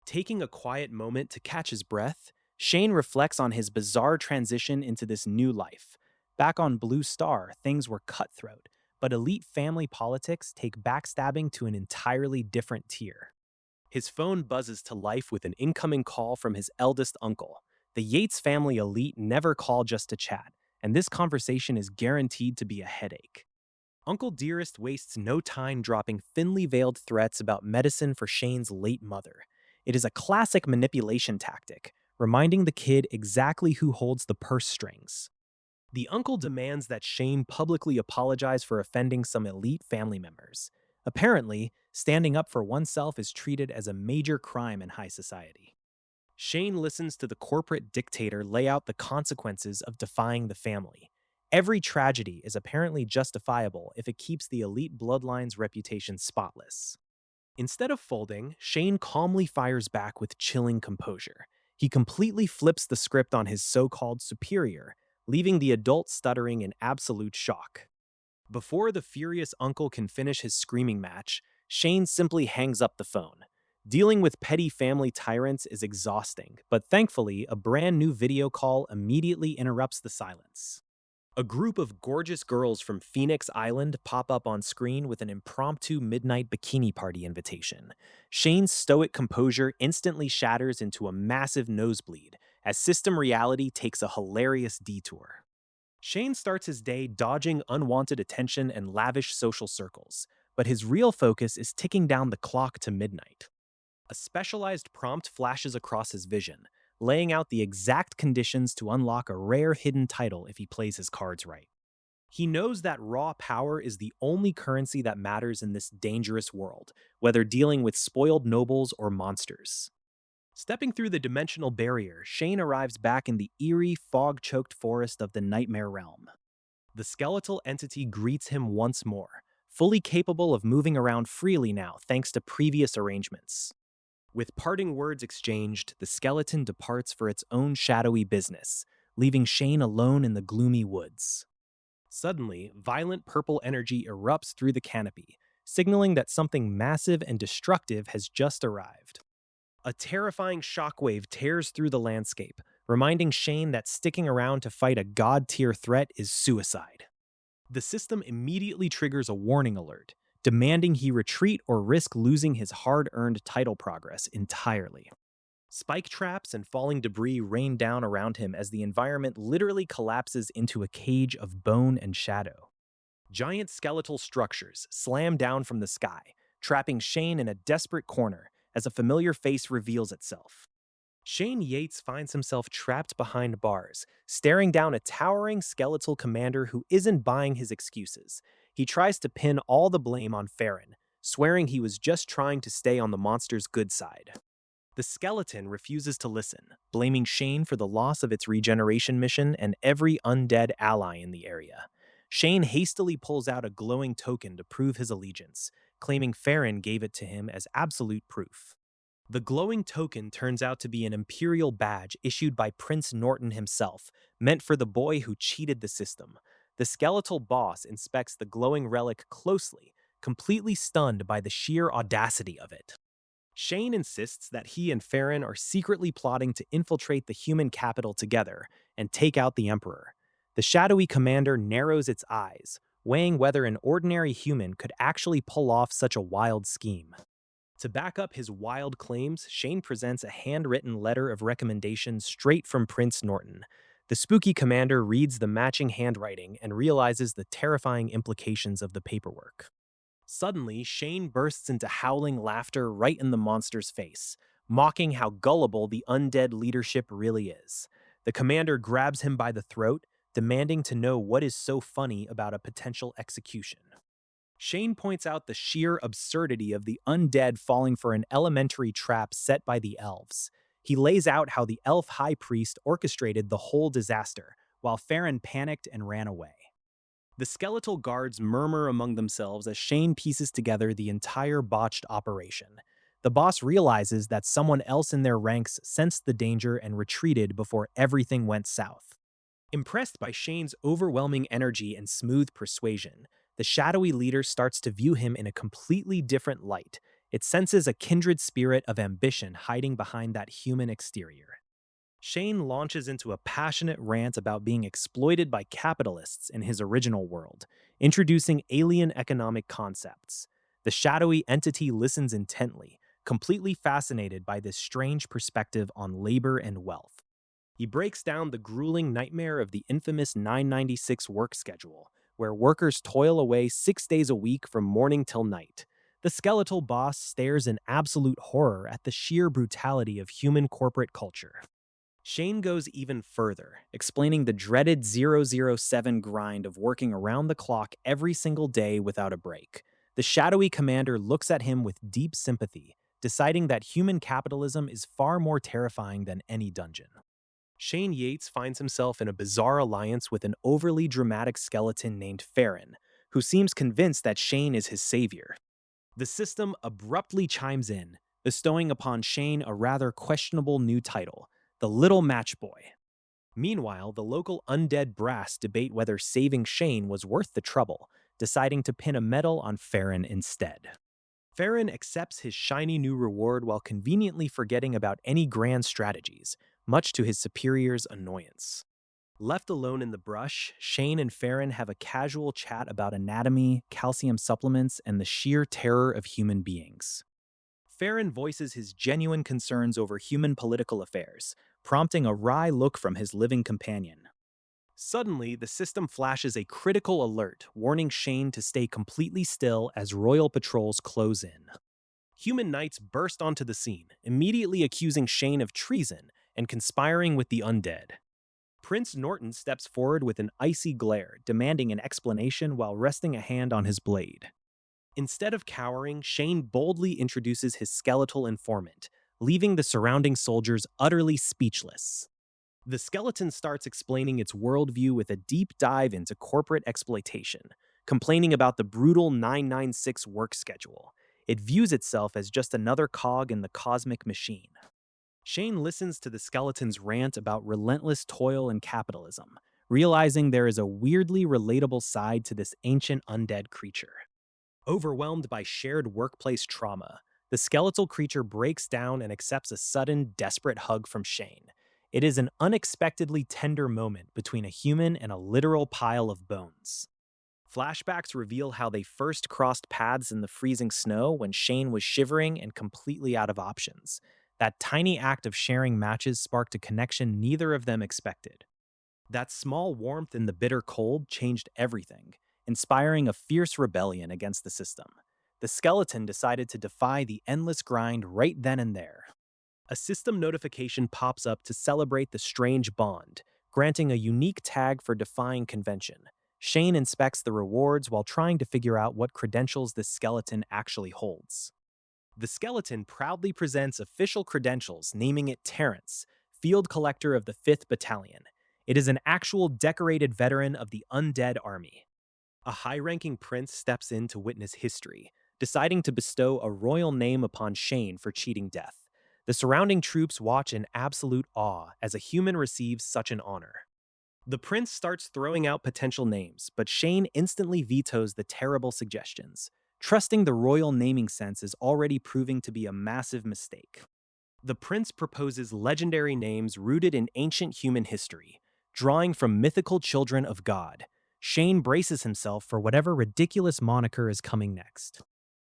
Taking a quiet moment to catch his breath, Shane reflects on his bizarre transition into this new life. Back on Blue Star, things were cutthroat, but elite family politics take backstabbing to an entirely different tier. His phone buzzes to life with an incoming call from his eldest uncle. The Yates family elite never call just to chat, and this conversation is guaranteed to be a headache. Uncle Dearest wastes no time dropping thinly veiled threats about medicine for Shane's late mother. It is a classic manipulation tactic, reminding the kid exactly who holds the purse strings. The uncle demands that Shane publicly apologize for offending some elite family members. Apparently, standing up for oneself is treated as a major crime in high society. Shane listens to the corporate dictator lay out the consequences of defying the family. Every tragedy is apparently justifiable if it keeps the elite bloodline's reputation spotless. Instead of folding, Shane calmly fires back with chilling composure. He completely flips the script on his so-called superior, leaving the adult stuttering in absolute shock. Before the furious uncle can finish his screaming match, Shane simply hangs up the phone. Dealing with petty family tyrants is exhausting, but thankfully, a brand new video call immediately interrupts the silence. A group of gorgeous girls from Phoenix Island pop up on screen with an impromptu midnight bikini party invitation. Shane's stoic composure instantly shatters into a massive nosebleed as system reality takes a hilarious detour. Shane starts his day dodging unwanted attention and lavish social circles, but his real focus is ticking down the clock to midnight. A specialized prompt flashes across his vision, laying out the exact conditions to unlock a rare hidden title if he plays his cards right. He knows that raw power is the only currency that matters in this dangerous world, whether dealing with spoiled nobles or monsters. Stepping through the dimensional barrier, Shane arrives back in the eerie, fog-choked forest of the Nightmare Realm. The skeletal entity greets him once more, fully capable of moving around freely now thanks to previous arrangements. With parting words exchanged, the skeleton departs for its own shadowy business, leaving Shane alone in the gloomy woods. Suddenly, violent purple energy erupts through the canopy, signaling that something massive and destructive has just arrived. A terrifying shockwave tears through the landscape, reminding Shane that sticking around to fight a god-tier threat is suicide. The system immediately triggers a warning alert, demanding he retreat or risk losing his hard-earned title progress entirely. Spike traps and falling debris rain down around him as the environment literally collapses into a cage of bone and shadow. Giant skeletal structures slam down from the sky, trapping Shane in a desperate corner as a familiar face reveals itself. Shane Yates finds himself trapped behind bars, staring down a towering skeletal commander who isn't buying his excuses. He tries to pin all the blame on Farron, swearing he was just trying to stay on the monster's good side. The skeleton refuses to listen, blaming Shane for the loss of its regeneration mission and every undead ally in the area. Shane hastily pulls out a glowing token to prove his allegiance, claiming Farron gave it to him as absolute proof. The glowing token turns out to be an imperial badge issued by Prince Norton himself, meant for the boy who cheated the system. The skeletal boss inspects the glowing relic closely, completely stunned by the sheer audacity of it. Shane insists that he and Farron are secretly plotting to infiltrate the human capital together and take out the Emperor. The shadowy commander narrows its eyes, weighing whether an ordinary human could actually pull off such a wild scheme. To back up his wild claims, Shane presents a handwritten letter of recommendation straight from Prince Norton. The spooky commander reads the matching handwriting and realizes the terrifying implications of the paperwork. Suddenly, Shane bursts into howling laughter right in the monster's face, mocking how gullible the undead leadership really is. The commander grabs him by the throat, demanding to know what is so funny about a potential execution. Shane points out the sheer absurdity of the undead falling for an elementary trap set by the elves. He lays out how the elf high priest orchestrated the whole disaster, while Farron panicked and ran away. The skeletal guards murmur among themselves as Shane pieces together the entire botched operation. The boss realizes that someone else in their ranks sensed the danger and retreated before everything went south. Impressed by Shane's overwhelming energy and smooth persuasion, the shadowy leader starts to view him in a completely different light. It senses a kindred spirit of ambition hiding behind that human exterior. Shane launches into a passionate rant about being exploited by capitalists in his original world, introducing alien economic concepts. The shadowy entity listens intently, completely fascinated by this strange perspective on labor and wealth. He breaks down the grueling nightmare of the infamous 996 work schedule, where workers toil away 6 days a week from morning till night. The skeletal boss stares in absolute horror at the sheer brutality of human corporate culture. Shane goes even further, explaining the dreaded 007 grind of working around the clock every single day without a break. The shadowy commander looks at him with deep sympathy, deciding that human capitalism is far more terrifying than any dungeon. Shane Yates finds himself in a bizarre alliance with an overly dramatic skeleton named Farron, who seems convinced that Shane is his savior. The system abruptly chimes in, bestowing upon Shane a rather questionable new title, the Little Match Boy. Meanwhile, the local undead brass debate whether saving Shane was worth the trouble, deciding to pin a medal on Farron instead. Farron accepts his shiny new reward while conveniently forgetting about any grand strategies, much to his superior's annoyance. Left alone in the brush, Shane and Farron have a casual chat about anatomy, calcium supplements, and the sheer terror of human beings. Farron voices his genuine concerns over human political affairs, prompting a wry look from his living companion. Suddenly, the system flashes a critical alert, warning Shane to stay completely still as royal patrols close in. Human knights burst onto the scene, immediately accusing Shane of treason and conspiring with the undead. Prince Norton steps forward with an icy glare, demanding an explanation while resting a hand on his blade. Instead of cowering, Shane boldly introduces his skeletal informant, leaving the surrounding soldiers utterly speechless. The skeleton starts explaining its worldview with a deep dive into corporate exploitation, complaining about the brutal 996 work schedule. It views itself as just another cog in the cosmic machine. Shane listens to the skeleton's rant about relentless toil and capitalism, realizing there is a weirdly relatable side to this ancient undead creature. Overwhelmed by shared workplace trauma, the skeletal creature breaks down and accepts a sudden, desperate hug from Shane. It is an unexpectedly tender moment between a human and a literal pile of bones. Flashbacks reveal how they first crossed paths in the freezing snow when Shane was shivering and completely out of options. That tiny act of sharing matches sparked a connection neither of them expected. That small warmth in the bitter cold changed everything, inspiring a fierce rebellion against the system. The skeleton decided to defy the endless grind right then and there. A system notification pops up to celebrate the strange bond, granting a unique tag for defying convention. Shane inspects the rewards while trying to figure out what credentials this skeleton actually holds. The skeleton proudly presents official credentials, naming it Terrence, Field Collector of the 5th Battalion. It is an actual decorated veteran of the undead army. A high-ranking prince steps in to witness history, deciding to bestow a royal name upon Shane for cheating death. The surrounding troops watch in absolute awe as a human receives such an honor. The prince starts throwing out potential names, but Shane instantly vetoes the terrible suggestions. Trusting the royal naming sense is already proving to be a massive mistake. The prince proposes legendary names rooted in ancient human history, drawing from mythical children of God. Shane braces himself for whatever ridiculous moniker is coming next.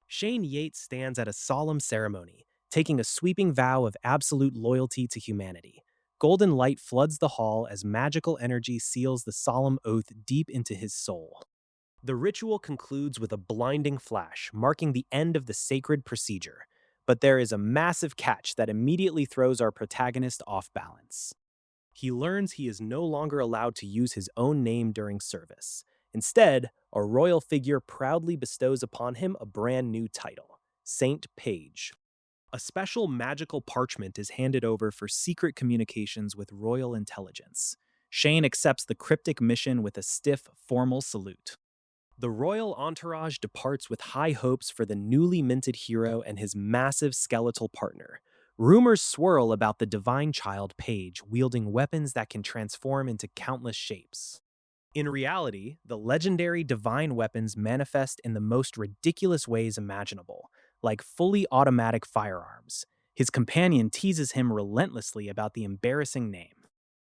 Shane Yates stands at a solemn ceremony, taking a sweeping vow of absolute loyalty to humanity. Golden light floods the hall as magical energy seals the solemn oath deep into his soul. The ritual concludes with a blinding flash, marking the end of the sacred procedure. But there is a massive catch that immediately throws our protagonist off balance. He learns he is no longer allowed to use his own name during service. Instead, a royal figure proudly bestows upon him a brand new title, Saint Page. A special magical parchment is handed over for secret communications with royal intelligence. Shane accepts the cryptic mission with a stiff, formal salute. The royal entourage departs with high hopes for the newly minted hero and his massive skeletal partner. Rumors swirl about the divine child Page wielding weapons that can transform into countless shapes. In reality, the legendary divine weapons manifest in the most ridiculous ways imaginable, like fully automatic firearms. His companion teases him relentlessly about the embarrassing name.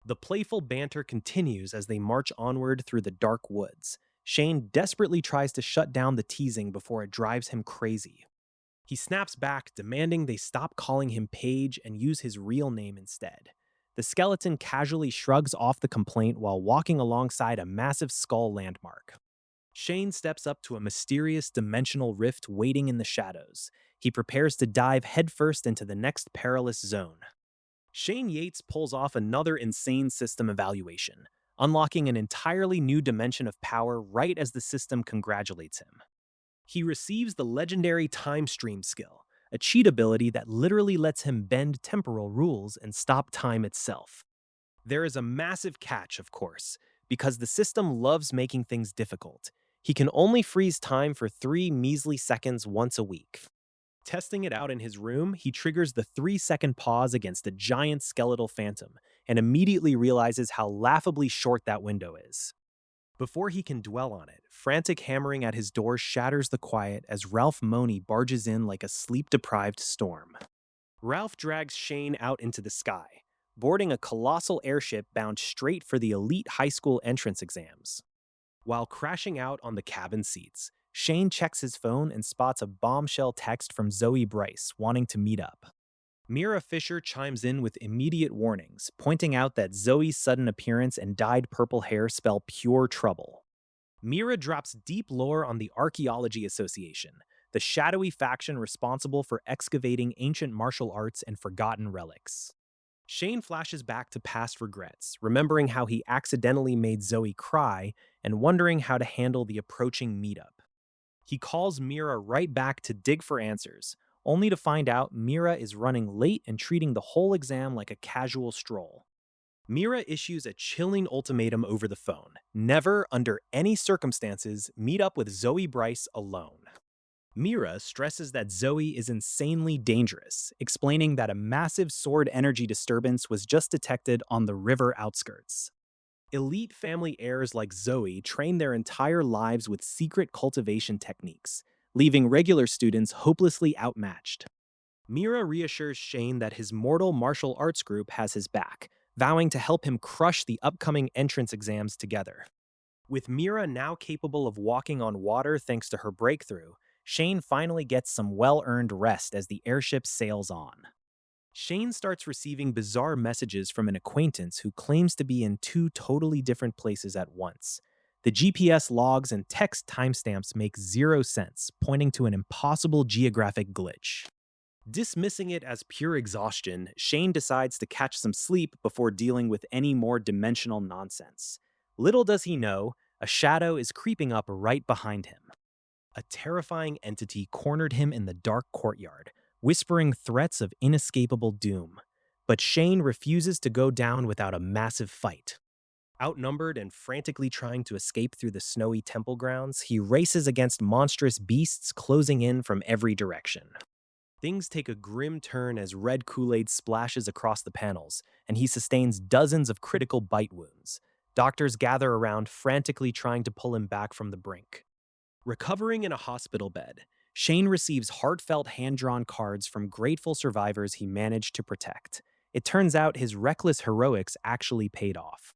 The playful banter continues as they march onward through the dark woods. Shane desperately tries to shut down the teasing before it drives him crazy. He snaps back, demanding they stop calling him Page and use his real name instead. The skeleton casually shrugs off the complaint while walking alongside a massive skull landmark. Shane steps up to a mysterious dimensional rift waiting in the shadows. He prepares to dive headfirst into the next perilous zone. Shane Yates pulls off another insane system evaluation, unlocking an entirely new dimension of power right as the system congratulates him. He receives the legendary Time Stream skill, a cheat ability that literally lets him bend temporal rules and stop time itself. There is a massive catch, of course, because the system loves making things difficult. He can only freeze time for 3 measly seconds once a week. Testing it out in his room, he triggers the 3-second pause against a giant skeletal phantom and immediately realizes how laughably short that window is. Before he can dwell on it, frantic hammering at his door shatters the quiet as Ralph Money barges in like a sleep-deprived storm. Ralph drags Shane out into the sky, boarding a colossal airship bound straight for the elite high school entrance exams. While crashing out on the cabin seats, Shane checks his phone and spots a bombshell text from Zoe Bryce wanting to meet up. Mira Fisher chimes in with immediate warnings, pointing out that Zoe's sudden appearance and dyed purple hair spell pure trouble. Mira drops deep lore on the Archaeology Association, the shadowy faction responsible for excavating ancient martial arts and forgotten relics. Shane flashes back to past regrets, remembering how he accidentally made Zoe cry and wondering how to handle the approaching meetup. He calls Mira right back to dig for answers, only to find out Mira is running late and treating the whole exam like a casual stroll. Mira issues a chilling ultimatum over the phone. Never, under any circumstances, meet up with Zoe Bryce alone. Mira stresses that Zoe is insanely dangerous, explaining that a massive sword energy disturbance was just detected on the river outskirts. Elite family heirs like Zoe train their entire lives with secret cultivation techniques, leaving regular students hopelessly outmatched. Mira reassures Shane that his mortal martial arts group has his back, vowing to help him crush the upcoming entrance exams together. With Mira now capable of walking on water thanks to her breakthrough, Shane finally gets some well-earned rest as the airship sails on. Shane starts receiving bizarre messages from an acquaintance who claims to be in 2 totally different places at once. The GPS logs and text timestamps make zero sense, pointing to an impossible geographic glitch. Dismissing it as pure exhaustion, Shane decides to catch some sleep before dealing with any more dimensional nonsense. Little does he know, a shadow is creeping up right behind him. A terrifying entity cornered him in the dark courtyard, whispering threats of inescapable doom. But Shane refuses to go down without a massive fight. Outnumbered and frantically trying to escape through the snowy temple grounds, he races against monstrous beasts closing in from every direction. Things take a grim turn as red Kool-Aid splashes across the panels, and he sustains dozens of critical bite wounds. Doctors gather around, frantically trying to pull him back from the brink. Recovering in a hospital bed, Shane receives heartfelt hand-drawn cards from grateful survivors he managed to protect. It turns out his reckless heroics actually paid off.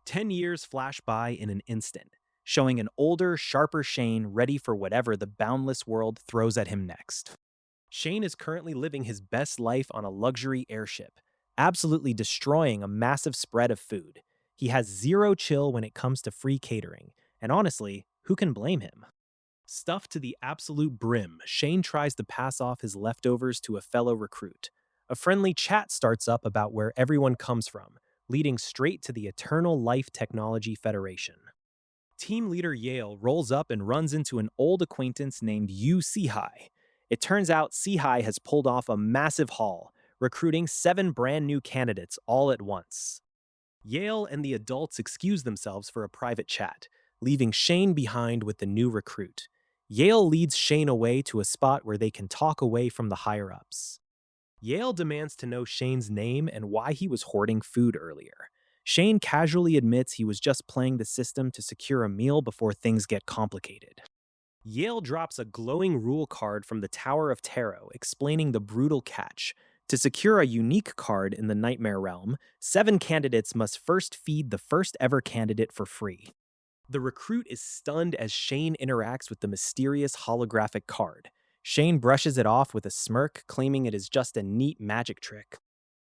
10 years flash by in an instant, showing an older, sharper Shane ready for whatever the boundless world throws at him next. Shane is currently living his best life on a luxury airship, absolutely destroying a massive spread of food. He has zero chill when it comes to free catering, and honestly, who can blame him? Stuffed to the absolute brim, Shane tries to pass off his leftovers to a fellow recruit. A friendly chat starts up about where everyone comes from, leading straight to the Eternal Life Technology Federation. Team leader Yale rolls up and runs into an old acquaintance named Yu Sihai. It turns out Sihai has pulled off a massive haul, recruiting 7 brand new candidates all at once. Yale and the adults excuse themselves for a private chat, leaving Shane behind with the new recruit. Yale leads Shane away to a spot where they can talk away from the higher-ups. Yale demands to know Shane's name and why he was hoarding food earlier. Shane casually admits he was just playing the system to secure a meal before things get complicated. Yale drops a glowing rule card from the Tower of Tarot explaining the brutal catch. To secure a unique card in the Nightmare Realm, 7 candidates must first feed the first ever candidate for free. The recruit is stunned as Shane interacts with the mysterious holographic card. Shane brushes it off with a smirk, claiming it is just a neat magic trick.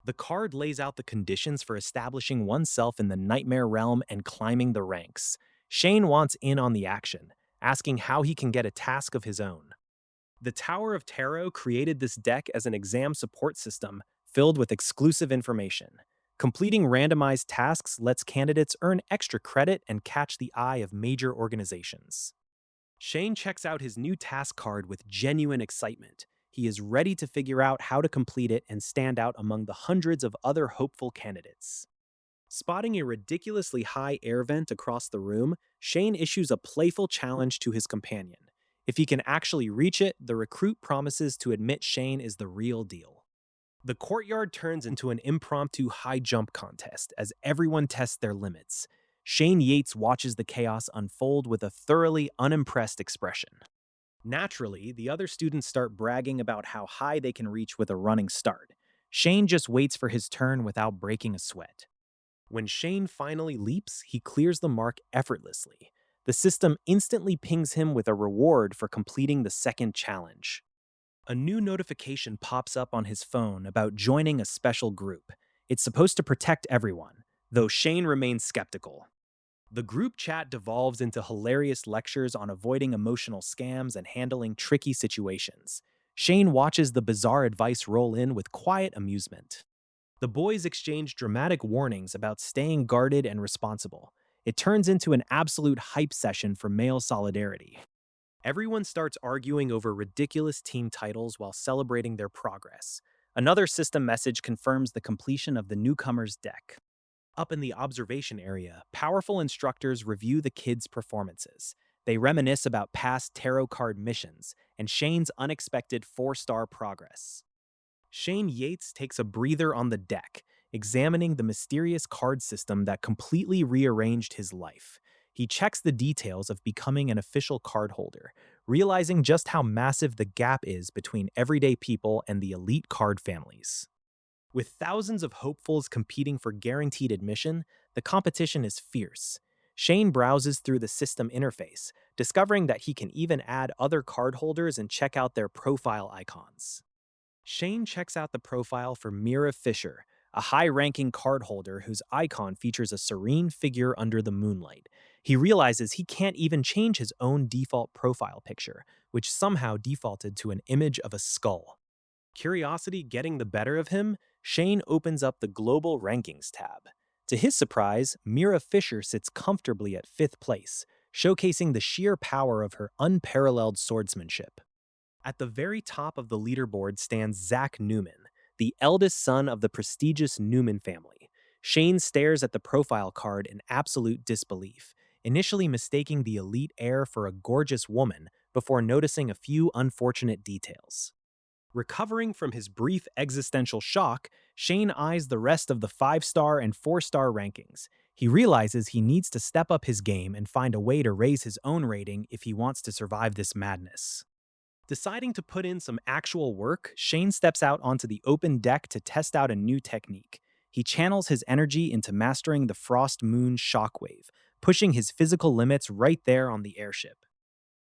The card lays out the conditions for establishing oneself in the Nightmare Realm and climbing the ranks. Shane wants in on the action, asking how he can get a task of his own. The Tower of Tarot created this deck as an exam support system filled with exclusive information. Completing randomized tasks lets candidates earn extra credit and catch the eye of major organizations. Shane checks out his new task card with genuine excitement. He is ready to figure out how to complete it and stand out among the hundreds of other hopeful candidates. Spotting a ridiculously high air vent across the room, Shane issues a playful challenge to his companion. If he can actually reach it, the recruit promises to admit Shane is the real deal. The courtyard turns into an impromptu high jump contest as everyone tests their limits. Shane Yates watches the chaos unfold with a thoroughly unimpressed expression. Naturally, the other students start bragging about how high they can reach with a running start. Shane just waits for his turn without breaking a sweat. When Shane finally leaps, he clears the mark effortlessly. The system instantly pings him with a reward for completing the second challenge. A new notification pops up on his phone about joining a special group. It's supposed to protect everyone, though Shane remains skeptical. The group chat devolves into hilarious lectures on avoiding emotional scams and handling tricky situations. Shane watches the bizarre advice roll in with quiet amusement. The boys exchange dramatic warnings about staying guarded and responsible. It turns into an absolute hype session for male solidarity. Everyone starts arguing over ridiculous team titles while celebrating their progress. Another system message confirms the completion of the newcomer's deck. Up in the observation area, powerful instructors review the kids' performances. They reminisce about past tarot card missions and Shane's unexpected 4-star progress. Shane Yates takes a breather on the deck, examining the mysterious card system that completely rearranged his life. He checks the details of becoming an official card holder, realizing just how massive the gap is between everyday people and the elite card families. With thousands of hopefuls competing for guaranteed admission, the competition is fierce. Shane browses through the system interface, discovering that he can even add other card holders and check out their profile icons. Shane checks out the profile for Mira Fisher, a high-ranking card holder whose icon features a serene figure under the moonlight. He realizes he can't even change his own default profile picture, which somehow defaulted to an image of a skull. Curiosity getting the better of him, Shane opens up the Global Rankings tab. To his surprise, Mira Fisher sits comfortably at 5th place, showcasing the sheer power of her unparalleled swordsmanship. At the very top of the leaderboard stands Zach Newman, the eldest son of the prestigious Newman family. Shane stares at the profile card in absolute disbelief, initially mistaking the elite heir for a gorgeous woman before noticing a few unfortunate details. Recovering from his brief existential shock, Shane eyes the rest of the 5-star and 4-star rankings. He realizes he needs to step up his game and find a way to raise his own rating if he wants to survive this madness. Deciding to put in some actual work, Shane steps out onto the open deck to test out a new technique. He channels his energy into mastering the Frost Moon Shockwave, pushing his physical limits right there on the airship.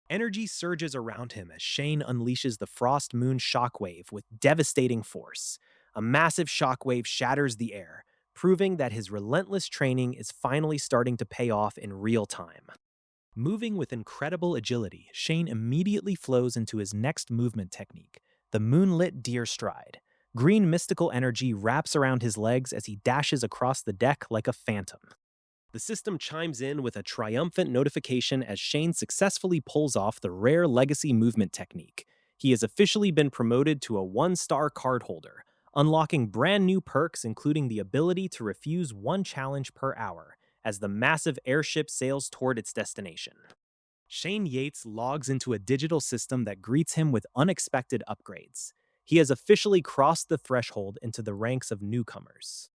Energy surges around him as Shane unleashes the Frost Moon Shockwave with devastating force. A massive shockwave shatters the air, proving that his relentless training is finally starting to pay off in real time. Moving with incredible agility, Shane immediately flows into his next movement technique, the Moonlit Deer Stride. Green mystical energy wraps around his legs as he dashes across the deck like a phantom. The system chimes in with a triumphant notification as Shane successfully pulls off the rare legacy movement technique. He has officially been promoted to a 1-star card holder, unlocking brand new perks including the ability to refuse one challenge per hour as the massive airship sails toward its destination. Shane Yates logs into a digital system that greets him with unexpected upgrades. He has officially crossed the threshold into the ranks of newcomers.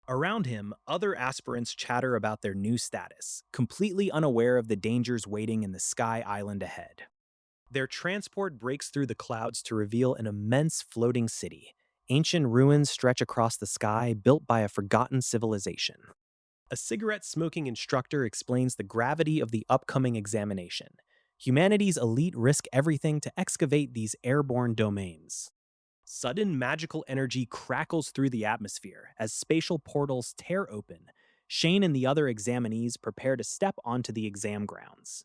Around him, other aspirants chatter about their new status, completely unaware of the dangers waiting in the Sky Island ahead. Their transport breaks through the clouds to reveal an immense floating city. Ancient ruins stretch across the sky, built by a forgotten civilization. A cigarette-smoking instructor explains the gravity of the upcoming examination. Humanity's elite risk everything to excavate these airborne domains. Sudden magical energy crackles through the atmosphere as spatial portals tear open. Shane and the other examinees prepare to step onto the exam grounds.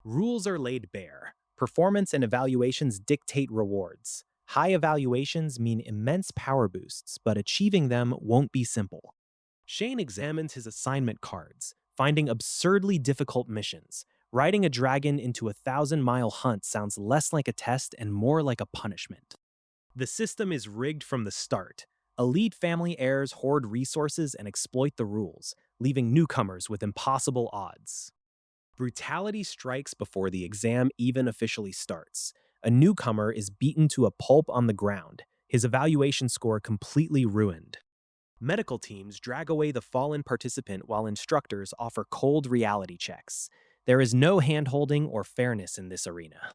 Rules are laid bare. Performance and evaluations dictate rewards. High evaluations mean immense power boosts, but achieving them won't be simple. Shane examines his assignment cards, finding absurdly difficult missions. Riding a dragon into a 1,000-mile hunt sounds less like a test and more like a punishment. The system is rigged from the start. Elite family heirs hoard resources and exploit the rules, leaving newcomers with impossible odds. Brutality strikes before the exam even officially starts. A newcomer is beaten to a pulp on the ground, his evaluation score completely ruined. Medical teams drag away the fallen participant while instructors offer cold reality checks. There is no hand-holding or fairness in this arena.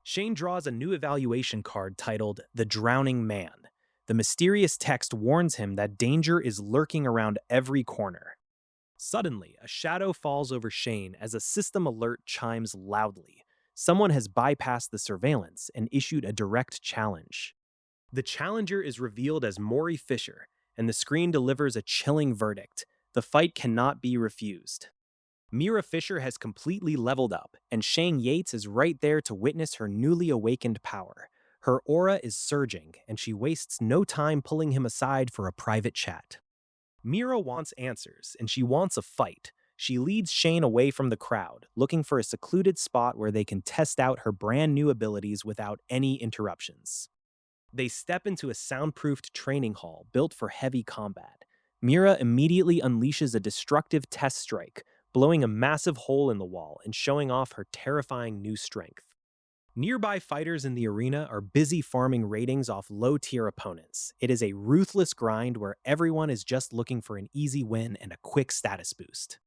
Shane draws a new evaluation card titled The Drowning Man. The mysterious text warns him that danger is lurking around every corner. Suddenly, a shadow falls over Shane as a system alert chimes loudly. Someone has bypassed the surveillance and issued a direct challenge. The challenger is revealed as Maury Fisher, and the screen delivers a chilling verdict. The fight cannot be refused. Mira Fisher has completely leveled up, and Shane Yates is right there to witness her newly awakened power. Her aura is surging, and she wastes no time pulling him aside for a private chat. Mira wants answers, and she wants a fight. She leads Shane away from the crowd, looking for a secluded spot where they can test out her brand new abilities without any interruptions. They step into a soundproofed training hall built for heavy combat. Mira immediately unleashes a destructive test strike, blowing a massive hole in the wall and showing off her terrifying new strength. Nearby fighters in the arena are busy farming ratings off low-tier opponents. It is a ruthless grind where everyone is just looking for an easy win and a quick status boost.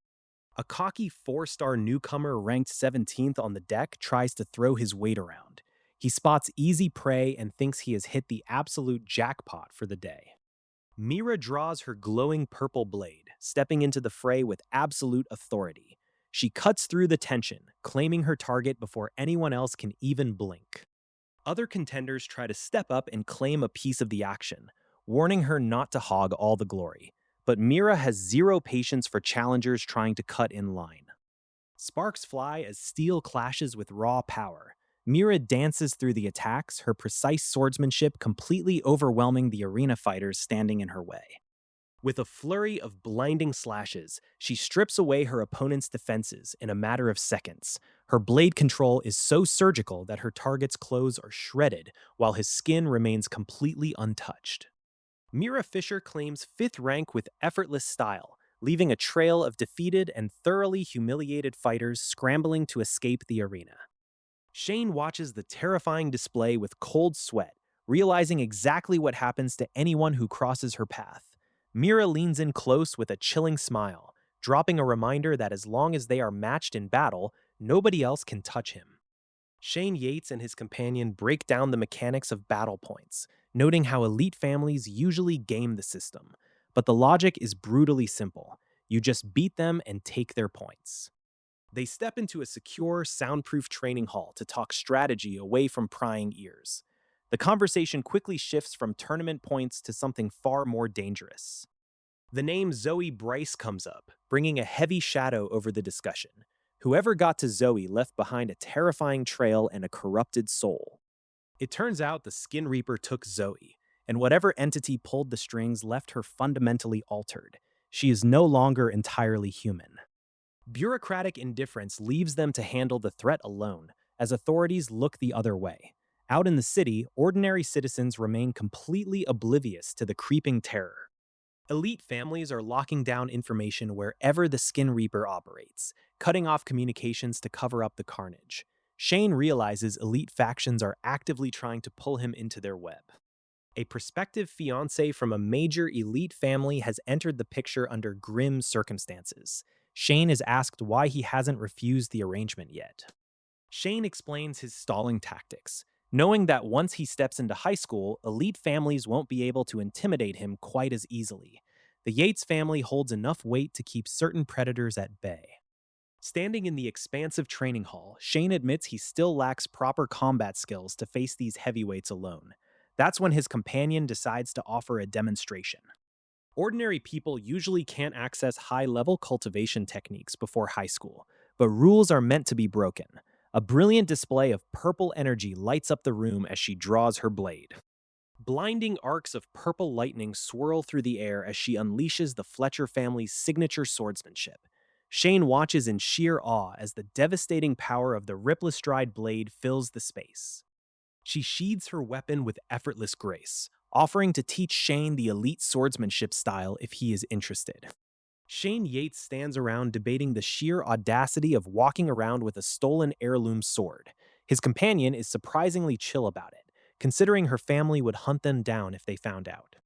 A cocky 4-star newcomer ranked 17th on the deck tries to throw his weight around. He spots easy prey and thinks he has hit the absolute jackpot for the day. Mira draws her glowing purple blade, stepping into the fray with absolute authority. She cuts through the tension, claiming her target before anyone else can even blink. Other contenders try to step up and claim a piece of the action, warning her not to hog all the glory. But Mira has zero patience for challengers trying to cut in line. Sparks fly as steel clashes with raw power. Mira dances through the attacks, her precise swordsmanship completely overwhelming the arena fighters standing in her way. With a flurry of blinding slashes, she strips away her opponent's defenses in a matter of seconds. Her blade control is so surgical that her target's clothes are shredded, while his skin remains completely untouched. Mira Fisher claims 5th rank with effortless style, leaving a trail of defeated and thoroughly humiliated fighters scrambling to escape the arena. Shane watches the terrifying display with cold sweat, realizing exactly what happens to anyone who crosses her path. Mira leans in close with a chilling smile, dropping a reminder that as long as they are matched in battle, nobody else can touch him. Shane Yates and his companion break down the mechanics of battle points, noting how elite families usually game the system. But the logic is brutally simple. You just beat them and take their points. They step into a secure, soundproof training hall to talk strategy away from prying ears. The conversation quickly shifts from tournament points to something far more dangerous. The name Zoe Bryce comes up, bringing a heavy shadow over the discussion. Whoever got to Zoe left behind a terrifying trail and a corrupted soul. It turns out the Skin Reaper took Zoe, and whatever entity pulled the strings left her fundamentally altered. She is no longer entirely human. Bureaucratic indifference leaves them to handle the threat alone, as authorities look the other way. Out in the city, ordinary citizens remain completely oblivious to the creeping terror. Elite families are locking down information wherever the Skin Reaper operates, cutting off communications to cover up the carnage. Shane realizes elite factions are actively trying to pull him into their web. A prospective fiancé from a major elite family has entered the picture under grim circumstances. Shane is asked why he hasn't refused the arrangement yet. Shane explains his stalling tactics, knowing that once he steps into high school, elite families won't be able to intimidate him quite as easily. The Yates family holds enough weight to keep certain predators at bay. Standing in the expansive training hall, Shane admits he still lacks proper combat skills to face these heavyweights alone. That's when his companion decides to offer a demonstration. Ordinary people usually can't access high-level cultivation techniques before high school, but rules are meant to be broken. A brilliant display of purple energy lights up the room as she draws her blade. Blinding arcs of purple lightning swirl through the air as she unleashes the Fletcher family's signature swordsmanship. Shane watches in sheer awe as the devastating power of the Riplastride blade fills the space. She sheathes her weapon with effortless grace, offering to teach Shane the elite swordsmanship style if he is interested. Shane Yates stands around debating the sheer audacity of walking around with a stolen heirloom sword. His companion is surprisingly chill about it, considering her family would hunt them down if they found out.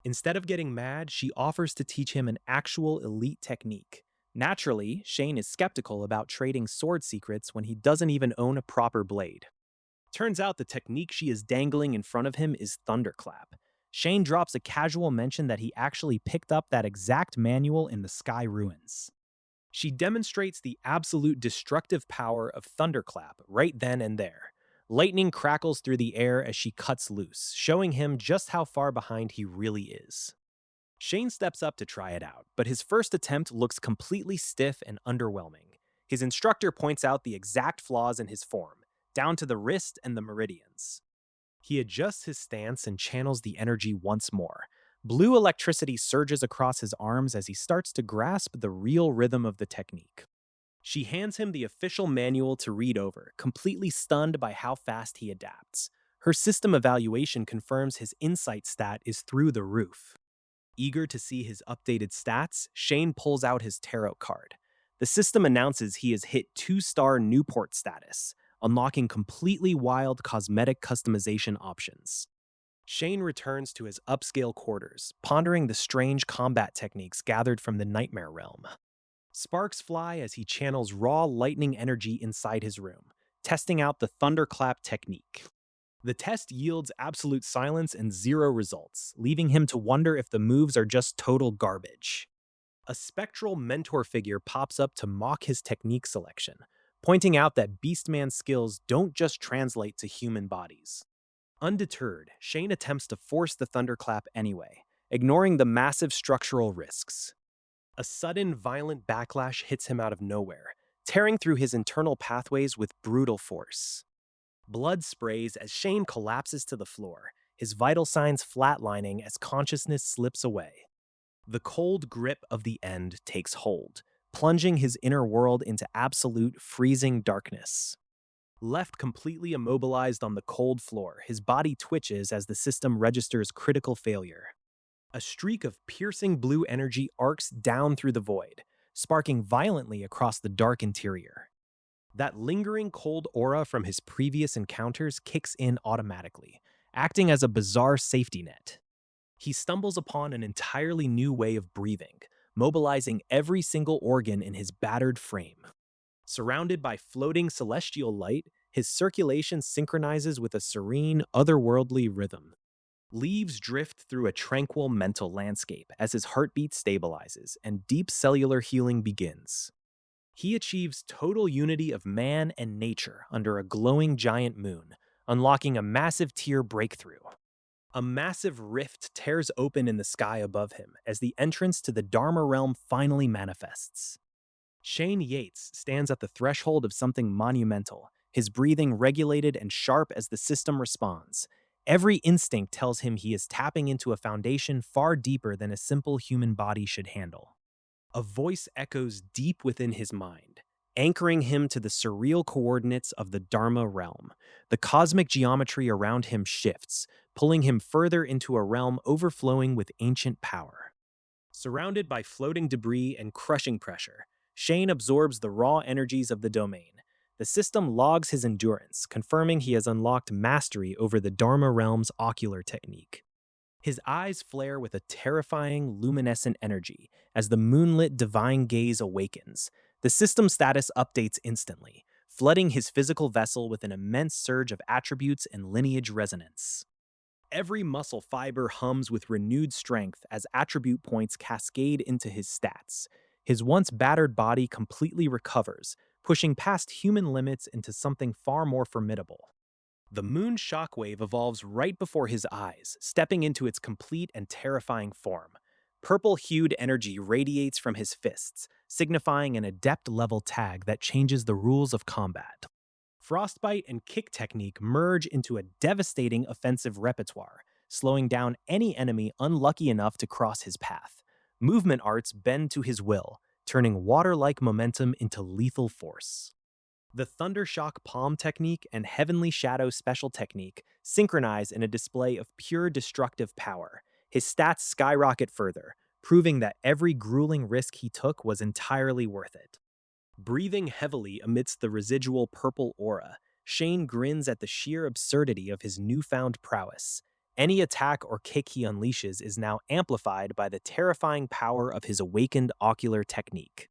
Instead of getting mad, she offers to teach him an actual elite technique. Naturally, Shane is skeptical about trading sword secrets when he doesn't even own a proper blade. Turns out the technique she is dangling in front of him is Thunderclap. Shane drops a casual mention that he actually picked up that exact manual in the Sky Ruins. She demonstrates the absolute destructive power of Thunderclap right then and there. Lightning crackles through the air as she cuts loose, showing him just how far behind he really is. Shane steps up to try it out, but his first attempt looks completely stiff and underwhelming. His instructor points out the exact flaws in his form, down to the wrist and the meridians. He adjusts his stance and channels the energy once more. Blue electricity surges across his arms as he starts to grasp the real rhythm of the technique. She hands him the official manual to read over, completely stunned by how fast he adapts. Her system evaluation confirms his insight stat is through the roof. Eager to see his updated stats, Shane pulls out his tarot card. The system announces he has hit 2-star Newport status, unlocking completely wild cosmetic customization options. Shane returns to his upscale quarters, pondering the strange combat techniques gathered from the Nightmare Realm. Sparks fly as he channels raw lightning energy inside his room, testing out the Thunderclap technique. The test yields absolute silence and 0 results, leaving him to wonder if the moves are just total garbage. A spectral mentor figure pops up to mock his technique selection, pointing out that Beastman's skills don't just translate to human bodies. Undeterred, Shane attempts to force the Thunderclap anyway, ignoring the massive structural risks. A sudden, violent backlash hits him out of nowhere, tearing through his internal pathways with brutal force. Blood sprays as Shane collapses to the floor, his vital signs flatlining as consciousness slips away. The cold grip of the end takes hold, plunging his inner world into absolute freezing darkness. Left completely immobilized on the cold floor, his body twitches as the system registers critical failure. A streak of piercing blue energy arcs down through the void, sparking violently across the dark interior. That lingering cold aura from his previous encounters kicks in automatically, acting as a bizarre safety net. He stumbles upon an entirely new way of breathing, mobilizing every single organ in his battered frame. Surrounded by floating celestial light, his circulation synchronizes with a serene, otherworldly rhythm. Leaves drift through a tranquil mental landscape as his heartbeat stabilizes and deep cellular healing begins. He achieves total unity of man and nature under a glowing giant moon, unlocking a massive tier breakthrough. A massive rift tears open in the sky above him as the entrance to the Dharma realm finally manifests. Shane Yates stands at the threshold of something monumental, his breathing regulated and sharp as the system responds. Every instinct tells him he is tapping into a foundation far deeper than a simple human body should handle. A voice echoes deep within his mind, anchoring him to the surreal coordinates of the Dharma realm. The cosmic geometry around him shifts, pulling him further into a realm overflowing with ancient power. Surrounded by floating debris and crushing pressure, Shane absorbs the raw energies of the domain. The system logs his endurance, confirming he has unlocked mastery over the Dharma realm's ocular technique. His eyes flare with a terrifying, luminescent energy as the moonlit divine gaze awakens. The system status updates instantly, flooding his physical vessel with an immense surge of attributes and lineage resonance. Every muscle fiber hums with renewed strength as attribute points cascade into his stats. His once battered body completely recovers, pushing past human limits into something far more formidable. The moon shockwave evolves right before his eyes, stepping into its complete and terrifying form. Purple-hued energy radiates from his fists, signifying an adept-level tag that changes the rules of combat. Frostbite and kick technique merge into a devastating offensive repertoire, slowing down any enemy unlucky enough to cross his path. Movement arts bend to his will, turning water-like momentum into lethal force. The Thundershock Palm technique and Heavenly Shadow special technique synchronize in a display of pure destructive power. His stats skyrocket further, proving that every grueling risk he took was entirely worth it. Breathing heavily amidst the residual purple aura, Shane grins at the sheer absurdity of his newfound prowess. Any attack or kick he unleashes is now amplified by the terrifying power of his awakened ocular technique.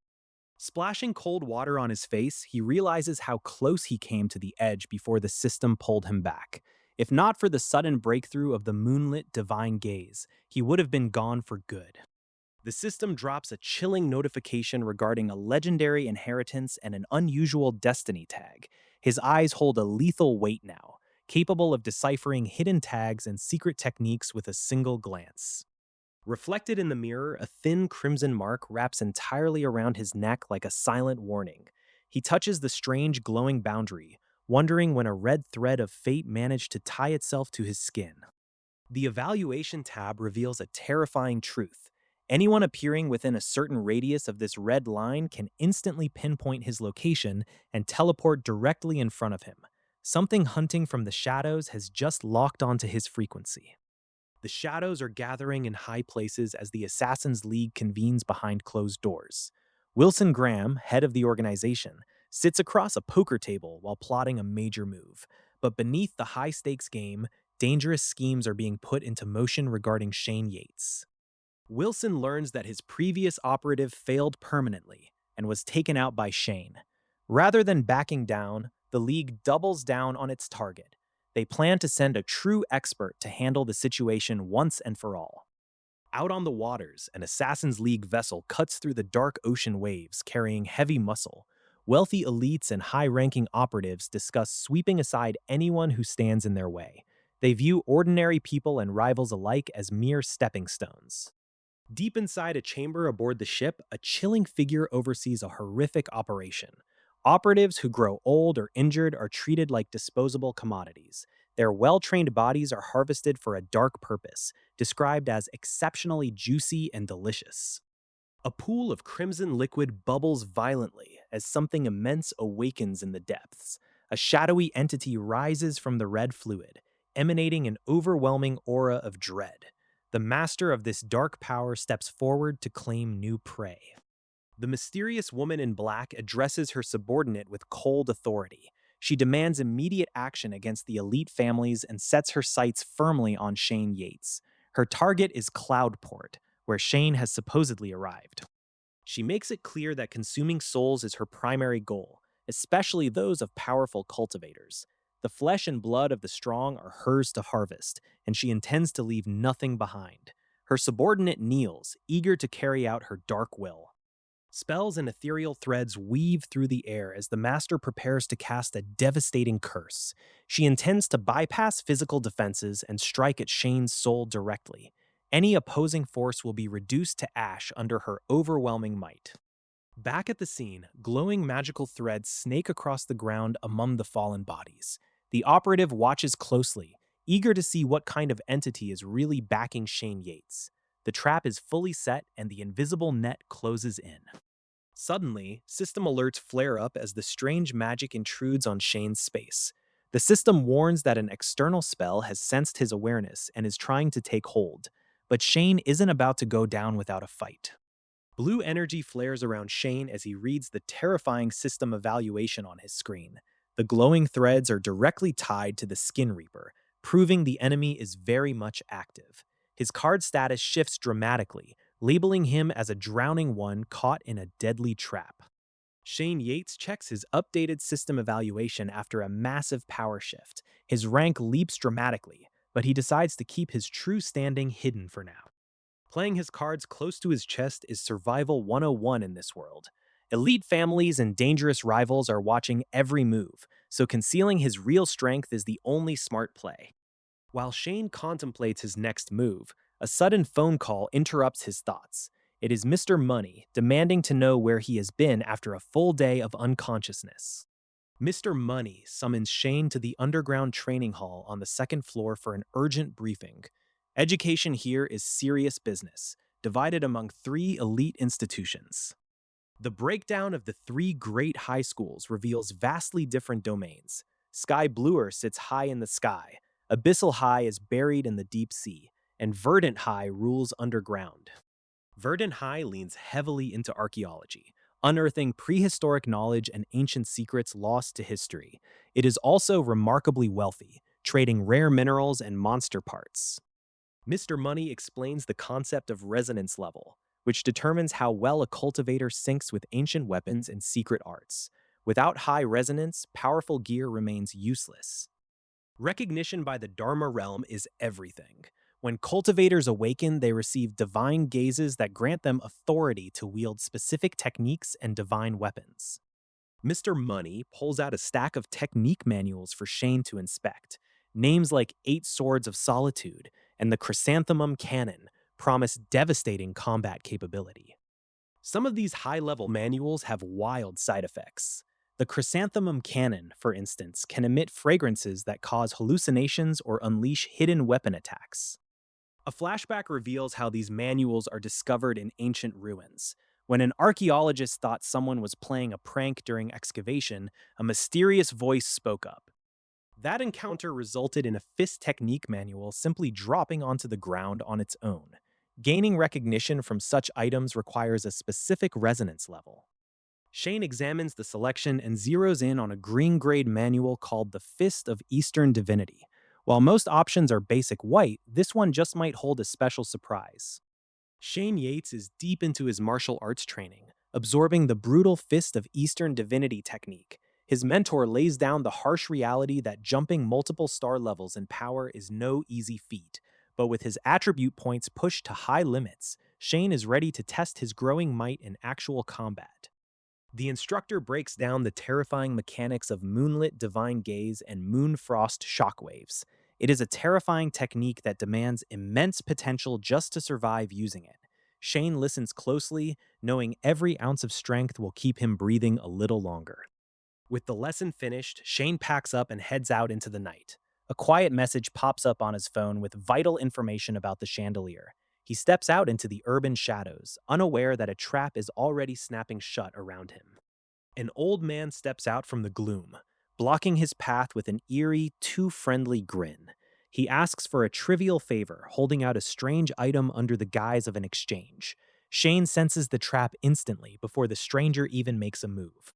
Splashing cold water on his face, he realizes how close he came to the edge before the system pulled him back. If not for the sudden breakthrough of the moonlit divine gaze, he would have been gone for good. The system drops a chilling notification regarding a legendary inheritance and an unusual destiny tag. His eyes hold a lethal weight now, capable of deciphering hidden tags and secret techniques with a single glance. Reflected in the mirror, a thin crimson mark wraps entirely around his neck like a silent warning. He touches the strange glowing boundary, wondering when a red thread of fate managed to tie itself to his skin. The evaluation tab reveals a terrifying truth. Anyone appearing within a certain radius of this red line can instantly pinpoint his location and teleport directly in front of him. Something hunting from the shadows has just locked onto his frequency. The shadows are gathering in high places as the Assassin's League convenes behind closed doors. Wilson Graham, head of the organization, sits across a poker table while plotting a major move. But beneath the high-stakes game, dangerous schemes are being put into motion regarding Shane Yates. Wilson learns that his previous operative failed permanently and was taken out by Shane. Rather than backing down, the League doubles down on its target. They plan to send a true expert to handle the situation once and for all. Out on the waters, an Assassin's League vessel cuts through the dark ocean waves carrying heavy muscle. Wealthy elites and high-ranking operatives discuss sweeping aside anyone who stands in their way. They view ordinary people and rivals alike as mere stepping stones. Deep inside a chamber aboard the ship, a chilling figure oversees a horrific operation. Operatives who grow old or injured are treated like disposable commodities. Their well-trained bodies are harvested for a dark purpose, described as exceptionally juicy and delicious. A pool of crimson liquid bubbles violently as something immense awakens in the depths. A shadowy entity rises from the red fluid, emanating an overwhelming aura of dread. The master of this dark power steps forward to claim new prey. The mysterious woman in black addresses her subordinate with cold authority. She demands immediate action against the elite families and sets her sights firmly on Shane Yates. Her target is Cloudport, where Shane has supposedly arrived. She makes it clear that consuming souls is her primary goal, especially those of powerful cultivators. The flesh and blood of the strong are hers to harvest, and she intends to leave nothing behind. Her subordinate kneels, eager to carry out her dark will. Spells and ethereal threads weave through the air as the master prepares to cast a devastating curse. She intends to bypass physical defenses and strike at Shane's soul directly. Any opposing force will be reduced to ash under her overwhelming might. Back at the scene, glowing magical threads snake across the ground among the fallen bodies. The operative watches closely, eager to see what kind of entity is really backing Shane Yates. The trap is fully set and the invisible net closes in. Suddenly, system alerts flare up as the strange magic intrudes on Shane's space. The system warns that an external spell has sensed his awareness and is trying to take hold, but Shane isn't about to go down without a fight. Blue energy flares around Shane as he reads the terrifying system evaluation on his screen. The glowing threads are directly tied to the Skin Reaper, proving the enemy is very much active. His card status shifts dramatically, labeling him as a drowning one caught in a deadly trap. Shane Yates checks his updated system evaluation after a massive power shift. His rank leaps dramatically, but he decides to keep his true standing hidden for now. Playing his cards close to his chest is Survival 101 in this world. Elite families and dangerous rivals are watching every move, so concealing his real strength is the only smart play. While Shane contemplates his next move, a sudden phone call interrupts his thoughts. It is Mr. Money, demanding to know where he has been after a full day of unconsciousness. Mr. Money summons Shane to the underground training hall on the second floor for an urgent briefing. Education here is serious business, divided among three elite institutions. The breakdown of the three great high schools reveals vastly different domains. Sky Bluer sits high in the sky, Abyssal High is buried in the deep sea, and Verdant High rules underground. Verdant High leans heavily into archaeology, unearthing prehistoric knowledge and ancient secrets lost to history. It is also remarkably wealthy, trading rare minerals and monster parts. Mr. Money explains the concept of resonance level, which determines how well a cultivator syncs with ancient weapons and secret arts. Without high resonance, powerful gear remains useless. Recognition by the Dharma realm is everything. When cultivators awaken, they receive divine gazes that grant them authority to wield specific techniques and divine weapons. Mr. Money pulls out a stack of technique manuals for Shane to inspect. Names like Eight Swords of Solitude and the Chrysanthemum Cannon promise devastating combat capability. Some of these high-level manuals have wild side effects. The Chrysanthemum Cannon, for instance, can emit fragrances that cause hallucinations or unleash hidden weapon attacks. A flashback reveals how these manuals are discovered in ancient ruins. When an archaeologist thought someone was playing a prank during excavation, a mysterious voice spoke up. That encounter resulted in a fist technique manual simply dropping onto the ground on its own. Gaining recognition from such items requires a specific resonance level. Shane examines the selection and zeroes in on a green-grade manual called the Fist of Eastern Divinity. While most options are basic white, this one just might hold a special surprise. Shane Yates is deep into his martial arts training, absorbing the brutal Fist of Eastern Divinity technique. His mentor lays down the harsh reality that jumping multiple star levels in power is no easy feat. But with his attribute points pushed to high limits, Shane is ready to test his growing might in actual combat. The instructor breaks down the terrifying mechanics of Moonlit Divine Gaze and Moonfrost Shockwaves. It is a terrifying technique that demands immense potential just to survive using it. Shane listens closely, knowing every ounce of strength will keep him breathing a little longer. With the lesson finished, Shane packs up and heads out into the night. A quiet message pops up on his phone with vital information about the chandelier. He steps out into the urban shadows, unaware that a trap is already snapping shut around him. An old man steps out from the gloom, blocking his path with an eerie, too friendly grin. He asks for a trivial favor, holding out a strange item under the guise of an exchange. Shane senses the trap instantly before the stranger even makes a move.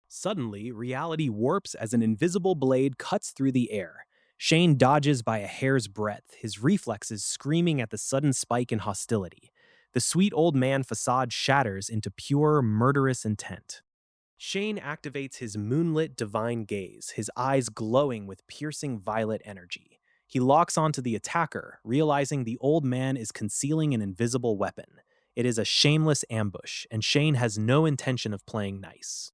Suddenly, reality warps as an invisible blade cuts through the air. Shane dodges by a hair's breadth, his reflexes screaming at the sudden spike in hostility. The sweet old man facade shatters into pure, murderous intent. Shane activates his moonlit divine gaze, his eyes glowing with piercing violet energy. He locks onto the attacker, realizing the old man is concealing an invisible weapon. It is a shameless ambush, and Shane has no intention of playing nice.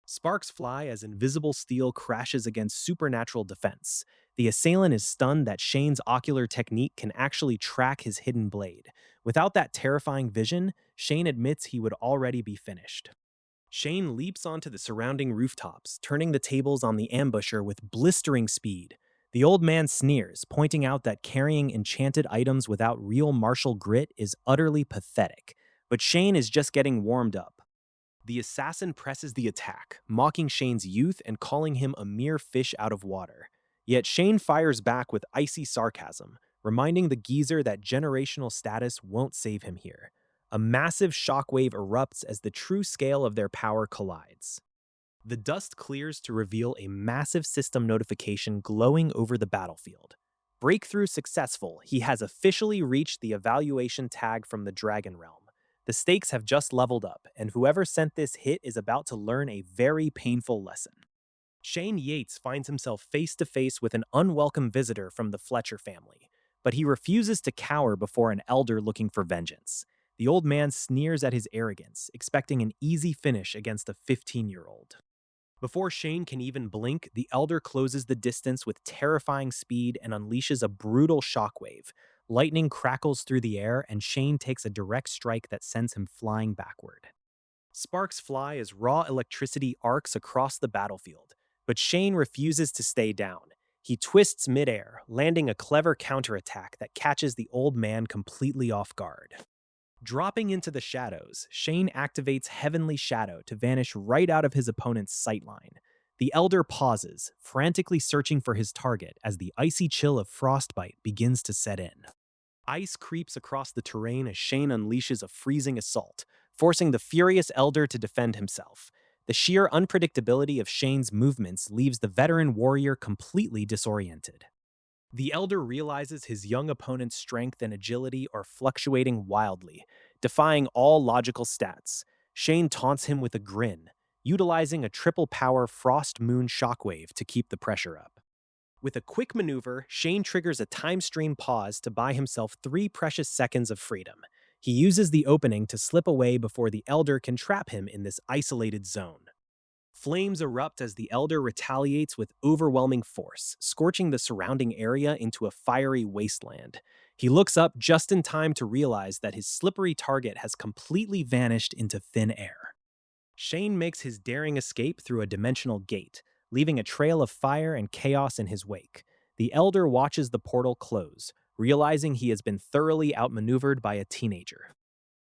Sparks fly as invisible steel crashes against supernatural defense. The assailant is stunned that Shane's ocular technique can actually track his hidden blade. Without that terrifying vision, Shane admits he would already be finished. Shane leaps onto the surrounding rooftops, turning the tables on the ambusher with blistering speed. The old man sneers, pointing out that carrying enchanted items without real martial grit is utterly pathetic. But Shane is just getting warmed up. The assassin presses the attack, mocking Shane's youth and calling him a mere fish out of water. Yet Shane fires back with icy sarcasm, reminding the geezer that generational status won't save him here. A massive shockwave erupts as the true scale of their power collides. The dust clears to reveal a massive system notification glowing over the battlefield. Breakthrough successful, he has officially reached the evaluation tag from the Dragon Realm. The stakes have just leveled up, and whoever sent this hit is about to learn a very painful lesson. Shane Yates finds himself face to face with an unwelcome visitor from the Fletcher family, but he refuses to cower before an elder looking for vengeance. The old man sneers at his arrogance, expecting an easy finish against a 15-year-old. Before Shane can even blink, the elder closes the distance with terrifying speed and unleashes a brutal shockwave. Lightning crackles through the air, and Shane takes a direct strike that sends him flying backward. Sparks fly as raw electricity arcs across the battlefield, but Shane refuses to stay down. He twists midair, landing a clever counterattack that catches the old man completely off guard. Dropping into the shadows, Shane activates Heavenly Shadow to vanish right out of his opponent's sightline. The Elder pauses, frantically searching for his target as the icy chill of frostbite begins to set in. Ice creeps across the terrain as Shane unleashes a freezing assault, forcing the furious Elder to defend himself. The sheer unpredictability of Shane's movements leaves the veteran warrior completely disoriented. The Elder realizes his young opponent's strength and agility are fluctuating wildly, defying all logical stats. Shane taunts him with a grin, utilizing a triple-power Frost Moon shockwave to keep the pressure up. With a quick maneuver, Shane triggers a time stream pause to buy himself 3 precious seconds of freedom. He uses the opening to slip away before the Elder can trap him in this isolated zone. Flames erupt as the Elder retaliates with overwhelming force, scorching the surrounding area into a fiery wasteland. He looks up just in time to realize that his slippery target has completely vanished into thin air. Shane makes his daring escape through a dimensional gate, leaving a trail of fire and chaos in his wake. The Elder watches the portal close, realizing he has been thoroughly outmaneuvered by a teenager.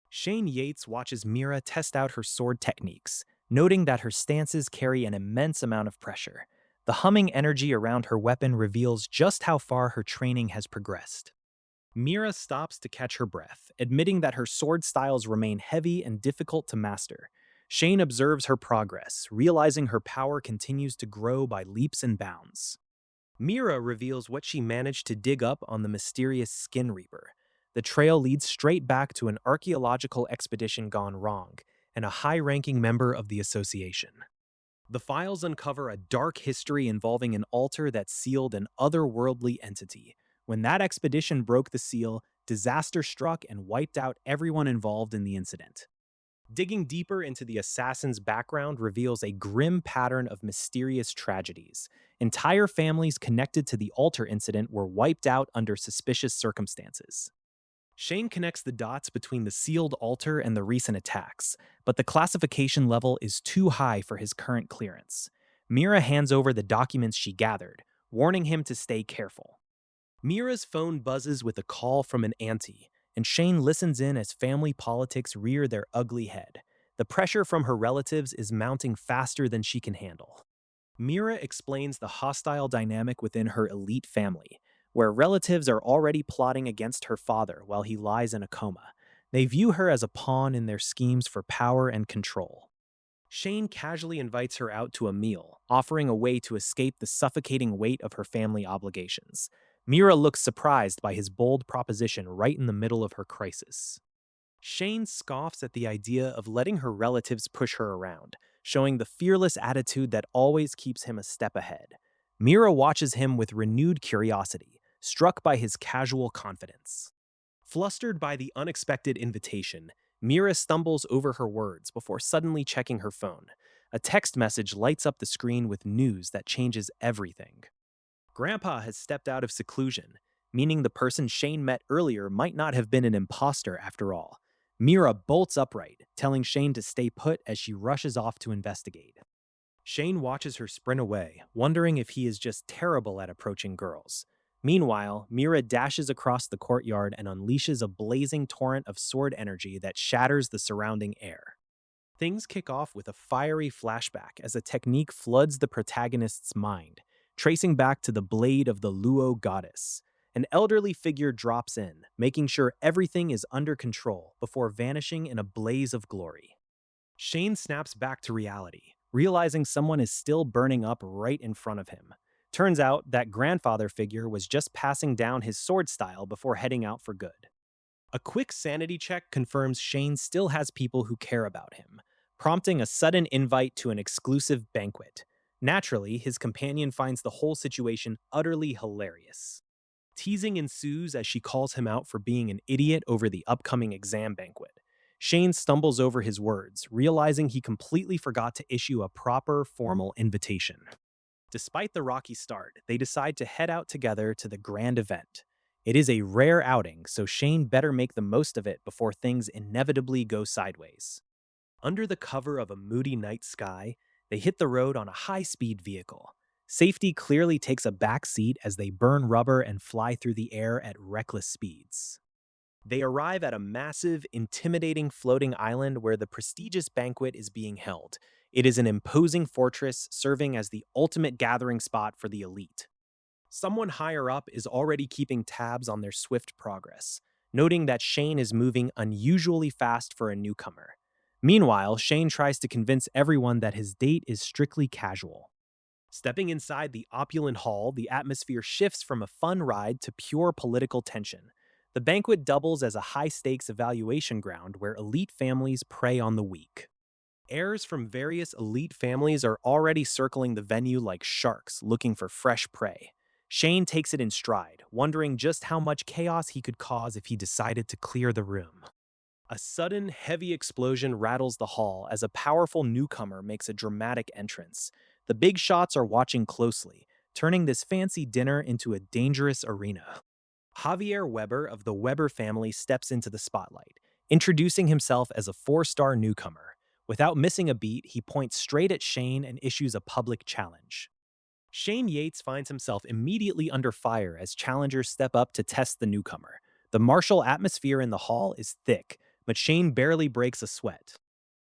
Shane Yates watches Mira test out her sword techniques, noting that her stances carry an immense amount of pressure. The humming energy around her weapon reveals just how far her training has progressed. Mira stops to catch her breath, admitting that her sword styles remain heavy and difficult to master. Shane observes her progress, realizing her power continues to grow by leaps and bounds. Mira reveals what she managed to dig up on the mysterious Skin Reaper. The trail leads straight back to an archaeological expedition gone wrong, and a high-ranking member of the association. The files uncover a dark history involving an altar that sealed an otherworldly entity. When that expedition broke the seal, disaster struck and wiped out everyone involved in the incident. Digging deeper into the assassin's background reveals a grim pattern of mysterious tragedies. Entire families connected to the altar incident were wiped out under suspicious circumstances. Shane connects the dots between the sealed altar and the recent attacks, but the classification level is too high for his current clearance. Mira hands over the documents she gathered, warning him to stay careful. Mira's phone buzzes with a call from an auntie, and Shane listens in as family politics rear their ugly head. The pressure from her relatives is mounting faster than she can handle. Mira explains the hostile dynamic within her elite family, where relatives are already plotting against her father while he lies in a coma. They view her as a pawn in their schemes for power and control. Shane casually invites her out to a meal, offering a way to escape the suffocating weight of her family obligations. Mira looks surprised by his bold proposition right in the middle of her crisis. Shane scoffs at the idea of letting her relatives push her around, showing the fearless attitude that always keeps him a step ahead. Mira watches him with renewed curiosity, struck by his casual confidence. Flustered by the unexpected invitation, Mira stumbles over her words before suddenly checking her phone. A text message lights up the screen with news that changes everything. Grandpa has stepped out of seclusion, meaning the person Shane met earlier might not have been an imposter after all. Mira bolts upright, telling Shane to stay put as she rushes off to investigate. Shane watches her sprint away, wondering if he is just terrible at approaching girls. Meanwhile, Mira dashes across the courtyard and unleashes a blazing torrent of sword energy that shatters the surrounding air. Things kick off with a fiery flashback as a technique floods the protagonist's mind, tracing back to the blade of the Luo goddess. An elderly figure drops in, making sure everything is under control before vanishing in a blaze of glory. Shane snaps back to reality, realizing someone is still burning up right in front of him. Turns out that grandfather figure was just passing down his sword style before heading out for good. A quick sanity check confirms Shane still has people who care about him, prompting a sudden invite to an exclusive banquet. Naturally, his companion finds the whole situation utterly hilarious. Teasing ensues as she calls him out for being an idiot over the upcoming exam banquet. Shane stumbles over his words, realizing he completely forgot to issue a proper, formal invitation. Despite the rocky start, they decide to head out together to the grand event. It is a rare outing, so Shane better make the most of it before things inevitably go sideways. Under the cover of a moody night sky, they hit the road on a high-speed vehicle. Safety clearly takes a back seat as they burn rubber and fly through the air at reckless speeds. They arrive at a massive, intimidating floating island where the prestigious banquet is being held. It is an imposing fortress serving as the ultimate gathering spot for the elite. Someone higher up is already keeping tabs on their swift progress, noting that Shane is moving unusually fast for a newcomer. Meanwhile, Shane tries to convince everyone that his date is strictly casual. Stepping inside the opulent hall, the atmosphere shifts from a fun ride to pure political tension. The banquet doubles as a high-stakes evaluation ground where elite families prey on the weak. Heirs from various elite families are already circling the venue like sharks looking for fresh prey. Shane takes it in stride, wondering just how much chaos he could cause if he decided to clear the room. A sudden, heavy explosion rattles the hall as a powerful newcomer makes a dramatic entrance. The big shots are watching closely, turning this fancy dinner into a dangerous arena. Javier Weber of the Weber family steps into the spotlight, introducing himself as a four-star newcomer. Without missing a beat, he points straight at Shane and issues a public challenge. Shane Yates finds himself immediately under fire as challengers step up to test the newcomer. The martial atmosphere in the hall is thick, but Shane barely breaks a sweat.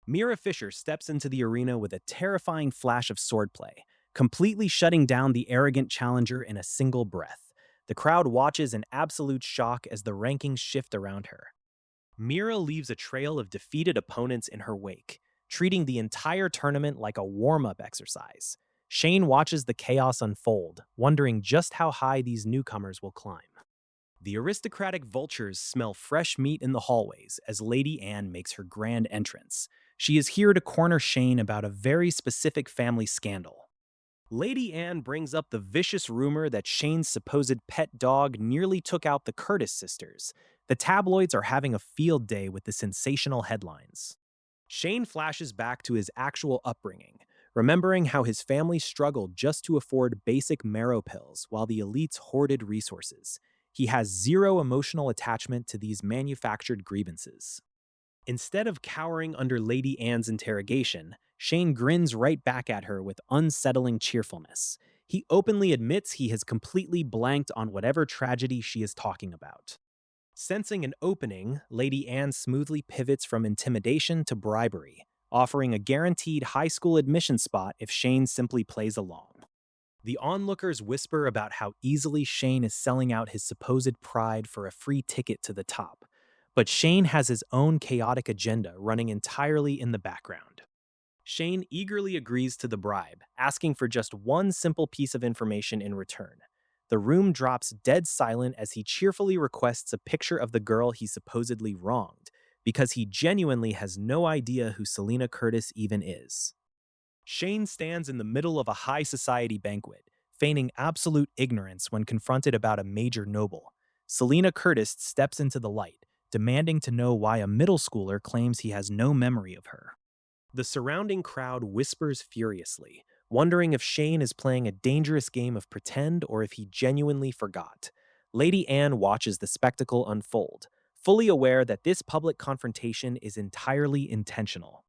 Mira Fisher steps into the arena with a terrifying flash of swordplay, completely shutting down the arrogant challenger in a single breath. The crowd watches in absolute shock as the rankings shift around her. Mira leaves a trail of defeated opponents in her wake, treating the entire tournament like a warm-up exercise. Shane watches the chaos unfold, wondering just how high these newcomers will climb. The aristocratic vultures smell fresh meat in the hallways as Lady Anne makes her grand entrance. She is here to corner Shane about a very specific family scandal. Lady Anne brings up the vicious rumor that Shane's supposed pet dog nearly took out the Curtis sisters. The tabloids are having a field day with the sensational headlines. Shane flashes back to his actual upbringing, remembering how his family struggled just to afford basic marrow pills while the elites hoarded resources. He has zero emotional attachment to these manufactured grievances. Instead of cowering under Lady Anne's interrogation, Shane grins right back at her with unsettling cheerfulness. He openly admits he has completely blanked on whatever tragedy she is talking about. Sensing an opening, Lady Anne smoothly pivots from intimidation to bribery, offering a guaranteed high school admission spot if Shane simply plays along. The onlookers whisper about how easily Shane is selling out his supposed pride for a free ticket to the top, but Shane has his own chaotic agenda running entirely in the background. Shane eagerly agrees to the bribe, asking for just one simple piece of information in return. The room drops dead silent as he cheerfully requests a picture of the girl he supposedly wronged. because he genuinely has no idea who Selena Curtis even is. Shane stands in the middle of a high society banquet, feigning absolute ignorance when confronted about a major noble. Selena Curtis steps into the light, demanding to know why a middle schooler claims he has no memory of her. The surrounding crowd whispers furiously, wondering if Shane is playing a dangerous game of pretend or if he genuinely forgot. Lady Anne watches the spectacle unfold, fully aware that this public confrontation is entirely intentional.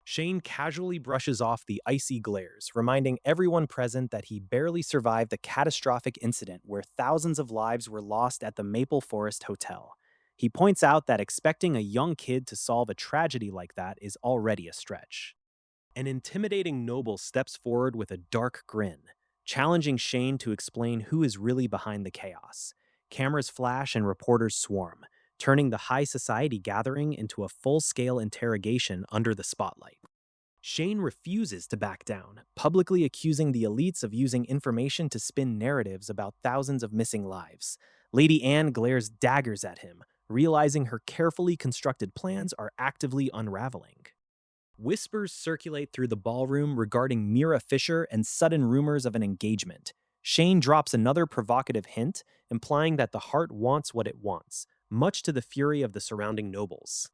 Shane casually brushes off the icy glares, reminding everyone present that he barely survived a catastrophic incident where thousands of lives were lost at the Maple Forest Hotel. He points out that expecting a young kid to solve a tragedy like that is already a stretch. An intimidating noble steps forward with a dark grin, challenging Shane to explain who is really behind the chaos. Cameras flash and reporters swarm, turning the high society gathering into a full-scale interrogation under the spotlight. Shane refuses to back down, publicly accusing the elites of using information to spin narratives about thousands of missing lives. Lady Anne glares daggers at him, realizing her carefully constructed plans are actively unraveling. Whispers circulate through the ballroom regarding Mira Fisher and sudden rumors of an engagement. Shane drops another provocative hint, implying that the heart wants what it wants, much to the fury of the surrounding nobles.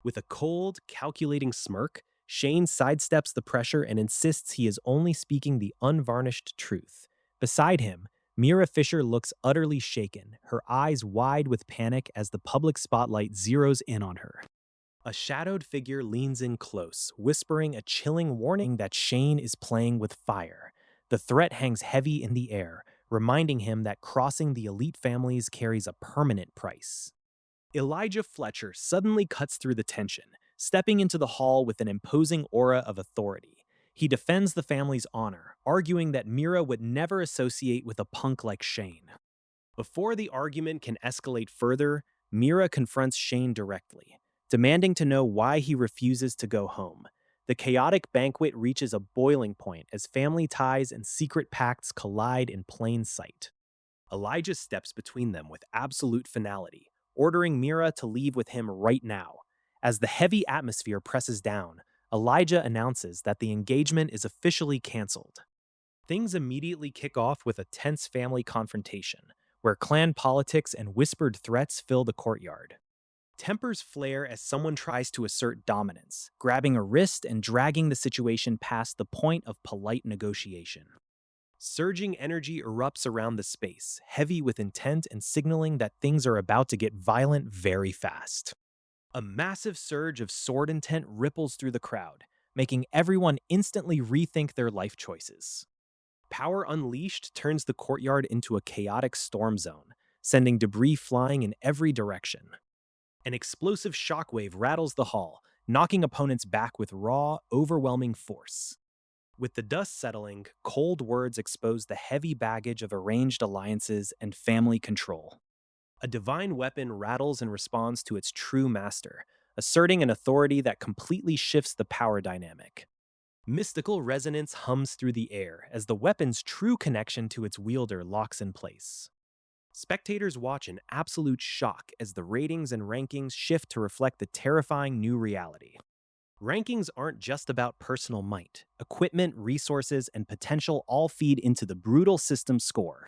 With a cold, calculating smirk, Shane sidesteps the pressure and insists he is only speaking the unvarnished truth. Beside him, Mira Fisher looks utterly shaken, her eyes wide with panic as the public spotlight zeroes in on her. A shadowed figure leans in close, whispering a chilling warning that Shane is playing with fire. The threat hangs heavy in the air, reminding him that crossing the elite families carries a permanent price. Elijah Fletcher suddenly cuts through the tension, stepping into the hall with an imposing aura of authority. He defends the family's honor, arguing that Mira would never associate with a punk like Shane. Before the argument can escalate further, Mira confronts Shane directly, demanding to know why he refuses to go home. The chaotic banquet reaches a boiling point as family ties and secret pacts collide in plain sight. Elijah steps between them with absolute finality, ordering Mira to leave with him right now. As the heavy atmosphere presses down, Elijah announces that the engagement is officially canceled. Things immediately kick off with a tense family confrontation, where clan politics and whispered threats fill the courtyard. Tempers flare as someone tries to assert dominance, grabbing a wrist and dragging the situation past the point of polite negotiation. Surging energy erupts around the space, heavy with intent and signaling that things are about to get violent very fast. A massive surge of sword intent ripples through the crowd, making everyone instantly rethink their life choices. Power Unleashed turns the courtyard into a chaotic storm zone, sending debris flying in every direction. An explosive shockwave rattles the hall, knocking opponents back with raw, overwhelming force. With the dust settling, cold words expose the heavy baggage of arranged alliances and family control. A divine weapon rattles in response to its true master, asserting an authority that completely shifts the power dynamic. Mystical resonance hums through the air as the weapon's true connection to its wielder locks in place. Spectators watch in absolute shock as the ratings and rankings shift to reflect the terrifying new reality. Rankings aren't just about personal might. Equipment, resources, and potential all feed into the brutal system score.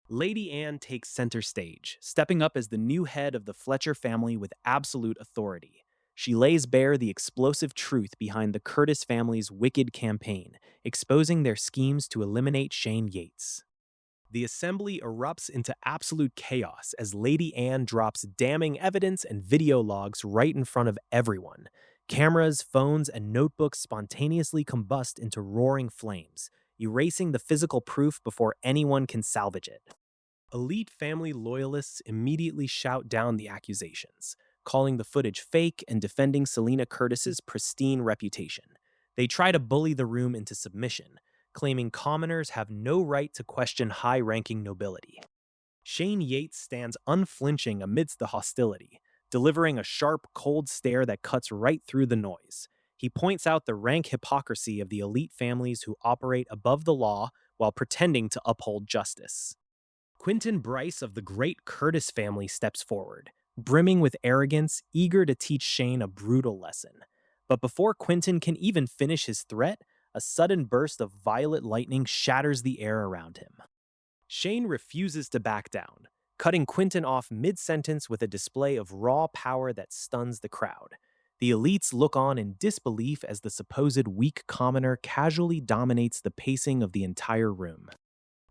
Lady Anne takes center stage, stepping up as the new head of the Fletcher family with absolute authority. She lays bare the explosive truth behind the Curtis family's wicked campaign, exposing their schemes to eliminate Shane Yates. The assembly erupts into absolute chaos as Lady Anne drops damning evidence and video logs right in front of everyone. Cameras, phones, and notebooks spontaneously combust into roaring flames, erasing the physical proof before anyone can salvage it. Elite family loyalists immediately shout down the accusations, calling the footage fake and defending Selena Curtis's pristine reputation. They try to bully the room into submission, claiming commoners have no right to question high-ranking nobility. Shane Yates stands unflinching amidst the hostility, delivering a sharp, cold stare that cuts right through the noise. He points out the rank hypocrisy of the elite families who operate above the law while pretending to uphold justice. Quentin Bryce of the great Curtis family steps forward, brimming with arrogance, eager to teach Shane a brutal lesson. But before Quentin can even finish his threat, a sudden burst of violet lightning shatters the air around him. Shane refuses to back down, cutting Quentin off mid-sentence with a display of raw power that stuns the crowd. The elites look on in disbelief as the supposed weak commoner casually dominates the pacing of the entire room.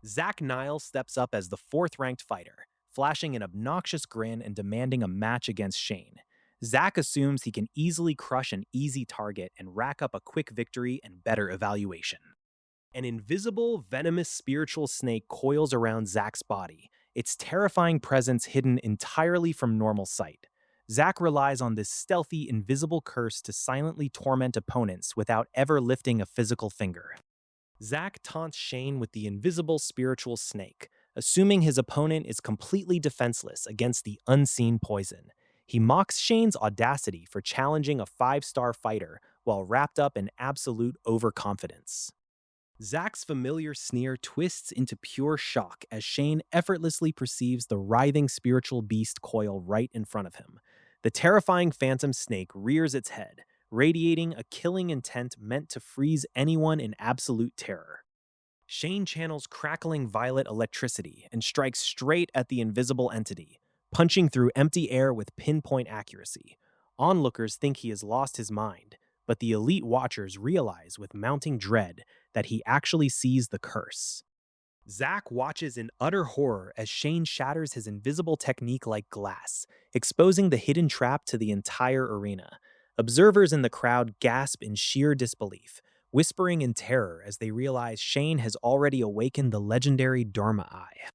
Zach Nile steps up as the fourth-ranked fighter, flashing an obnoxious grin and demanding a match against Shane. Zach assumes he can easily crush an easy target and rack up a quick victory and better evaluation. An invisible, venomous spiritual snake coils around Zach's body, its terrifying presence hidden entirely from normal sight. Zach relies on this stealthy, invisible curse to silently torment opponents without ever lifting a physical finger. Zach taunts Shane with the invisible spiritual snake, assuming his opponent is completely defenseless against the unseen poison. He mocks Shane's audacity for challenging a five-star fighter while wrapped up in absolute overconfidence. Zach's familiar sneer twists into pure shock as Shane effortlessly perceives the writhing spiritual beast coil right in front of him. The terrifying phantom snake rears its head, radiating a killing intent meant to freeze anyone in absolute terror. Shane channels crackling violet electricity and strikes straight at the invisible entity, punching through empty air with pinpoint accuracy. Onlookers think he has lost his mind, but the elite watchers realize with mounting dread that he actually sees the curse. Zach watches in utter horror as Shane shatters his invisible technique like glass, exposing the hidden trap to the entire arena. Observers in the crowd gasp in sheer disbelief, whispering in terror as they realize Shane has already awakened the legendary Dharma Eye.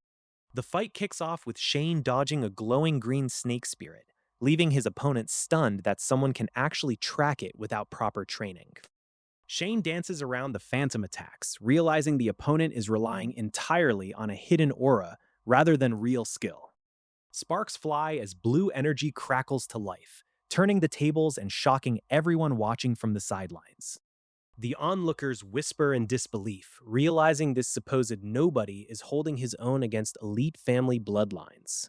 The fight kicks off with Shane dodging a glowing green snake spirit, leaving his opponent stunned that someone can actually track it without proper training. Shane dances around the phantom attacks, realizing the opponent is relying entirely on a hidden aura rather than real skill. Sparks fly as blue energy crackles to life, turning the tables and shocking everyone watching from the sidelines. The onlookers whisper in disbelief, realizing this supposed nobody is holding his own against elite family bloodlines.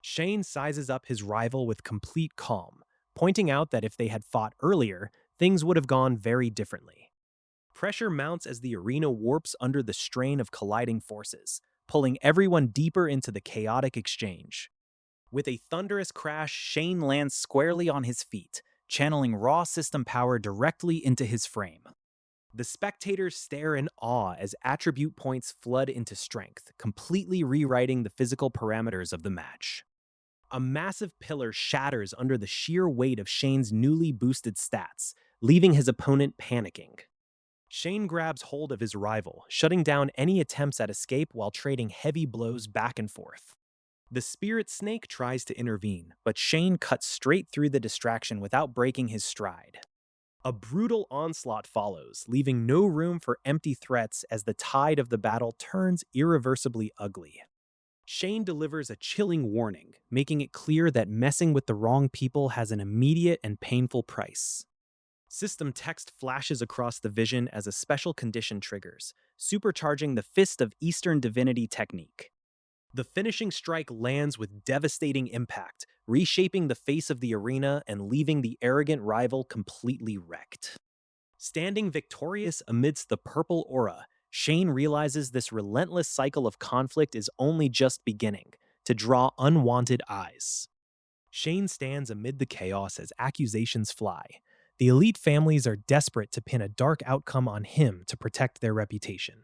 Shane sizes up his rival with complete calm, pointing out that if they had fought earlier, things would have gone very differently. Pressure mounts as the arena warps under the strain of colliding forces, pulling everyone deeper into the chaotic exchange. With a thunderous crash, Shane lands squarely on his feet, channeling raw system power directly into his frame. The spectators stare in awe as attribute points flood into strength, completely rewriting the physical parameters of the match. A massive pillar shatters under the sheer weight of Shane's newly boosted stats, leaving his opponent panicking. Shane grabs hold of his rival, shutting down any attempts at escape while trading heavy blows back and forth. The spirit snake tries to intervene, but Shane cuts straight through the distraction without breaking his stride. A brutal onslaught follows, leaving no room for empty threats as the tide of the battle turns irreversibly ugly. Shane delivers a chilling warning, making it clear that messing with the wrong people has an immediate and painful price. System text flashes across the vision as a special condition triggers, supercharging the Fist of Eastern Divinity technique. The finishing strike lands with devastating impact, reshaping the face of the arena and leaving the arrogant rival completely wrecked. Standing victorious amidst the purple aura, Shane realizes this relentless cycle of conflict is only just beginning to draw unwanted eyes. Shane stands amid the chaos as accusations fly. The elite families are desperate to pin a dark outcome on him to protect their reputation.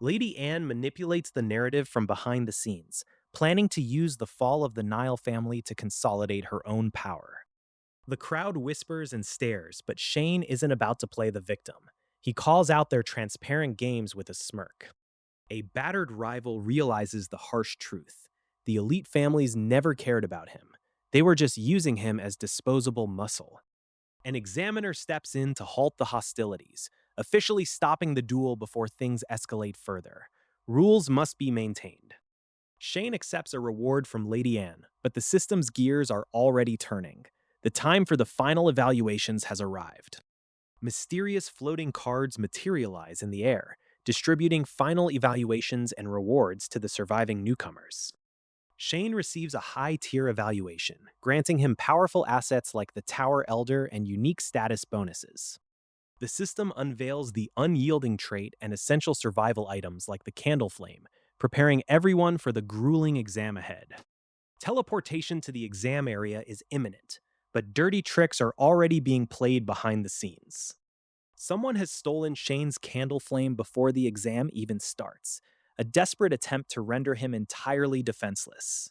Lady Anne manipulates the narrative from behind the scenes, planning to use the fall of the Nile family to consolidate her own power. The crowd whispers and stares, but Shane isn't about to play the victim. He calls out their transparent games with a smirk. A battered rival realizes the harsh truth. The elite families never cared about him. They were just using him as disposable muscle. An examiner steps in to halt the hostilities, officially stopping the duel before things escalate further. Rules must be maintained. Shane accepts a reward from Lady Anne, but the system's gears are already turning. The time for the final evaluations has arrived. Mysterious floating cards materialize in the air, distributing final evaluations and rewards to the surviving newcomers. Shane receives a high-tier evaluation, granting him powerful assets like the Tower Elder and unique status bonuses. The system unveils the unyielding trait and essential survival items like the Candle Flame, preparing everyone for the grueling exam ahead. Teleportation to the exam area is imminent, but dirty tricks are already being played behind the scenes. Someone has stolen Shane's Candle Flame before the exam even starts, a desperate attempt to render him entirely defenseless.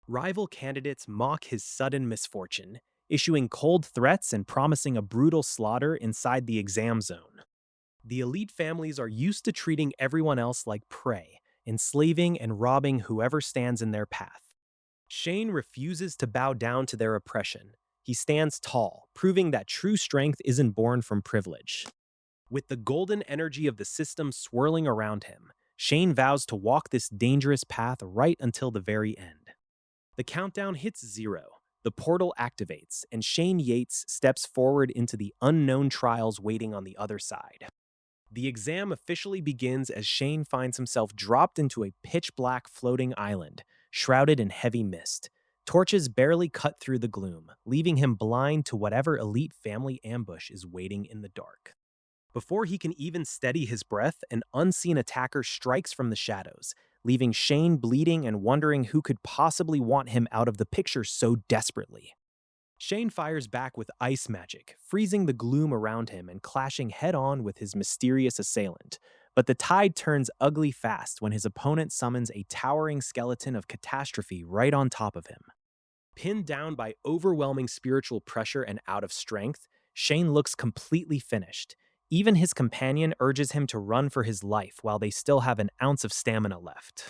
Rival candidates mock his sudden misfortune, issuing cold threats and promising a brutal slaughter inside the exam zone. The elite families are used to treating everyone else like prey, enslaving and robbing whoever stands in their path. Shane refuses to bow down to their oppression. He stands tall, proving that true strength isn't born from privilege. With the golden energy of the system swirling around him, Shane vows to walk this dangerous path right until the very end. The countdown hits 0, the portal activates, and Shane Yates steps forward into the unknown trials waiting on the other side. The exam officially begins as Shane finds himself dropped into a pitch-black floating island, shrouded in heavy mist. Torches barely cut through the gloom, leaving him blind to whatever elite family ambush is waiting in the dark. Before he can even steady his breath, an unseen attacker strikes from the shadows, leaving Shane bleeding and wondering who could possibly want him out of the picture so desperately. Shane fires back with ice magic, freezing the gloom around him and clashing head-on with his mysterious assailant. But the tide turns ugly fast when his opponent summons a towering skeleton of catastrophe right on top of him. Pinned down by overwhelming spiritual pressure and out of strength, Shane looks completely finished. Even his companion urges him to run for his life while they still have an ounce of stamina left.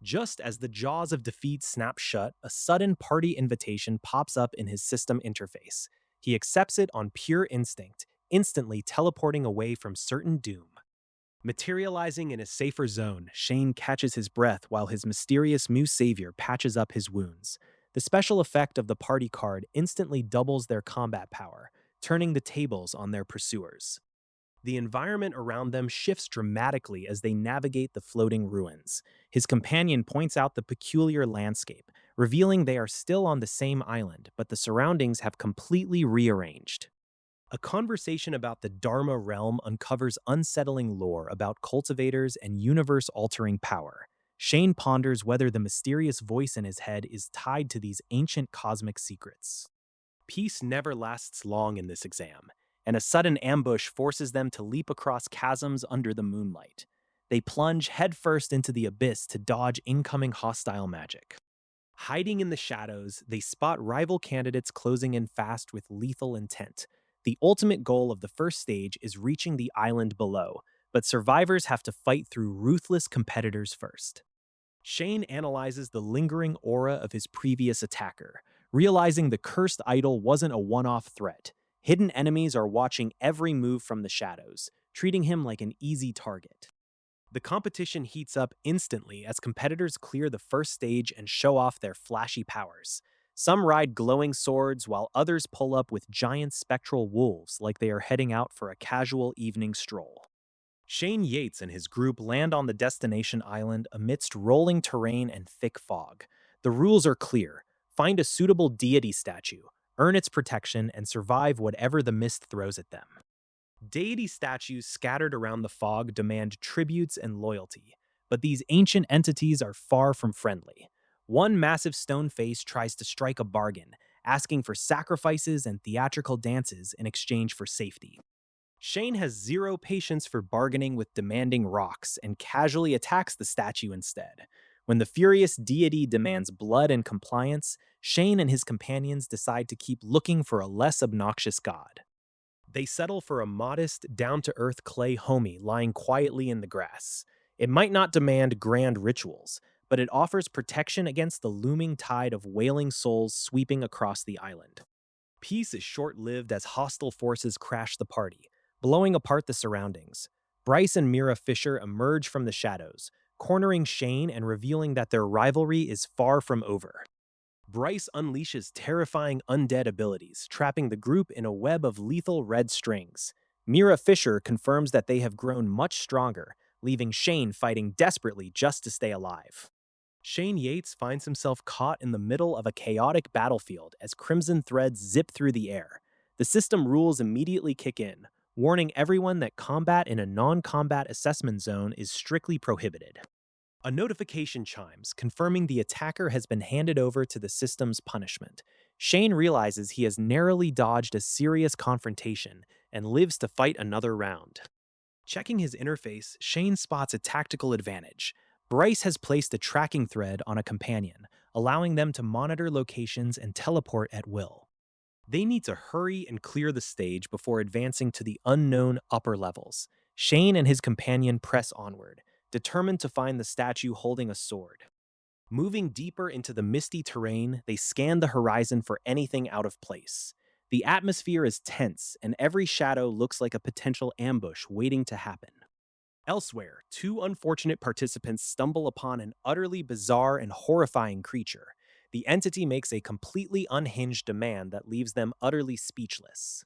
Just as the jaws of defeat snap shut, a sudden party invitation pops up in his system interface. He accepts it on pure instinct, instantly teleporting away from certain doom. Materializing in a safer zone, Shane catches his breath while his mysterious new savior patches up his wounds. The special effect of the party card instantly doubles their combat power, turning the tables on their pursuers. The environment around them shifts dramatically as they navigate the floating ruins. His companion points out the peculiar landscape, revealing they are still on the same island, but the surroundings have completely rearranged. A conversation about the Dharma realm uncovers unsettling lore about cultivators and universe-altering power. Shane ponders whether the mysterious voice in his head is tied to these ancient cosmic secrets. Peace never lasts long in this exam, and a sudden ambush forces them to leap across chasms under the moonlight. They plunge headfirst into the abyss to dodge incoming hostile magic. Hiding in the shadows, they spot rival candidates closing in fast with lethal intent. The ultimate goal of the first stage is reaching the island below, but survivors have to fight through ruthless competitors first. Shane analyzes the lingering aura of his previous attacker, realizing the cursed idol wasn't a one-off threat. Hidden enemies are watching every move from the shadows, treating him like an easy target. The competition heats up instantly as competitors clear the first stage and show off their flashy powers. Some ride glowing swords while others pull up with giant spectral wolves like they are heading out for a casual evening stroll. Shane Yates and his group land on the destination island amidst rolling terrain and thick fog. The rules are clear. Find a suitable deity statue, earn its protection, and survive whatever the mist throws at them. Deity statues scattered around the fog demand tributes and loyalty, but these ancient entities are far from friendly. One massive stone face tries to strike a bargain, asking for sacrifices and theatrical dances in exchange for safety. Shane has zero patience for bargaining with demanding rocks and casually attacks the statue instead. When the furious deity demands blood and compliance, Shane and his companions decide to keep looking for a less obnoxious god. They settle for a modest, down-to-earth clay homie lying quietly in the grass. It might not demand grand rituals, but it offers protection against the looming tide of wailing souls sweeping across the island. Peace is short-lived as hostile forces crash the party, blowing apart the surroundings. Bryce and Mira Fisher emerge from the shadows, cornering Shane and revealing that their rivalry is far from over. Bryce unleashes terrifying undead abilities, trapping the group in a web of lethal red strings. Mira Fisher confirms that they have grown much stronger, leaving Shane fighting desperately just to stay alive. Shane Yates finds himself caught in the middle of a chaotic battlefield as crimson threads zip through the air. The system rules immediately kick in, warning everyone that combat in a non-combat assessment zone is strictly prohibited. A notification chimes, confirming the attacker has been handed over to the system's punishment. Shane realizes he has narrowly dodged a serious confrontation and lives to fight another round. Checking his interface, Shane spots a tactical advantage. Bryce has placed a tracking thread on a companion, allowing them to monitor locations and teleport at will. They need to hurry and clear the stage before advancing to the unknown upper levels. Shane and his companion press onward, determined to find the statue holding a sword. Moving deeper into the misty terrain, they scan the horizon for anything out of place. The atmosphere is tense, and every shadow looks like a potential ambush waiting to happen. Elsewhere, two unfortunate participants stumble upon an utterly bizarre and horrifying creature. The entity makes a completely unhinged demand that leaves them utterly speechless.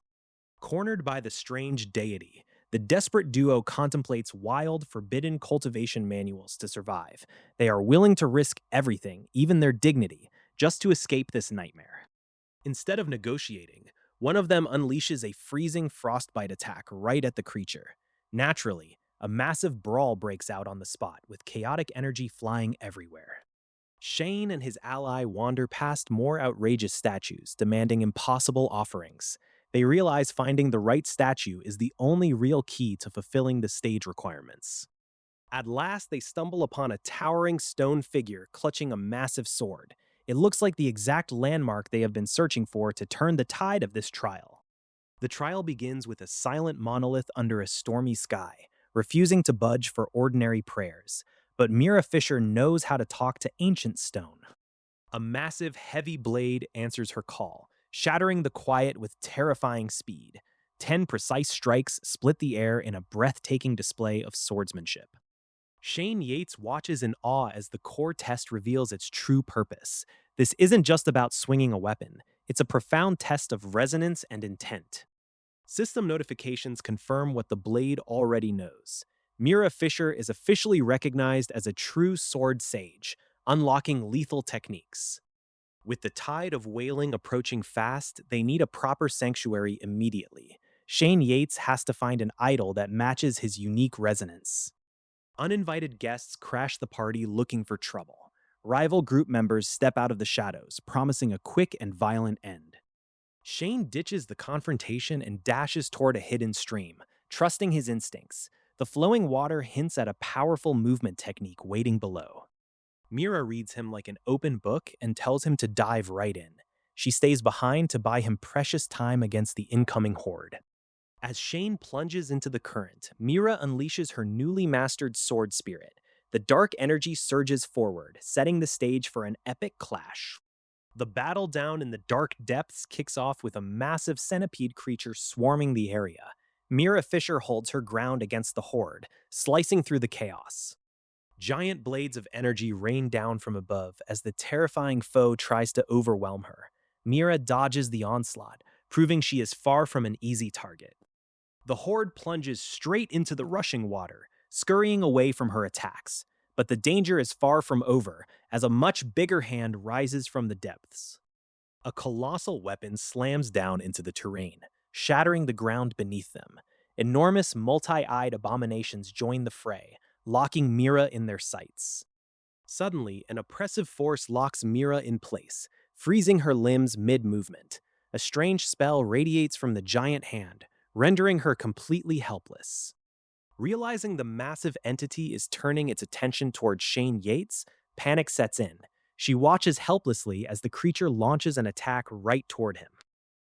Cornered by the strange deity, the desperate duo contemplates wild, forbidden cultivation manuals to survive. They are willing to risk everything, even their dignity, just to escape this nightmare. Instead of negotiating, one of them unleashes a freezing frostbite attack right at the creature. Naturally, a massive brawl breaks out on the spot, with chaotic energy flying everywhere. Shane and his ally wander past more outrageous statues, demanding impossible offerings. They realize finding the right statue is the only real key to fulfilling the stage requirements. At last, they stumble upon a towering stone figure clutching a massive sword. It looks like the exact landmark they have been searching for to turn the tide of this trial. The trial begins with a silent monolith under a stormy sky, refusing to budge for ordinary prayers. But Mira Fisher knows how to talk to ancient stone. A massive, heavy blade answers her call, shattering the quiet with terrifying speed. 10 precise strikes split the air in a breathtaking display of swordsmanship. Shane Yates watches in awe as the core test reveals its true purpose. This isn't just about swinging a weapon, it's a profound test of resonance and intent. System notifications confirm what the blade already knows. Mira Fisher is officially recognized as a true sword sage, unlocking lethal techniques. With the tide of wailing approaching fast, they need a proper sanctuary immediately. Shane Yates has to find an idol that matches his unique resonance. Uninvited guests crash the party looking for trouble. Rival group members step out of the shadows, promising a quick and violent end. Shane ditches the confrontation and dashes toward a hidden stream, trusting his instincts. The flowing water hints at a powerful movement technique waiting below. Mira reads him like an open book and tells him to dive right in. She stays behind to buy him precious time against the incoming horde. As Shane plunges into the current, Mira unleashes her newly mastered sword spirit. The dark energy surges forward, setting the stage for an epic clash. The battle down in the dark depths kicks off with a massive centipede creature swarming the area. Mira Fisher holds her ground against the horde, slicing through the chaos. Giant blades of energy rain down from above as the terrifying foe tries to overwhelm her. Mira dodges the onslaught, proving she is far from an easy target. The horde plunges straight into the rushing water, scurrying away from her attacks. But the danger is far from over, as a much bigger hand rises from the depths. A colossal weapon slams down into the terrain, shattering the ground beneath them. Enormous, multi-eyed abominations join the fray, locking Mira in their sights. Suddenly, an oppressive force locks Mira in place, freezing her limbs mid-movement. A strange spell radiates from the giant hand, rendering her completely helpless. Realizing the massive entity is turning its attention towards Shane Yates, panic sets in. She watches helplessly as the creature launches an attack right toward him.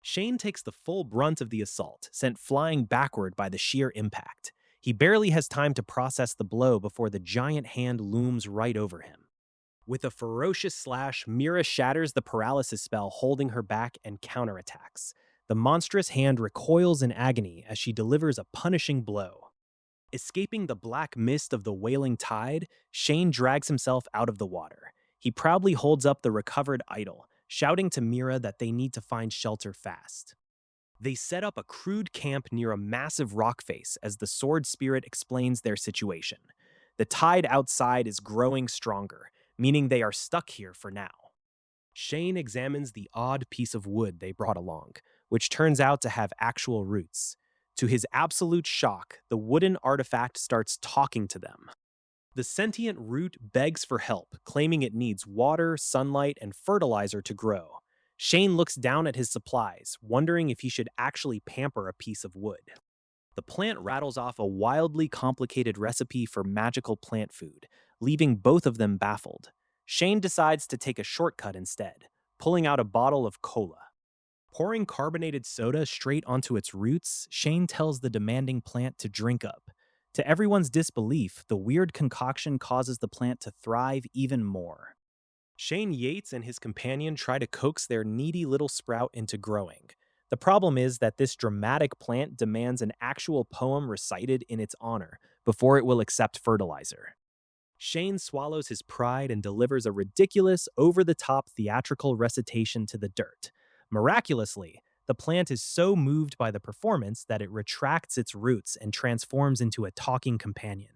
Shane takes the full brunt of the assault, sent flying backward by the sheer impact. He barely has time to process the blow before the giant hand looms right over him. With a ferocious slash, Mira shatters the paralysis spell holding her back and counterattacks. The monstrous hand recoils in agony as she delivers a punishing blow. Escaping the black mist of the wailing tide, Shane drags himself out of the water. He proudly holds up the recovered idol, shouting to Mira that they need to find shelter fast. They set up a crude camp near a massive rock face as the sword spirit explains their situation. The tide outside is growing stronger. meaning they are stuck here for now. Shane examines the odd piece of wood they brought along, which turns out to have actual roots. To his absolute shock, the wooden artifact starts talking to them. The sentient root begs for help, claiming it needs water, sunlight, and fertilizer to grow. Shane looks down at his supplies, wondering if he should actually pamper a piece of wood. The plant rattles off a wildly complicated recipe for magical plant food, leaving both of them baffled. Shane decides to take a shortcut instead, pulling out a bottle of cola. Pouring carbonated soda straight onto its roots, Shane tells the demanding plant to drink up. To everyone's disbelief, the weird concoction causes the plant to thrive even more. Shane Yates and his companion try to coax their needy little sprout into growing. The problem is that this dramatic plant demands an actual poem recited in its honor before it will accept fertilizer. Shane swallows his pride and delivers a ridiculous, over-the-top theatrical recitation to the dirt. Miraculously, the plant is so moved by the performance that it retracts its roots and transforms into a talking companion.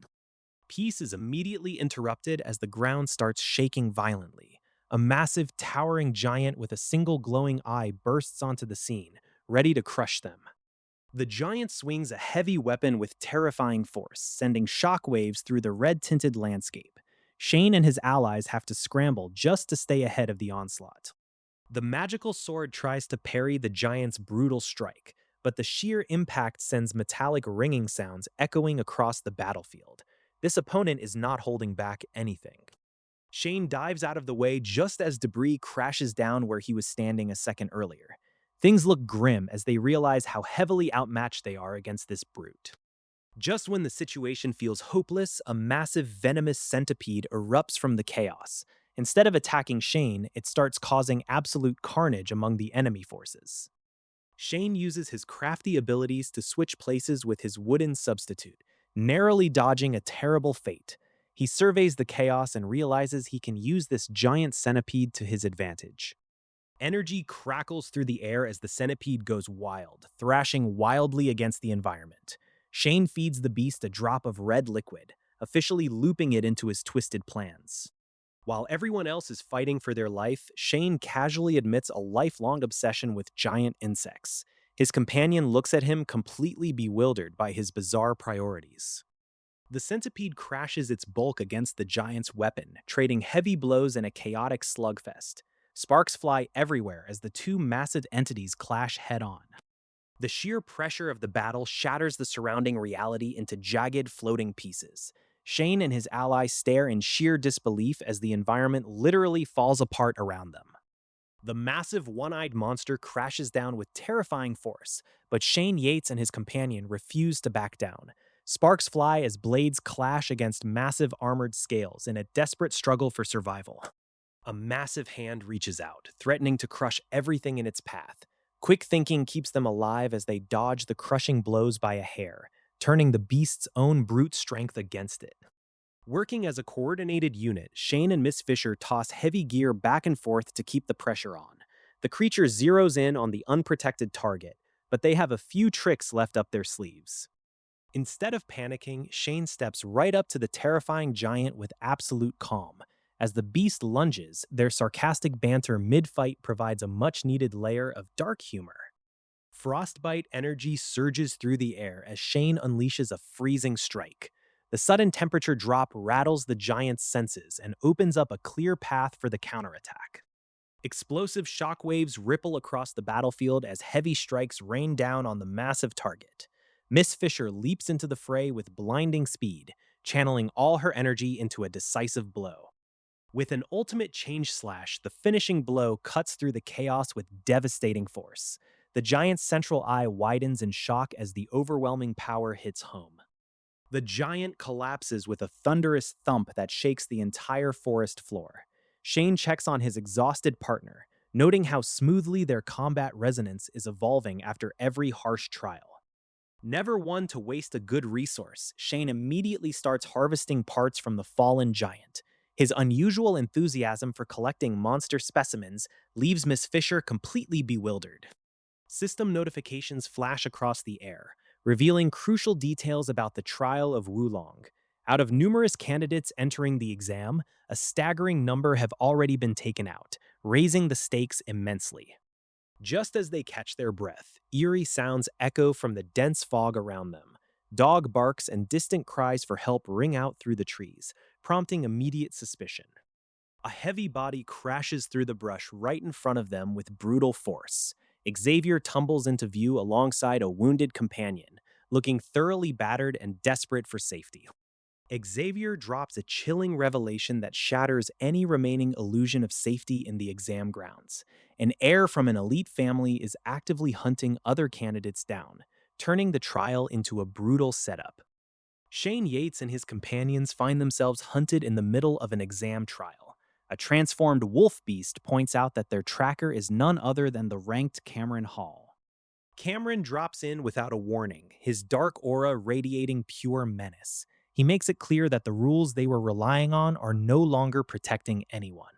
Peace is immediately interrupted as the ground starts shaking violently. A massive, towering giant with a single glowing eye bursts onto the scene, ready to crush them. The giant swings a heavy weapon with terrifying force, sending shockwaves through the red-tinted landscape. Shane and his allies have to scramble just to stay ahead of the onslaught. The magical sword tries to parry the giant's brutal strike, but the sheer impact sends metallic ringing sounds echoing across the battlefield. This opponent is not holding back anything. Shane dives out of the way just as debris crashes down where he was standing a second earlier. Things look grim as they realize how heavily outmatched they are against this brute. Just when the situation feels hopeless, a massive venomous centipede erupts from the chaos. Instead of attacking Shane, it starts causing absolute carnage among the enemy forces. Shane uses his crafty abilities to switch places with his wooden substitute, narrowly dodging a terrible fate. He surveys the chaos and realizes he can use this giant centipede to his advantage. Energy crackles through the air as the centipede goes wild, thrashing wildly against the environment. Shane feeds the beast a drop of red liquid, officially looping it into his twisted plans. While everyone else is fighting for their life, Shane casually admits a lifelong obsession with giant insects. His companion looks at him completely bewildered by his bizarre priorities. The centipede crashes its bulk against the giant's weapon, trading heavy blows in a chaotic slugfest. Sparks fly everywhere as the two massive entities clash head-on. The sheer pressure of the battle shatters the surrounding reality into jagged, floating pieces. Shane and his allies stare in sheer disbelief as the environment literally falls apart around them. The massive one-eyed monster crashes down with terrifying force, but Shane Yates and his companion refuse to back down. Sparks fly as blades clash against massive armored scales in a desperate struggle for survival. A massive hand reaches out, threatening to crush everything in its path. Quick thinking keeps them alive as they dodge the crushing blows by a hair, turning the beast's own brute strength against it. Working as a coordinated unit, Shane and Miss Fisher toss heavy gear back and forth to keep the pressure on. The creature zeroes in on the unprotected target, but they have a few tricks left up their sleeves. Instead of panicking, Shane steps right up to the terrifying giant with absolute calm. As the beast lunges, their sarcastic banter mid-fight provides a much-needed layer of dark humor. Frostbite energy surges through the air as Shane unleashes a freezing strike. The sudden temperature drop rattles the giant's senses and opens up a clear path for the counterattack. Explosive shockwaves ripple across the battlefield as heavy strikes rain down on the massive target. Miss Fisher leaps into the fray with blinding speed, channeling all her energy into a decisive blow. With an ultimate change slash, the finishing blow cuts through the chaos with devastating force. The giant's central eye widens in shock as the overwhelming power hits home. The giant collapses with a thunderous thump that shakes the entire forest floor. Shane checks on his exhausted partner, noting how smoothly their combat resonance is evolving after every harsh trial. Never one to waste a good resource, Shane immediately starts harvesting parts from the fallen giant. His unusual enthusiasm for collecting monster specimens leaves Miss Fisher completely bewildered. System notifications flash across the air, revealing crucial details about the trial of Wulong. Out of numerous candidates entering the exam, a staggering number have already been taken out, raising the stakes immensely. Just as they catch their breath, eerie sounds echo from the dense fog around them. Dog barks and distant cries for help ring out through the trees, prompting immediate suspicion. A heavy body crashes through the brush right in front of them with brutal force. Xavier tumbles into view alongside a wounded companion, looking thoroughly battered and desperate for safety. Xavier drops a chilling revelation that shatters any remaining illusion of safety in the exam grounds. An heir from an elite family is actively hunting other candidates down, turning the trial into a brutal setup. Shane Yates and his companions find themselves hunted in the middle of an exam trial. A transformed wolf beast points out that their tracker is none other than the ranked Cameron Hall. Cameron drops in without a warning, his dark aura radiating pure menace. He makes it clear that the rules they were relying on are no longer protecting anyone.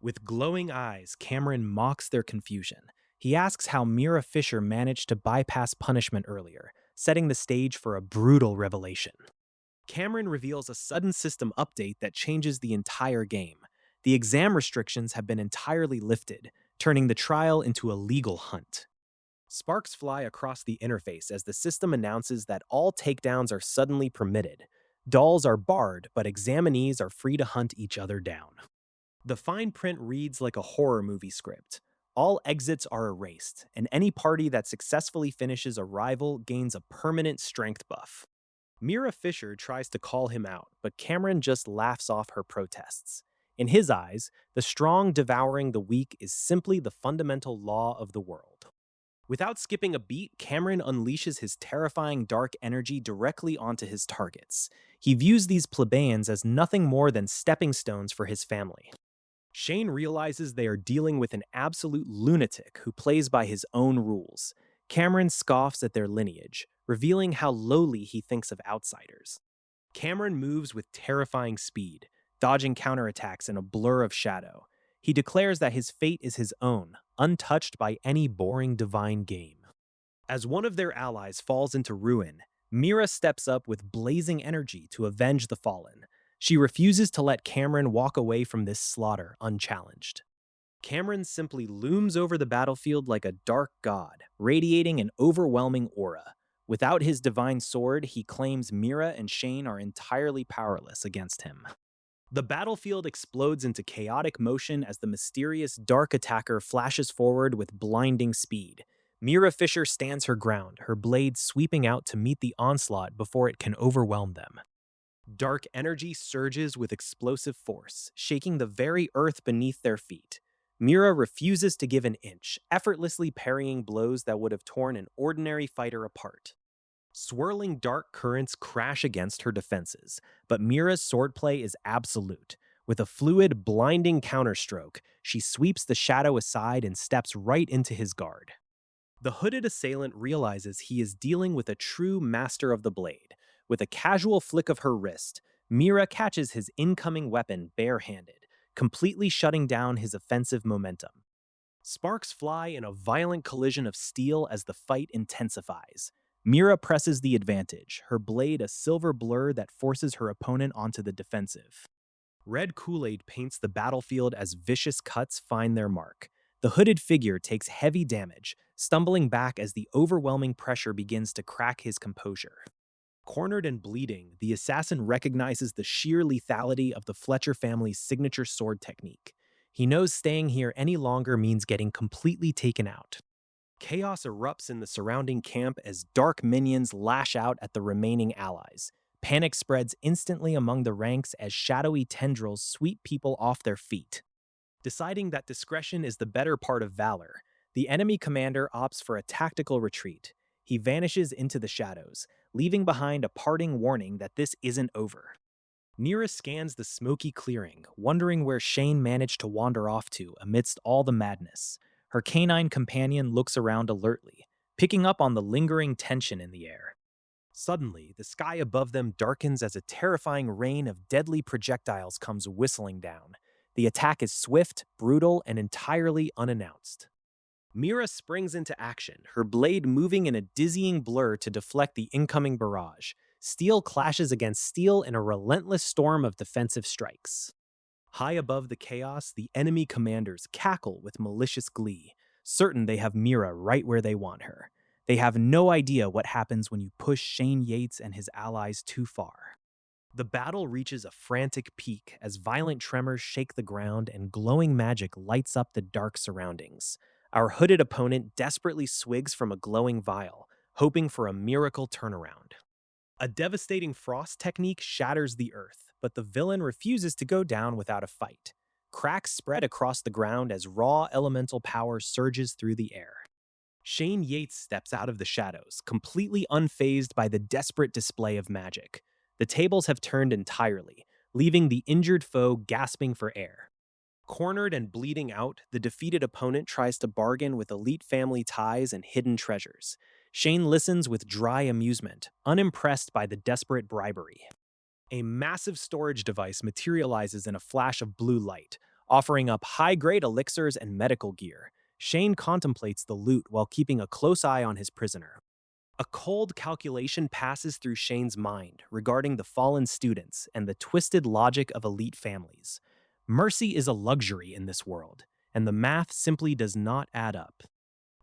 With glowing eyes, Cameron mocks their confusion. He asks how Mira Fisher managed to bypass punishment earlier, setting the stage for a brutal revelation. Cameron reveals a sudden system update that changes the entire game. The exam restrictions have been entirely lifted, turning the trial into a legal hunt. Sparks fly across the interface as the system announces that all takedowns are suddenly permitted. Dolls are barred, but examinees are free to hunt each other down. The fine print reads like a horror movie script. All exits are erased, and any party that successfully finishes a rival gains a permanent strength buff. Mira Fisher tries to call him out, but Cameron just laughs off her protests. In his eyes, the strong devouring the weak is simply the fundamental law of the world. Without skipping a beat, Cameron unleashes his terrifying dark energy directly onto his targets. He views these plebeians as nothing more than stepping stones for his family. Shane realizes they are dealing with an absolute lunatic who plays by his own rules. Cameron scoffs at their lineage, revealing how lowly he thinks of outsiders. Cameron moves with terrifying speed, dodging counterattacks in a blur of shadow. He declares that his fate is his own, untouched by any boring divine game. As one of their allies falls into ruin, Mira steps up with blazing energy to avenge the fallen. She refuses to let Cameron walk away from this slaughter unchallenged. Cameron simply looms over the battlefield like a dark god, radiating an overwhelming aura. Without his divine sword, he claims Mira and Shane are entirely powerless against him. The battlefield explodes into chaotic motion as the mysterious dark attacker flashes forward with blinding speed. Mira Fisher stands her ground, her blade sweeping out to meet the onslaught before it can overwhelm them. Dark energy surges with explosive force, shaking the very earth beneath their feet. Mira refuses to give an inch, effortlessly parrying blows that would have torn an ordinary fighter apart. Swirling dark currents crash against her defenses, but Mira's swordplay is absolute. With a fluid, blinding counterstroke, she sweeps the shadow aside and steps right into his guard. The hooded assailant realizes he is dealing with a true master of the blade. With a casual flick of her wrist, Mira catches his incoming weapon barehanded, completely shutting down his offensive momentum. Sparks fly in a violent collision of steel as the fight intensifies. Mira presses the advantage, her blade a silver blur that forces her opponent onto the defensive. Red Kool-Aid paints the battlefield as vicious cuts find their mark. The hooded figure takes heavy damage, stumbling back as the overwhelming pressure begins to crack his composure. Cornered and bleeding, the assassin recognizes the sheer lethality of the Fletcher family's signature sword technique. He knows staying here any longer means getting completely taken out. Chaos erupts in the surrounding camp as dark minions lash out at the remaining allies. Panic spreads instantly among the ranks as shadowy tendrils sweep people off their feet. Deciding that discretion is the better part of valor, the enemy commander opts for a tactical retreat. He vanishes into the shadows, leaving behind a parting warning that this isn't over. Mira scans the smoky clearing, wondering where Shane managed to wander off to amidst all the madness. Her canine companion looks around alertly, picking up on the lingering tension in the air. Suddenly, the sky above them darkens as a terrifying rain of deadly projectiles comes whistling down. The attack is swift, brutal, and entirely unannounced. Mira springs into action, her blade moving in a dizzying blur to deflect the incoming barrage. Steel clashes against steel in a relentless storm of defensive strikes. High above the chaos, the enemy commanders cackle with malicious glee, certain they have Mira right where they want her. They have no idea what happens when you push Shane Yates and his allies too far. The battle reaches a frantic peak as violent tremors shake the ground and glowing magic lights up the dark surroundings. Our hooded opponent desperately swigs from a glowing vial, hoping for a miracle turnaround. A devastating frost technique shatters the earth, but the villain refuses to go down without a fight. Cracks spread across the ground as raw elemental power surges through the air. Shane Yates steps out of the shadows, completely unfazed by the desperate display of magic. The tables have turned entirely, leaving the injured foe gasping for air. Cornered and bleeding out, the defeated opponent tries to bargain with elite family ties and hidden treasures. Shane listens with dry amusement, unimpressed by the desperate bribery. A massive storage device materializes in a flash of blue light, offering up high-grade elixirs and medical gear. Shane contemplates the loot while keeping a close eye on his prisoner. A cold calculation passes through Shane's mind regarding the fallen students and the twisted logic of elite families. Mercy is a luxury in this world, and the math simply does not add up.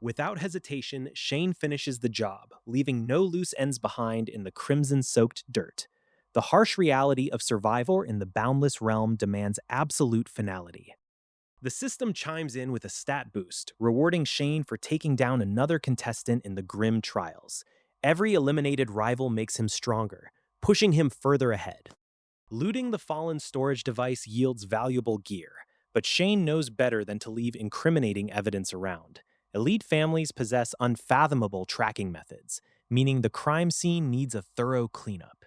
Without hesitation, Shane finishes the job, leaving no loose ends behind in the crimson-soaked dirt. The harsh reality of survival in the boundless realm demands absolute finality. The system chimes in with a stat boost, rewarding Shane for taking down another contestant in the grim trials. Every eliminated rival makes him stronger, pushing him further ahead. Looting the fallen storage device yields valuable gear, but Shane knows better than to leave incriminating evidence around. Elite families possess unfathomable tracking methods, meaning the crime scene needs a thorough cleanup.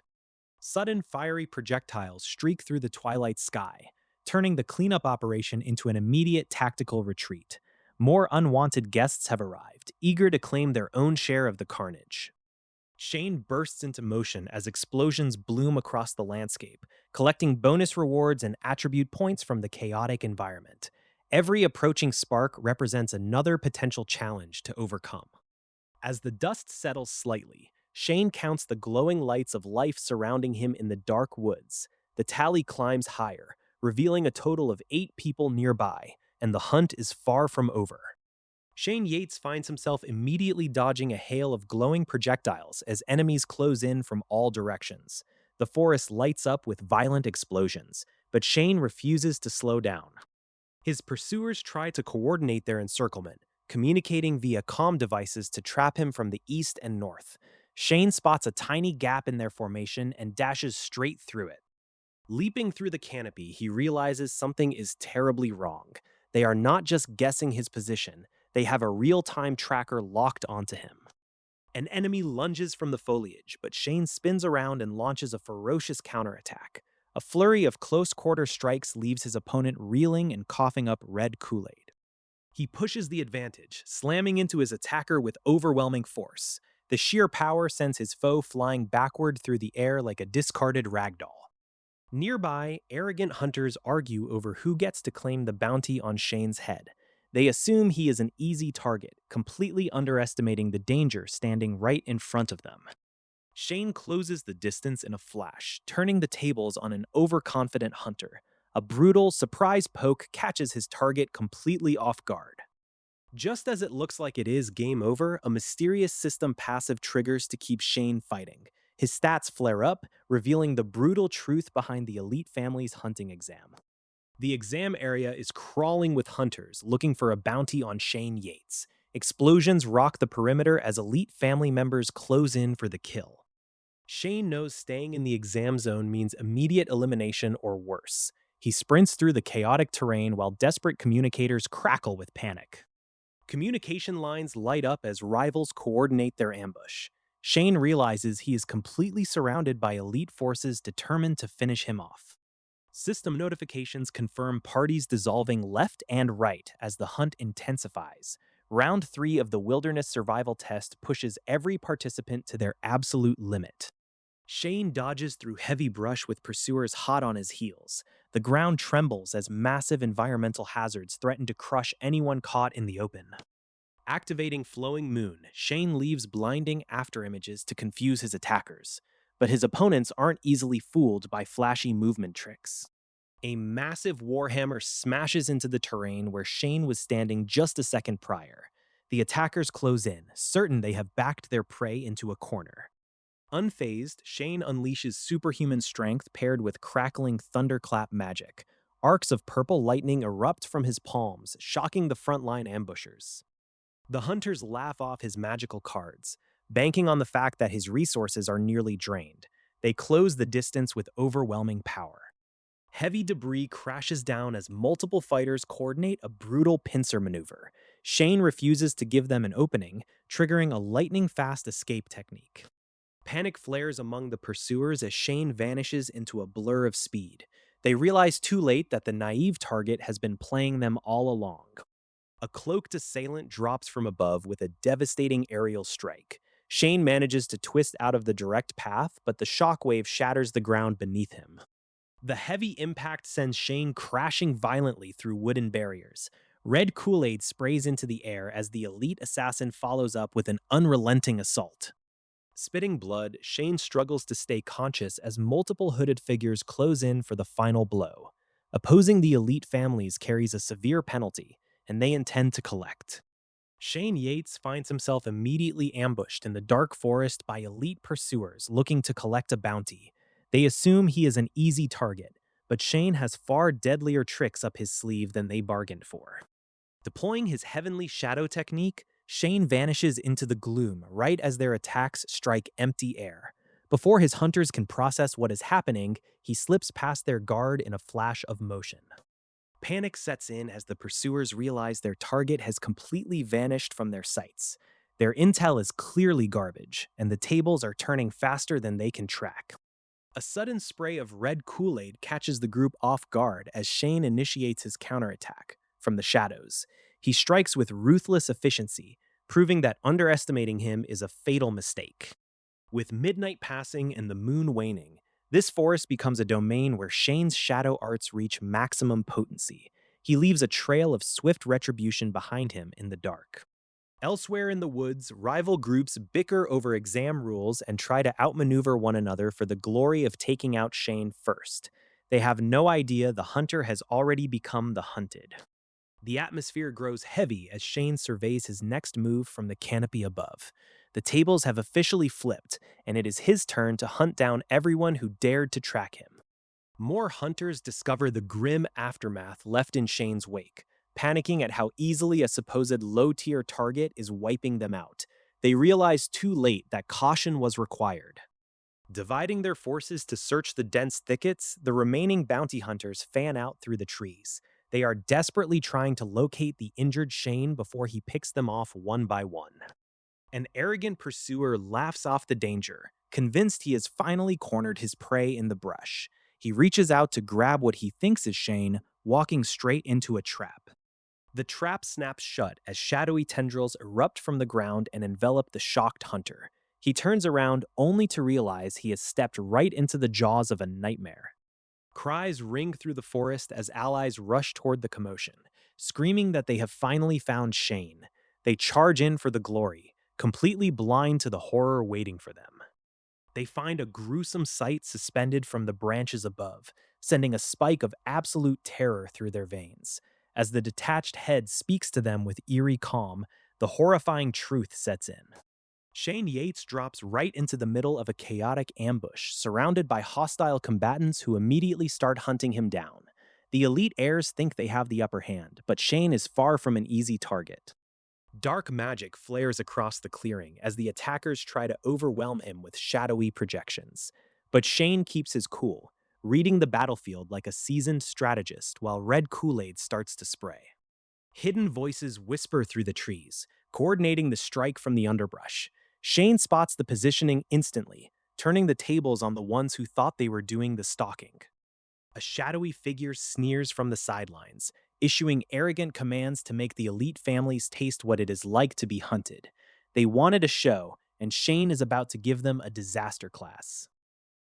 Sudden fiery projectiles streak through the twilight sky, turning the cleanup operation into an immediate tactical retreat. More unwanted guests have arrived, eager to claim their own share of the carnage. Shane bursts into motion as explosions bloom across the landscape, collecting bonus rewards and attribute points from the chaotic environment. Every approaching spark represents another potential challenge to overcome. As the dust settles slightly, Shane counts the glowing lights of life surrounding him in the dark woods. The tally climbs higher, revealing a total of 8 people nearby, and the hunt is far from over. Shane Yates finds himself immediately dodging a hail of glowing projectiles as enemies close in from all directions. The forest lights up with violent explosions, but Shane refuses to slow down. His pursuers try to coordinate their encirclement, communicating via comm devices to trap him from the east and north. Shane spots a tiny gap in their formation and dashes straight through it. Leaping through the canopy, he realizes something is terribly wrong. They are not just guessing his position, they have a real-time tracker locked onto him. An enemy lunges from the foliage, but Shane spins around and launches a ferocious counterattack. A flurry of close-quarter strikes leaves his opponent reeling and coughing up red Kool-Aid. He pushes the advantage, slamming into his attacker with overwhelming force. The sheer power sends his foe flying backward through the air like a discarded ragdoll. Nearby, arrogant hunters argue over who gets to claim the bounty on Shane's head. They assume he is an easy target, completely underestimating the danger standing right in front of them. Shane closes the distance in a flash, turning the tables on an overconfident hunter. A brutal, surprise poke catches his target completely off guard. Just as it looks like it is game over, a mysterious system passive triggers to keep Shane fighting. His stats flare up, revealing the brutal truth behind the elite family's hunting exam. The exam area is crawling with hunters looking for a bounty on Shane Yates. Explosions rock the perimeter as elite family members close in for the kill. Shane knows staying in the exam zone means immediate elimination or worse. He sprints through the chaotic terrain while desperate communicators crackle with panic. Communication lines light up as rivals coordinate their ambush. Shane realizes he is completely surrounded by elite forces determined to finish him off. System notifications confirm parties dissolving left and right as the hunt intensifies. Round 3 of the wilderness survival test pushes every participant to their absolute limit. Shane dodges through heavy brush with pursuers hot on his heels. The ground trembles as massive environmental hazards threaten to crush anyone caught in the open. Activating Flowing Moon, Shane leaves blinding afterimages to confuse his attackers. but his opponents aren't easily fooled by flashy movement tricks. A massive warhammer smashes into the terrain where Shane was standing just a second prior. The attackers close in, certain they have backed their prey into a corner. Unfazed, Shane unleashes superhuman strength paired with crackling thunderclap magic. Arcs of purple lightning erupt from his palms, shocking the frontline ambushers. The hunters laugh off his magical cards, banking on the fact that his resources are nearly drained. They close the distance with overwhelming power. Heavy debris crashes down as multiple fighters coordinate a brutal pincer maneuver. Shane refuses to give them an opening, triggering a lightning-fast escape technique. Panic flares among the pursuers as Shane vanishes into a blur of speed. They realize too late that the naive target has been playing them all along. A cloaked assailant drops from above with a devastating aerial strike. Shane manages to twist out of the direct path, but the shockwave shatters the ground beneath him. The heavy impact sends Shane crashing violently through wooden barriers. Red Kool-Aid sprays into the air as the elite assassin follows up with an unrelenting assault. Spitting blood, Shane struggles to stay conscious as multiple hooded figures close in for the final blow. Opposing the elite families carries a severe penalty, and they intend to collect. Shane Yates finds himself immediately ambushed in the dark forest by elite pursuers looking to collect a bounty. They assume he is an easy target, but Shane has far deadlier tricks up his sleeve than they bargained for. Deploying his Heavenly Shadow technique, Shane vanishes into the gloom right as their attacks strike empty air. Before his hunters can process what is happening, he slips past their guard in a flash of motion. Panic sets in as the pursuers realize their target has completely vanished from their sights. Their intel is clearly garbage, and the tables are turning faster than they can track. A sudden spray of red Kool-Aid catches the group off guard as Shane initiates his counterattack from the shadows. He strikes with ruthless efficiency, proving that underestimating him is a fatal mistake. With midnight passing and the moon waning, this forest becomes a domain where Shane's shadow arts reach maximum potency. He leaves a trail of swift retribution behind him in the dark. Elsewhere in the woods, rival groups bicker over exam rules and try to outmaneuver one another for the glory of taking out Shane first. They have no idea the hunter has already become the hunted. The atmosphere grows heavy as Shane surveys his next move from the canopy above. The tables have officially flipped, and it is his turn to hunt down everyone who dared to track him. More hunters discover the grim aftermath left in Shane's wake, panicking at how easily a supposed low-tier target is wiping them out. They realize too late that caution was required. Dividing their forces to search the dense thickets, the remaining bounty hunters fan out through the trees. They are desperately trying to locate the injured Shane before he picks them off one by one. An arrogant pursuer laughs off the danger, convinced he has finally cornered his prey in the brush. He reaches out to grab what he thinks is Shane, walking straight into a trap. The trap snaps shut as shadowy tendrils erupt from the ground and envelop the shocked hunter. He turns around only to realize he has stepped right into the jaws of a nightmare. Cries ring through the forest as allies rush toward the commotion, screaming that they have finally found Shane. They charge in for the glory, completely blind to the horror waiting for them. They find a gruesome sight suspended from the branches above, sending a spike of absolute terror through their veins. As the detached head speaks to them with eerie calm, the horrifying truth sets in. Shane Yates drops right into the middle of a chaotic ambush, surrounded by hostile combatants who immediately start hunting him down. The elite heirs think they have the upper hand, but Shane is far from an easy target. Dark magic flares across the clearing as the attackers try to overwhelm him with shadowy projections. But Shane keeps his cool, reading the battlefield like a seasoned strategist while red Kool-Aid starts to spray. Hidden voices whisper through the trees, coordinating the strike from the underbrush. Shane spots the positioning instantly, turning the tables on the ones who thought they were doing the stalking. A shadowy figure sneers from the sidelines, issuing arrogant commands to make the elite families taste what it is like to be hunted. They wanted a show, and Shane is about to give them a disaster class.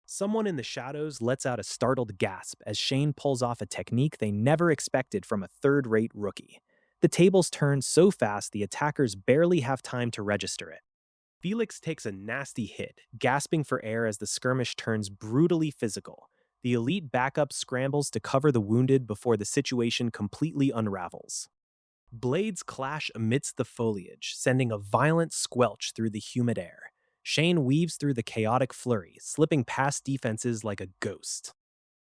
Someone in the shadows lets out a startled gasp as Shane pulls off a technique they never expected from a third-rate rookie. The tables turn so fast the attackers barely have time to register it. Felix takes a nasty hit, gasping for air as the skirmish turns brutally physical. The elite backup scrambles to cover the wounded before the situation completely unravels. Blades clash amidst the foliage, sending a violent squelch through the humid air. Shane weaves through the chaotic flurry, slipping past defenses like a ghost.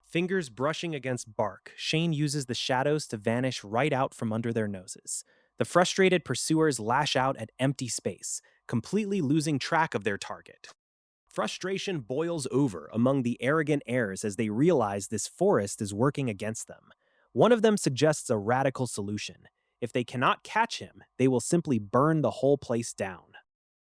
Fingers brushing against bark, Shane uses the shadows to vanish right out from under their noses. The frustrated pursuers lash out at empty space, completely losing track of their target. Frustration boils over among the arrogant heirs as they realize this forest is working against them. One of them suggests a radical solution. If they cannot catch him, they will simply burn the whole place down.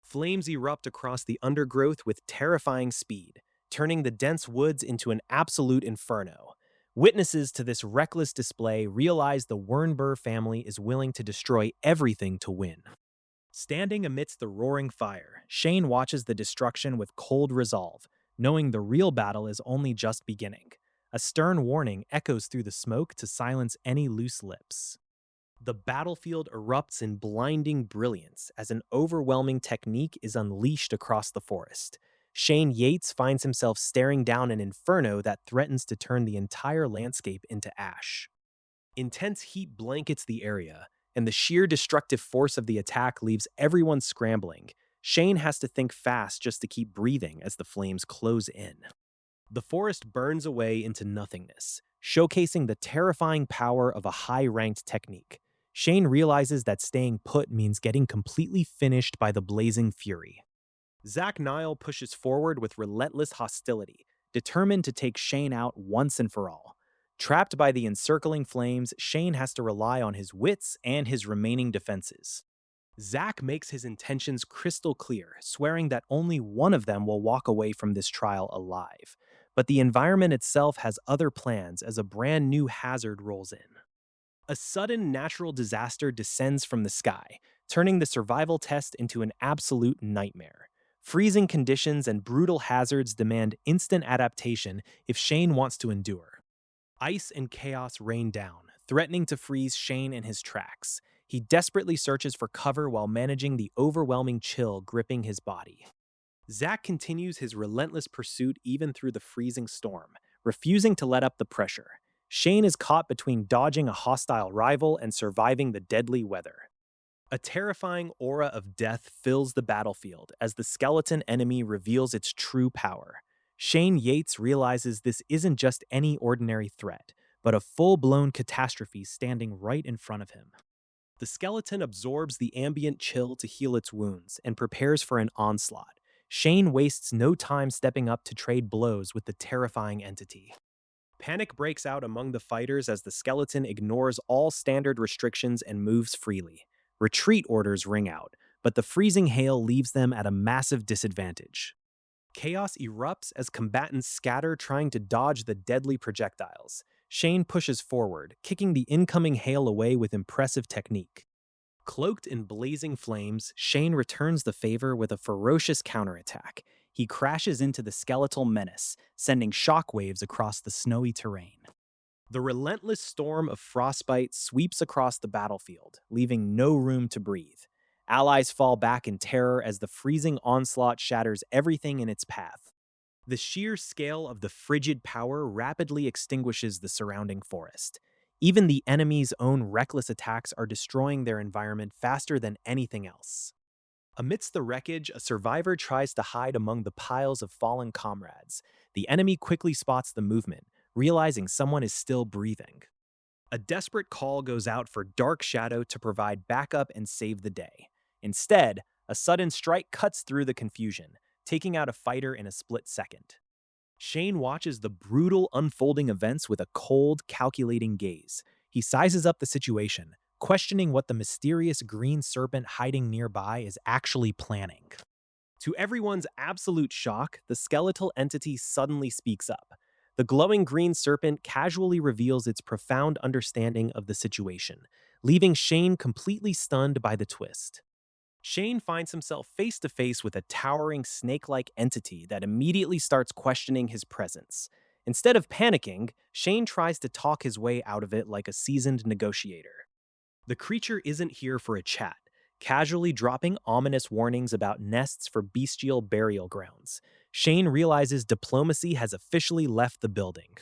Flames erupt across the undergrowth with terrifying speed, turning the dense woods into an absolute inferno. Witnesses to this reckless display realize the Wernber family is willing to destroy everything to win. Standing amidst the roaring fire, Shane watches the destruction with cold resolve, knowing the real battle is only just beginning. A stern warning echoes through the smoke to silence any loose lips. The battlefield erupts in blinding brilliance as an overwhelming technique is unleashed across the forest. Shane Yates finds himself staring down an inferno that threatens to turn the entire landscape into ash. Intense heat blankets the area, and the sheer destructive force of the attack leaves everyone scrambling. Shane has to think fast just to keep breathing as the flames close in. The forest burns away into nothingness, showcasing the terrifying power of a high-ranked technique. Shane realizes that staying put means getting completely finished by the blazing fury. Zack Nile pushes forward with relentless hostility, determined to take Shane out once and for all. Trapped by the encircling flames, Shane has to rely on his wits and his remaining defenses. Zack makes his intentions crystal clear, swearing that only one of them will walk away from this trial alive. But the environment itself has other plans as a brand new hazard rolls in. A sudden natural disaster descends from the sky, turning the survival test into an absolute nightmare. Freezing conditions and brutal hazards demand instant adaptation if Shane wants to endure. Ice and chaos rain down, threatening to freeze Shane in his tracks. He desperately searches for cover while managing the overwhelming chill gripping his body. Zack continues his relentless pursuit even through the freezing storm, refusing to let up the pressure. Shane is caught between dodging a hostile rival and surviving the deadly weather. A terrifying aura of death fills the battlefield as the skeleton enemy reveals its true power. Shane Yates realizes this isn't just any ordinary threat, but a full-blown catastrophe standing right in front of him. The skeleton absorbs the ambient chill to heal its wounds and prepares for an onslaught. Shane wastes no time stepping up to trade blows with the terrifying entity. Panic breaks out among the fighters as the skeleton ignores all standard restrictions and moves freely. Retreat orders ring out, but the freezing hail leaves them at a massive disadvantage. Chaos erupts as combatants scatter trying to dodge the deadly projectiles. Shane pushes forward, kicking the incoming hail away with impressive technique. Cloaked in blazing flames, Shane returns the favor with a ferocious counterattack. He crashes into the skeletal menace, sending shockwaves across the snowy terrain. The relentless storm of frostbite sweeps across the battlefield, leaving no room to breathe. Allies fall back in terror as the freezing onslaught shatters everything in its path. The sheer scale of the frigid power rapidly extinguishes the surrounding forest. Even the enemy's own reckless attacks are destroying their environment faster than anything else. Amidst the wreckage, a survivor tries to hide among the piles of fallen comrades. The enemy quickly spots the movement, realizing someone is still breathing. A desperate call goes out for Dark Shadow to provide backup and save the day. Instead, a sudden strike cuts through the confusion, taking out a fighter in a split second. Shane watches the brutal unfolding events with a cold, calculating gaze. He sizes up the situation, questioning what the mysterious green serpent hiding nearby is actually planning. To everyone's absolute shock, the skeletal entity suddenly speaks up. The glowing green serpent casually reveals its profound understanding of the situation, leaving Shane completely stunned by the twist. Shane finds himself face to face with a towering snake-like entity that immediately starts questioning his presence. Instead of panicking, Shane tries to talk his way out of it like a seasoned negotiator. The creature isn't here for a chat. casually dropping ominous warnings about nests for bestial burial grounds. Shane realizes diplomacy has officially left the building.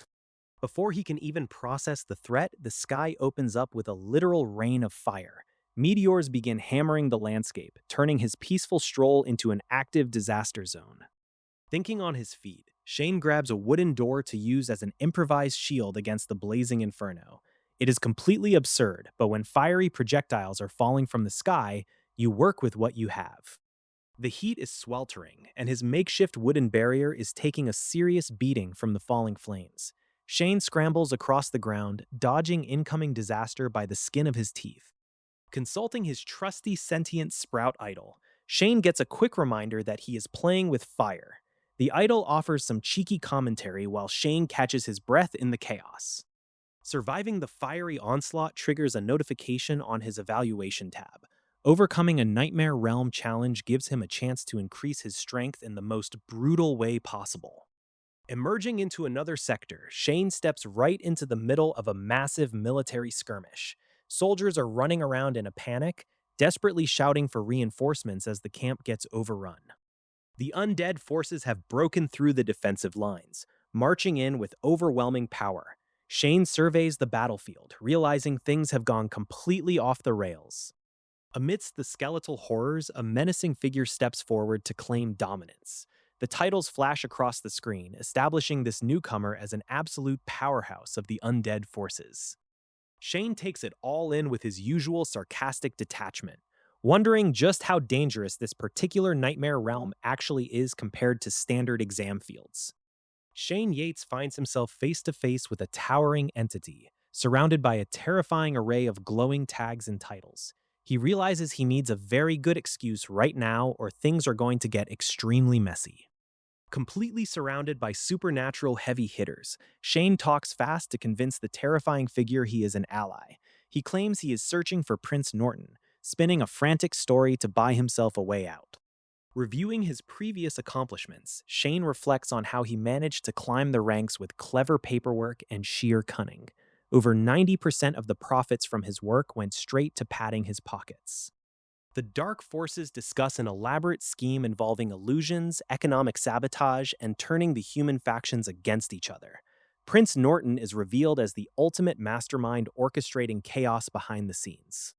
Before he can even process the threat, the sky opens up with a literal rain of fire. Meteors begin hammering the landscape, turning his peaceful stroll into an active disaster zone. Thinking on his feet, Shane grabs a wooden door to use as an improvised shield against the blazing inferno. It is completely absurd, but when fiery projectiles are falling from the sky, you work with what you have. The heat is sweltering, and his makeshift wooden barrier is taking a serious beating from the falling flames. Shane scrambles across the ground, dodging incoming disaster by the skin of his teeth. Consulting his trusty sentient sprout idol, Shane gets a quick reminder that he is playing with fire. The idol offers some cheeky commentary while Shane catches his breath in the chaos. Surviving the fiery onslaught triggers a notification on his evaluation tab. Overcoming a Nightmare Realm challenge gives him a chance to increase his strength in the most brutal way possible. Emerging into another sector, Shane steps right into the middle of a massive military skirmish. Soldiers are running around in a panic, desperately shouting for reinforcements as the camp gets overrun. The undead forces have broken through the defensive lines, marching in with overwhelming power. Shane surveys the battlefield, realizing things have gone completely off the rails. Amidst the skeletal horrors, a menacing figure steps forward to claim dominance. The titles flash across the screen, establishing this newcomer as an absolute powerhouse of the undead forces. Shane takes it all in with his usual sarcastic detachment, wondering just how dangerous this particular Nightmare Realm actually is compared to standard exam fields. Shane Yates finds himself face to face with a towering entity, surrounded by a terrifying array of glowing tags and titles. He realizes he needs a very good excuse right now, or things are going to get extremely messy. Completely surrounded by supernatural heavy hitters, Shane talks fast to convince the terrifying figure he is an ally. He claims he is searching for Prince Norton, spinning a frantic story to buy himself a way out. Reviewing his previous accomplishments, Shane reflects on how he managed to climb the ranks with clever paperwork and sheer cunning. Over 90% of the profits from his work went straight to padding his pockets. The Dark Forces discuss an elaborate scheme involving illusions, economic sabotage, and turning the human factions against each other. Prince Norton is revealed as the ultimate mastermind orchestrating chaos behind the scenes.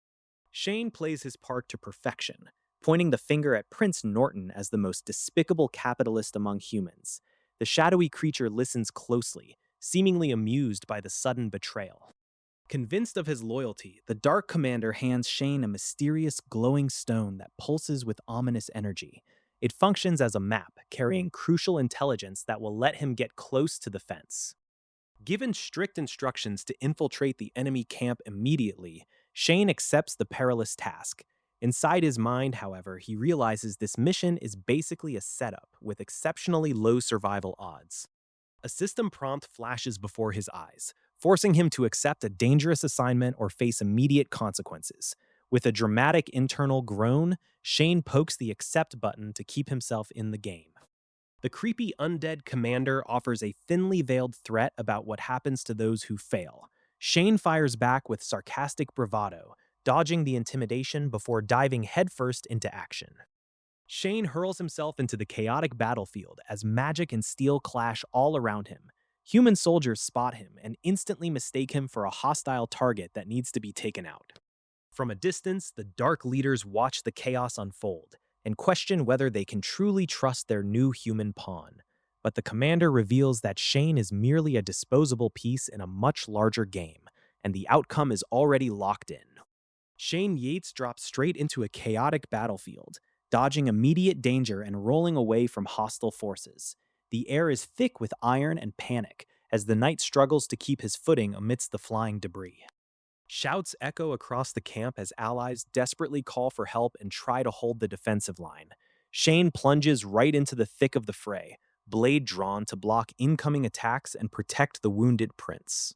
Shane plays his part to perfection, pointing the finger at Prince Norton as the most despicable capitalist among humans. The shadowy creature listens closely, seemingly amused by the sudden betrayal. Convinced of his loyalty, the Dark Commander hands Shane a mysterious glowing stone that pulses with ominous energy. It functions as a map, carrying crucial intelligence that will let him get close to the fence. Given strict instructions to infiltrate the enemy camp immediately, Shane accepts the perilous task. Inside his mind, however, he realizes this mission is basically a setup with exceptionally low survival odds. A system prompt flashes before his eyes, forcing him to accept a dangerous assignment or face immediate consequences. With a dramatic internal groan, Shane pokes the accept button to keep himself in the game. The creepy undead commander offers a thinly veiled threat about what happens to those who fail. Shane fires back with sarcastic bravado, dodging the intimidation before diving headfirst into action. Shane hurls himself into the chaotic battlefield as magic and steel clash all around him. Human soldiers spot him and instantly mistake him for a hostile target that needs to be taken out. From a distance, the Dark Leaders watch the chaos unfold and question whether they can truly trust their new human pawn. But the commander reveals that Shane is merely a disposable piece in a much larger game, and the outcome is already locked in. Shane Yates drops straight into a chaotic battlefield, dodging immediate danger and rolling away from hostile forces. The air is thick with iron and panic as the knight struggles to keep his footing amidst the flying debris. Shouts echo across the camp as allies desperately call for help and try to hold the defensive line. Shane plunges right into the thick of the fray, blade drawn to block incoming attacks and protect the wounded prince.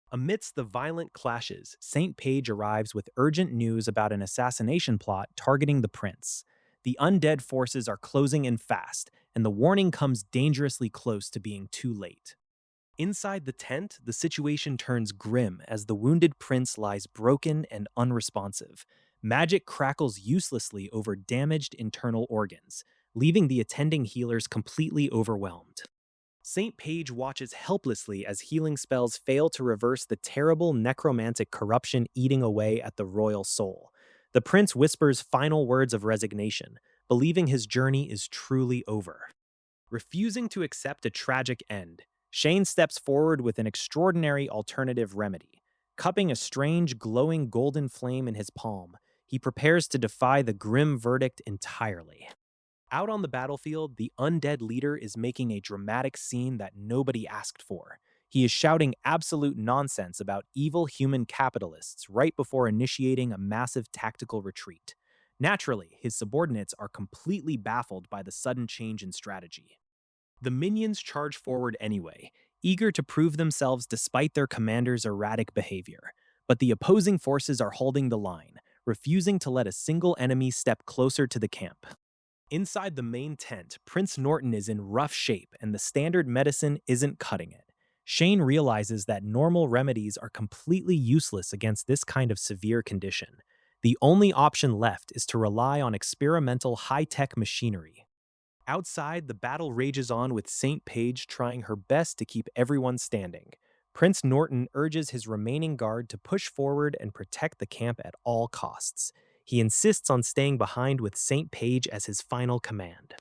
Amidst the violent clashes, St. Page arrives with urgent news about an assassination plot targeting the prince. The undead forces are closing in fast, and the warning comes dangerously close to being too late. Inside the tent, the situation turns grim as the wounded prince lies broken and unresponsive. Magic crackles uselessly over damaged internal organs, leaving the attending healers completely overwhelmed. St. Page watches helplessly as healing spells fail to reverse the terrible necromantic corruption eating away at the royal soul. The prince whispers final words of resignation, believing his journey is truly over. Refusing to accept a tragic end, Shane steps forward with an extraordinary alternative remedy. Cupping a strange, glowing golden flame in his palm, he prepares to defy the grim verdict entirely. Out on the battlefield, the undead leader is making a dramatic scene that nobody asked for. He is shouting absolute nonsense about evil human capitalists right before initiating a massive tactical retreat. Naturally, his subordinates are completely baffled by the sudden change in strategy. The minions charge forward anyway, eager to prove themselves despite their commander's erratic behavior. But the opposing forces are holding the line, refusing to let a single enemy step closer to the camp. Inside the main tent, Prince Norton is in rough shape and the standard medicine isn't cutting it. Shane realizes that normal remedies are completely useless against this kind of severe condition. The only option left is to rely on experimental high-tech machinery. Outside, the battle rages on with St. Page trying her best to keep everyone standing. Prince Norton urges his remaining guard to push forward and protect the camp at all costs. He insists on staying behind with St. Page as his final command.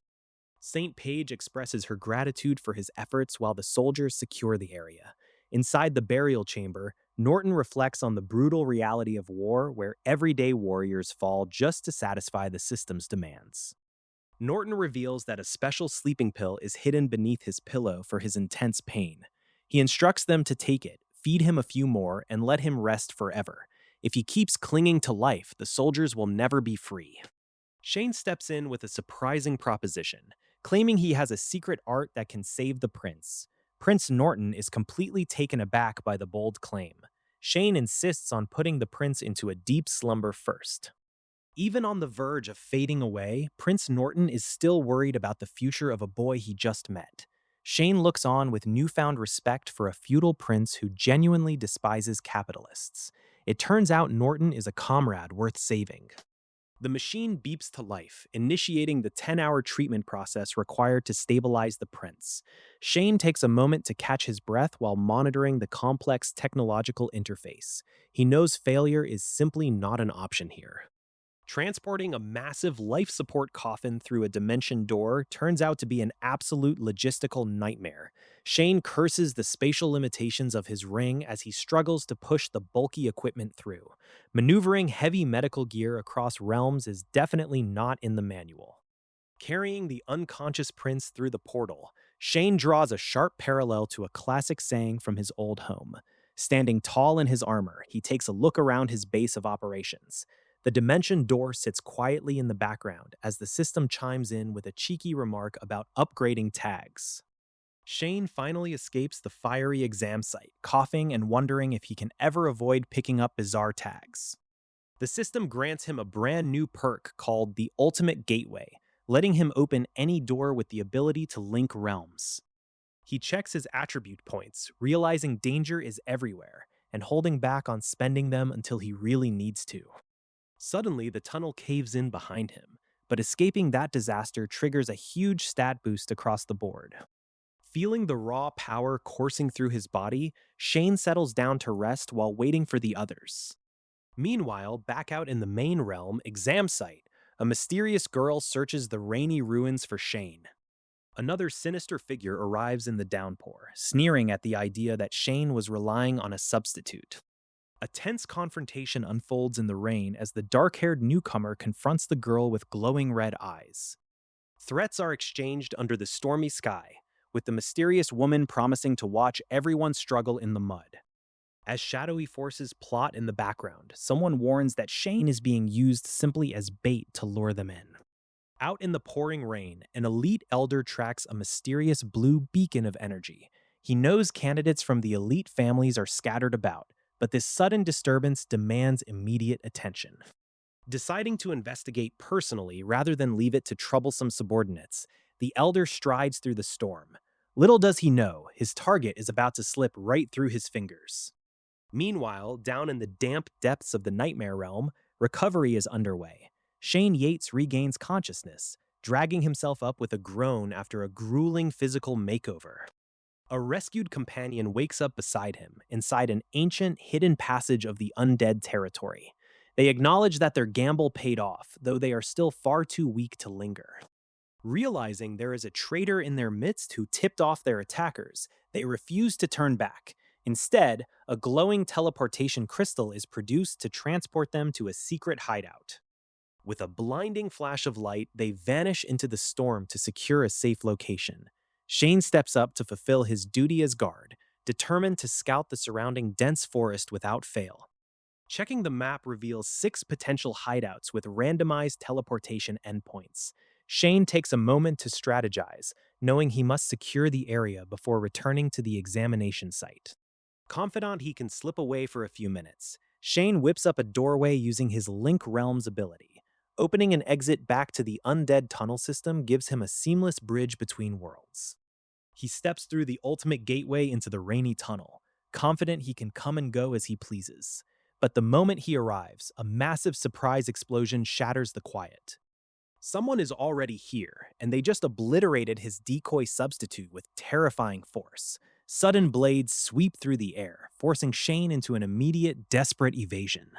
St. Page expresses her gratitude for his efforts while the soldiers secure the area. Inside the burial chamber, Norton reflects on the brutal reality of war where everyday warriors fall just to satisfy the system's demands. Norton reveals that a special sleeping pill is hidden beneath his pillow for his intense pain. He instructs them to take it, feed him a few more, and let him rest forever. If he keeps clinging to life, the soldiers will never be free. Shane steps in with a surprising proposition, claiming he has a secret art that can save the prince. Prince Norton is completely taken aback by the bold claim. Shane insists on putting the prince into a deep slumber first. Even on the verge of fading away, Prince Norton is still worried about the future of a boy he just met. Shane looks on with newfound respect for a feudal prince who genuinely despises capitalists. It turns out Norton is a comrade worth saving. The machine beeps to life, initiating the 10-hour treatment process required to stabilize the prince. Shane takes a moment to catch his breath while monitoring the complex technological interface. He knows failure is simply not an option here. Transporting a massive life support coffin through a dimension door turns out to be an absolute logistical nightmare. Shane curses the spatial limitations of his ring as he struggles to push the bulky equipment through. Maneuvering heavy medical gear across realms is definitely not in the manual. Carrying the unconscious prince through the portal, Shane draws a sharp parallel to a classic saying from his old home. Standing tall in his armor, he takes a look around his base of operations. The dimension door sits quietly in the background as the system chimes in with a cheeky remark about upgrading tags. Shane finally escapes the fiery exam site, coughing and wondering if he can ever avoid picking up bizarre tags. The system grants him a brand new perk called the Ultimate Gateway, letting him open any door with the ability to link realms. He checks his attribute points, realizing danger is everywhere, and holding back on spending them until he really needs to. Suddenly, the tunnel caves in behind him, but escaping that disaster triggers a huge stat boost across the board. Feeling the raw power coursing through his body, Shane settles down to rest while waiting for the others. Meanwhile, back out in the main realm, Exam Site, a mysterious girl searches the rainy ruins for Shane. Another sinister figure arrives in the downpour, sneering at the idea that Shane was relying on a substitute. A tense confrontation unfolds in the rain as the dark-haired newcomer confronts the girl with glowing red eyes. Threats are exchanged under the stormy sky, with the mysterious woman promising to watch everyone struggle in the mud. As shadowy forces plot in the background, someone warns that Shane is being used simply as bait to lure them in. Out in the pouring rain, an elite elder tracks a mysterious blue beacon of energy. He knows candidates from the elite families are scattered about, but this sudden disturbance demands immediate attention. Deciding to investigate personally rather than leave it to troublesome subordinates, the elder strides through the storm. Little does he know, his target is about to slip right through his fingers. Meanwhile, down in the damp depths of the Nightmare Realm, Recovery is underway. Shane Yates regains consciousness, dragging himself up with a groan after a grueling physical makeover. A rescued companion wakes up beside him, inside an ancient, hidden passage of the undead territory. They acknowledge that their gamble paid off, though they are still far too weak to linger. Realizing there is a traitor in their midst who tipped off their attackers, they refuse to turn back. Instead, a glowing teleportation crystal is produced to transport them to a secret hideout. With a blinding flash of light, they vanish into the storm to secure a safe location. Shane steps up to fulfill his duty as guard, determined to scout the surrounding dense forest without fail. Checking the map reveals 6 potential hideouts with randomized teleportation endpoints. Shane takes a moment to strategize, knowing he must secure the area before returning to the examination site. Confident he can slip away for a few minutes, Shane whips up a doorway using his Link Realms ability. Opening an exit back to the undead tunnel system gives him a seamless bridge between worlds. He steps through the ultimate gateway into the rainy tunnel, confident he can come and go as he pleases. But the moment he arrives, a massive surprise explosion shatters the quiet. Someone is already here, and they just obliterated his decoy substitute with terrifying force. Sudden blades sweep through the air, forcing Shane into an immediate, desperate evasion.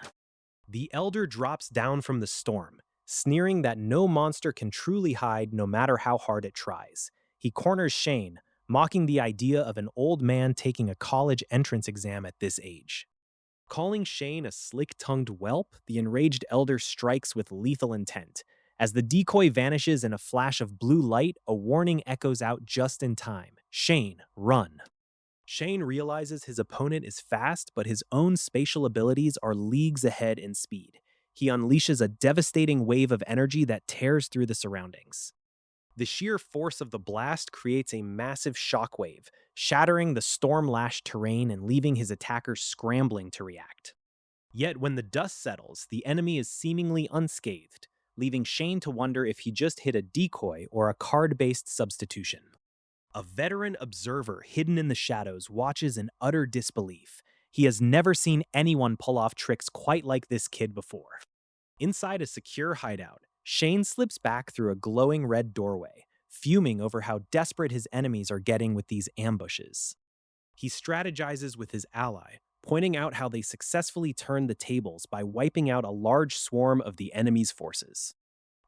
The Elder drops down from the storm, sneering that no monster can truly hide no matter how hard it tries. He corners Shane, mocking the idea of an old man taking a college entrance exam at this age. Calling Shane a slick-tongued whelp, the enraged Elder strikes with lethal intent. As the decoy vanishes in a flash of blue light, a warning echoes out just in time. Shane, run. Shane realizes his opponent is fast, but his own spatial abilities are leagues ahead in speed. He unleashes a devastating wave of energy that tears through the surroundings. The sheer force of the blast creates a massive shockwave, shattering the storm-lashed terrain and leaving his attackers scrambling to react. Yet when the dust settles, the enemy is seemingly unscathed, leaving Shane to wonder if he just hit a decoy or a card-based substitution. A veteran observer hidden in the shadows watches in utter disbelief. He has never seen anyone pull off tricks quite like this kid before. Inside a secure hideout, Shane slips back through a glowing red doorway, fuming over how desperate his enemies are getting with these ambushes. He strategizes with his ally, pointing out how they successfully turned the tables by wiping out a large swarm of the enemy's forces.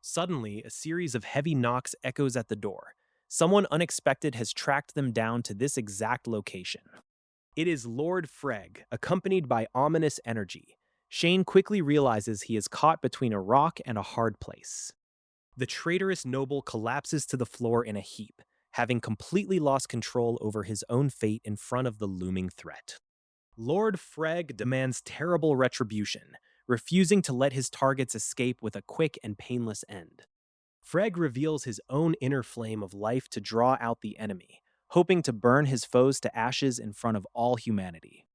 Suddenly, a series of heavy knocks echoes at the door. Someone unexpected has tracked them down to this exact location. It is Lord Freg, accompanied by ominous energy. Shane quickly realizes he is caught between a rock and a hard place. The traitorous noble collapses to the floor in a heap, having completely lost control over his own fate in front of the looming threat. Lord Freg demands terrible retribution, refusing to let his targets escape with a quick and painless end. Freg reveals his own inner flame of life to draw out the enemy, hoping to burn his foes to ashes in front of all humanity.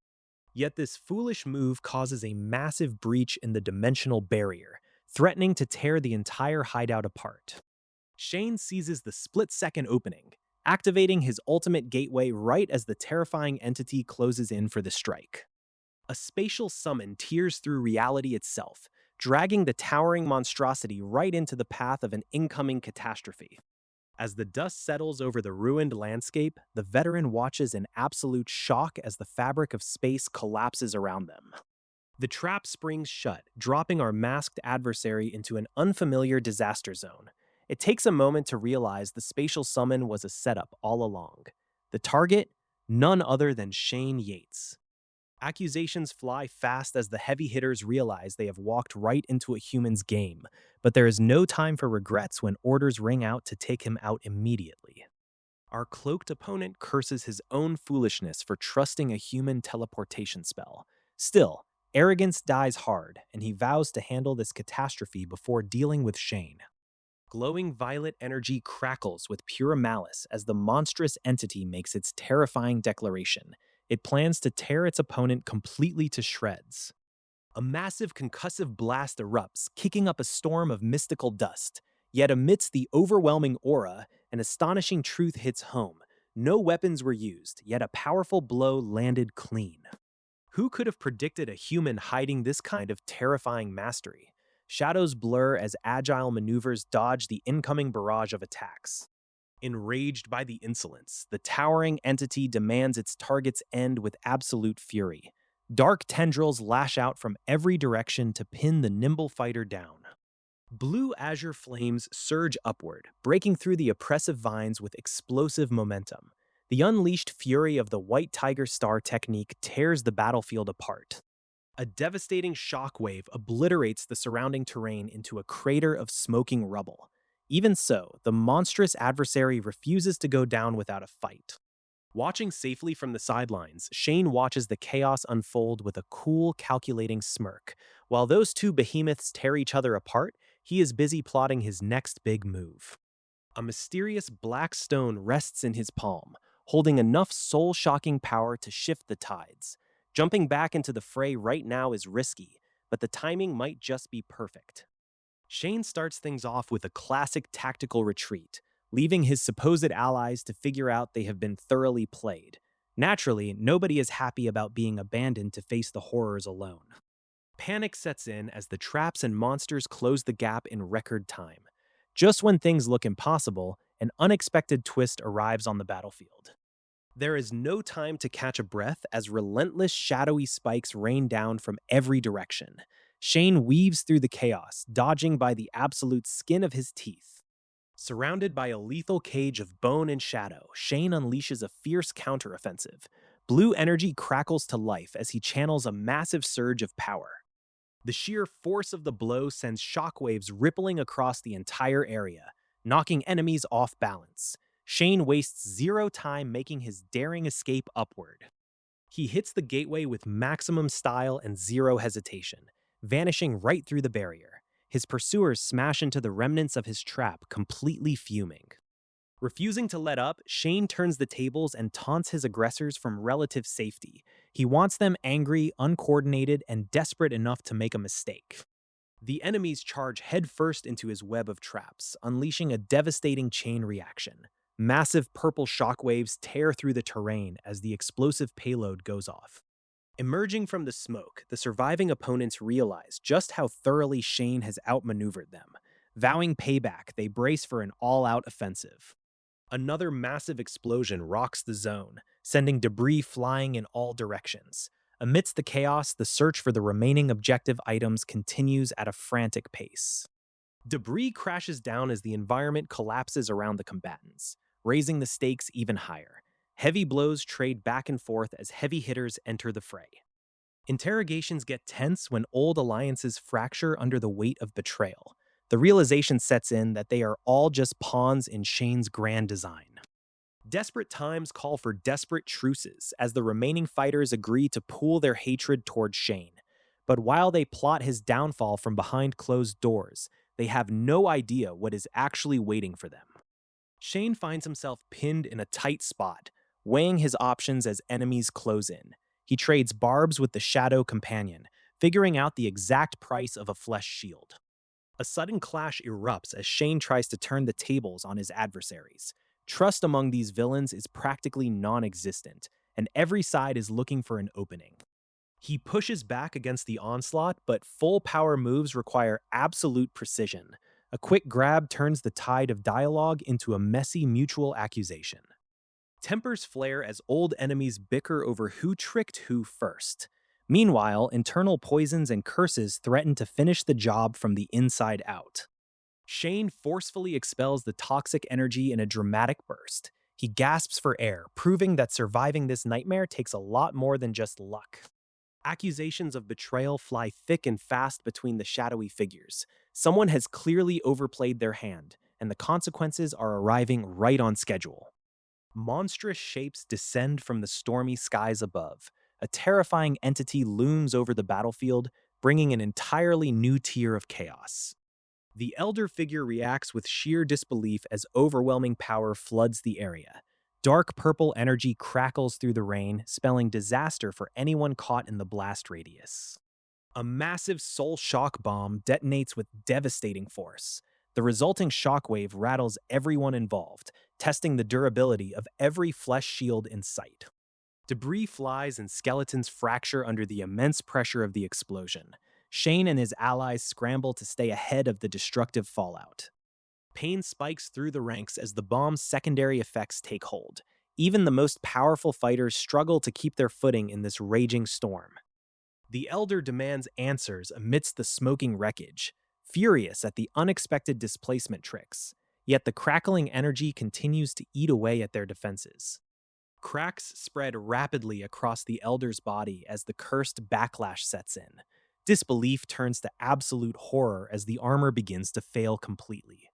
Yet this foolish move causes a massive breach in the dimensional barrier, threatening to tear the entire hideout apart. Shane seizes the split-second opening, activating his ultimate gateway right as the terrifying entity closes in for the strike. A spatial summon tears through reality itself, dragging the towering monstrosity right into the path of an incoming catastrophe. As the dust settles over the ruined landscape, the veteran watches in absolute shock as the fabric of space collapses around them. The trap springs shut, dropping our masked adversary into an unfamiliar disaster zone. It takes a moment to realize the spatial summon was a setup all along. The target? None other than Shane Yates. Accusations fly fast as the heavy hitters realize they have walked right into a human's game, but there is no time for regrets when orders ring out to take him out immediately. Our cloaked opponent curses his own foolishness for trusting a human teleportation spell. Still, arrogance dies hard, and he vows to handle this catastrophe before dealing with Shane. Glowing violet energy crackles with pure malice as the monstrous entity makes its terrifying declaration. It plans to tear its opponent completely to shreds. A massive concussive blast erupts, kicking up a storm of mystical dust. Yet amidst the overwhelming aura, an astonishing truth hits home. No weapons were used, yet a powerful blow landed clean. Who could have predicted a human hiding this kind of terrifying mastery? Shadows blur as agile maneuvers dodge the incoming barrage of attacks. Enraged by the insolence, the towering entity demands its target's end with absolute fury. Dark tendrils lash out from every direction to pin the nimble fighter down. Blue azure flames surge upward, breaking through the oppressive vines with explosive momentum. The unleashed fury of the White Tiger Star technique tears the battlefield apart. A devastating shockwave obliterates the surrounding terrain into a crater of smoking rubble. Even so, the monstrous adversary refuses to go down without a fight. Watching safely from the sidelines, Shane watches the chaos unfold with a cool, calculating smirk. While those two behemoths tear each other apart, he is busy plotting his next big move. A mysterious black stone rests in his palm, holding enough soul-shocking power to shift the tides. Jumping back into the fray right now is risky, but the timing might just be perfect. Shane starts things off with a classic tactical retreat, leaving his supposed allies to figure out they have been thoroughly played. Naturally, nobody is happy about being abandoned to face the horrors alone. Panic sets in as the traps and monsters close the gap in record time. Just when things look impossible, an unexpected twist arrives on the battlefield. There is no time to catch a breath as relentless shadowy spikes rain down from every direction. Shane weaves through the chaos, dodging by the absolute skin of his teeth. Surrounded by a lethal cage of bone and shadow, Shane unleashes a fierce counteroffensive. Blue energy crackles to life as he channels a massive surge of power. The sheer force of the blow sends shockwaves rippling across the entire area, knocking enemies off balance. Shane wastes zero time making his daring escape upward. He hits the gateway with maximum style and zero hesitation, vanishing right through the barrier. His pursuers smash into the remnants of his trap, completely fuming. Refusing to let up, Shane turns the tables and taunts his aggressors from relative safety. He wants them angry, uncoordinated, and desperate enough to make a mistake. The enemies charge headfirst into his web of traps, unleashing a devastating chain reaction. Massive purple shockwaves tear through the terrain as the explosive payload goes off. Emerging from the smoke, the surviving opponents realize just how thoroughly Shane has outmaneuvered them. Vowing payback, they brace for an all-out offensive. Another massive explosion rocks the zone, sending debris flying in all directions. Amidst the chaos, the search for the remaining objective items continues at a frantic pace. Debris crashes down as the environment collapses around the combatants, raising the stakes even higher. Heavy blows trade back and forth as heavy hitters enter the fray. Interrogations get tense when old alliances fracture under the weight of betrayal. The realization sets in that they are all just pawns in Shane's grand design. Desperate times call for desperate truces as the remaining fighters agree to pool their hatred toward Shane. But while they plot his downfall from behind closed doors, they have no idea what is actually waiting for them. Shane finds himself pinned in a tight spot, weighing his options as enemies close in. He trades barbs with the Shadow Companion, figuring out the exact price of a flesh shield. A sudden clash erupts as Shane tries to turn the tables on his adversaries. Trust among these villains is practically non-existent, and every side is looking for an opening. He pushes back against the onslaught, but full power moves require absolute precision. A quick grab turns the tide of dialogue into a messy mutual accusation. Tempers flare as old enemies bicker over who tricked who first. Meanwhile, internal poisons and curses threaten to finish the job from the inside out. Shane forcefully expels the toxic energy in a dramatic burst. He gasps for air, proving that surviving this nightmare takes a lot more than just luck. Accusations of betrayal fly thick and fast between the shadowy figures. Someone has clearly overplayed their hand, and the consequences are arriving right on schedule. Monstrous shapes descend from the stormy skies above. A terrifying entity looms over the battlefield, bringing an entirely new tier of chaos. The elder figure reacts with sheer disbelief as overwhelming power floods the area. Dark purple energy crackles through the rain, spelling disaster for anyone caught in the blast radius. A massive soul shock bomb detonates with devastating force. The resulting shockwave rattles everyone involved, testing the durability of every flesh shield in sight. Debris flies and skeletons fracture under the immense pressure of the explosion. Shane and his allies scramble to stay ahead of the destructive fallout. Pain spikes through the ranks as the bomb's secondary effects take hold. Even the most powerful fighters struggle to keep their footing in this raging storm. The Elder demands answers amidst the smoking wreckage, furious at the unexpected displacement tricks. Yet the crackling energy continues to eat away at their defenses. Cracks spread rapidly across the Elder's body as the cursed backlash sets in. Disbelief turns to absolute horror as the armor begins to fail completely.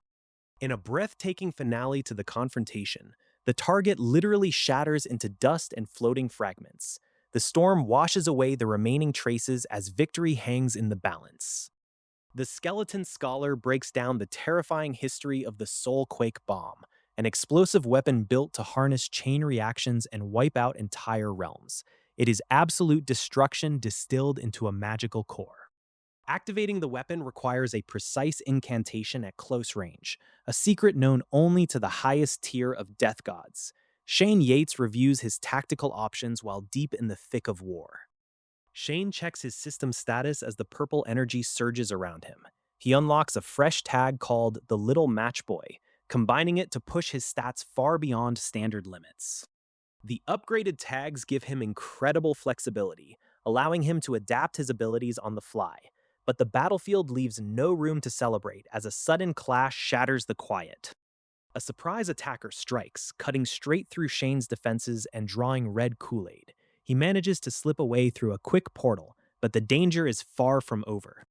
In a breathtaking finale to the confrontation, the target literally shatters into dust and floating fragments. The storm washes away the remaining traces as victory hangs in the balance. The Skeleton Scholar breaks down the terrifying history of the Soulquake bomb, an explosive weapon built to harness chain reactions and wipe out entire realms. It is absolute destruction distilled into a magical core. Activating the weapon requires a precise incantation at close range, a secret known only to the highest tier of death gods. Shane Yates reviews his tactical options while deep in the thick of war. Shane checks his system status as the purple energy surges around him. He unlocks a fresh tag called the Little Match Boy, combining it to push his stats far beyond standard limits. The upgraded tags give him incredible flexibility, allowing him to adapt his abilities on the fly. But the battlefield leaves no room to celebrate as a sudden clash shatters the quiet. A surprise attacker strikes, cutting straight through Shane's defenses and drawing red Kool-Aid. He manages to slip away through a quick portal, but the danger is far from over.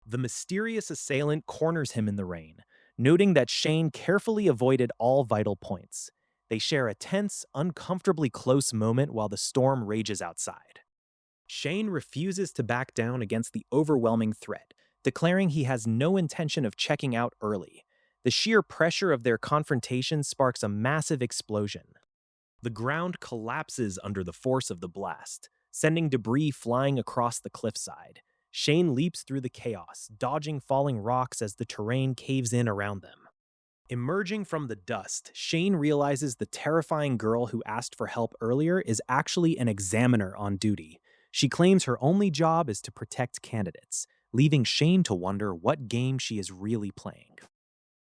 The mysterious assailant corners him in the rain, noting that Shane carefully avoided all vital points. They share a tense, uncomfortably close moment while the storm rages outside. Shane refuses to back down against the overwhelming threat, declaring he has no intention of checking out early. The sheer pressure of their confrontation sparks a massive explosion. The ground collapses under the force of the blast, sending debris flying across the cliffside. Shane leaps through the chaos, dodging falling rocks as the terrain caves in around them. Emerging from the dust, Shane realizes the terrifying girl who asked for help earlier is actually an examiner on duty. She claims her only job is to protect candidates, leaving Shane to wonder what game she is really playing.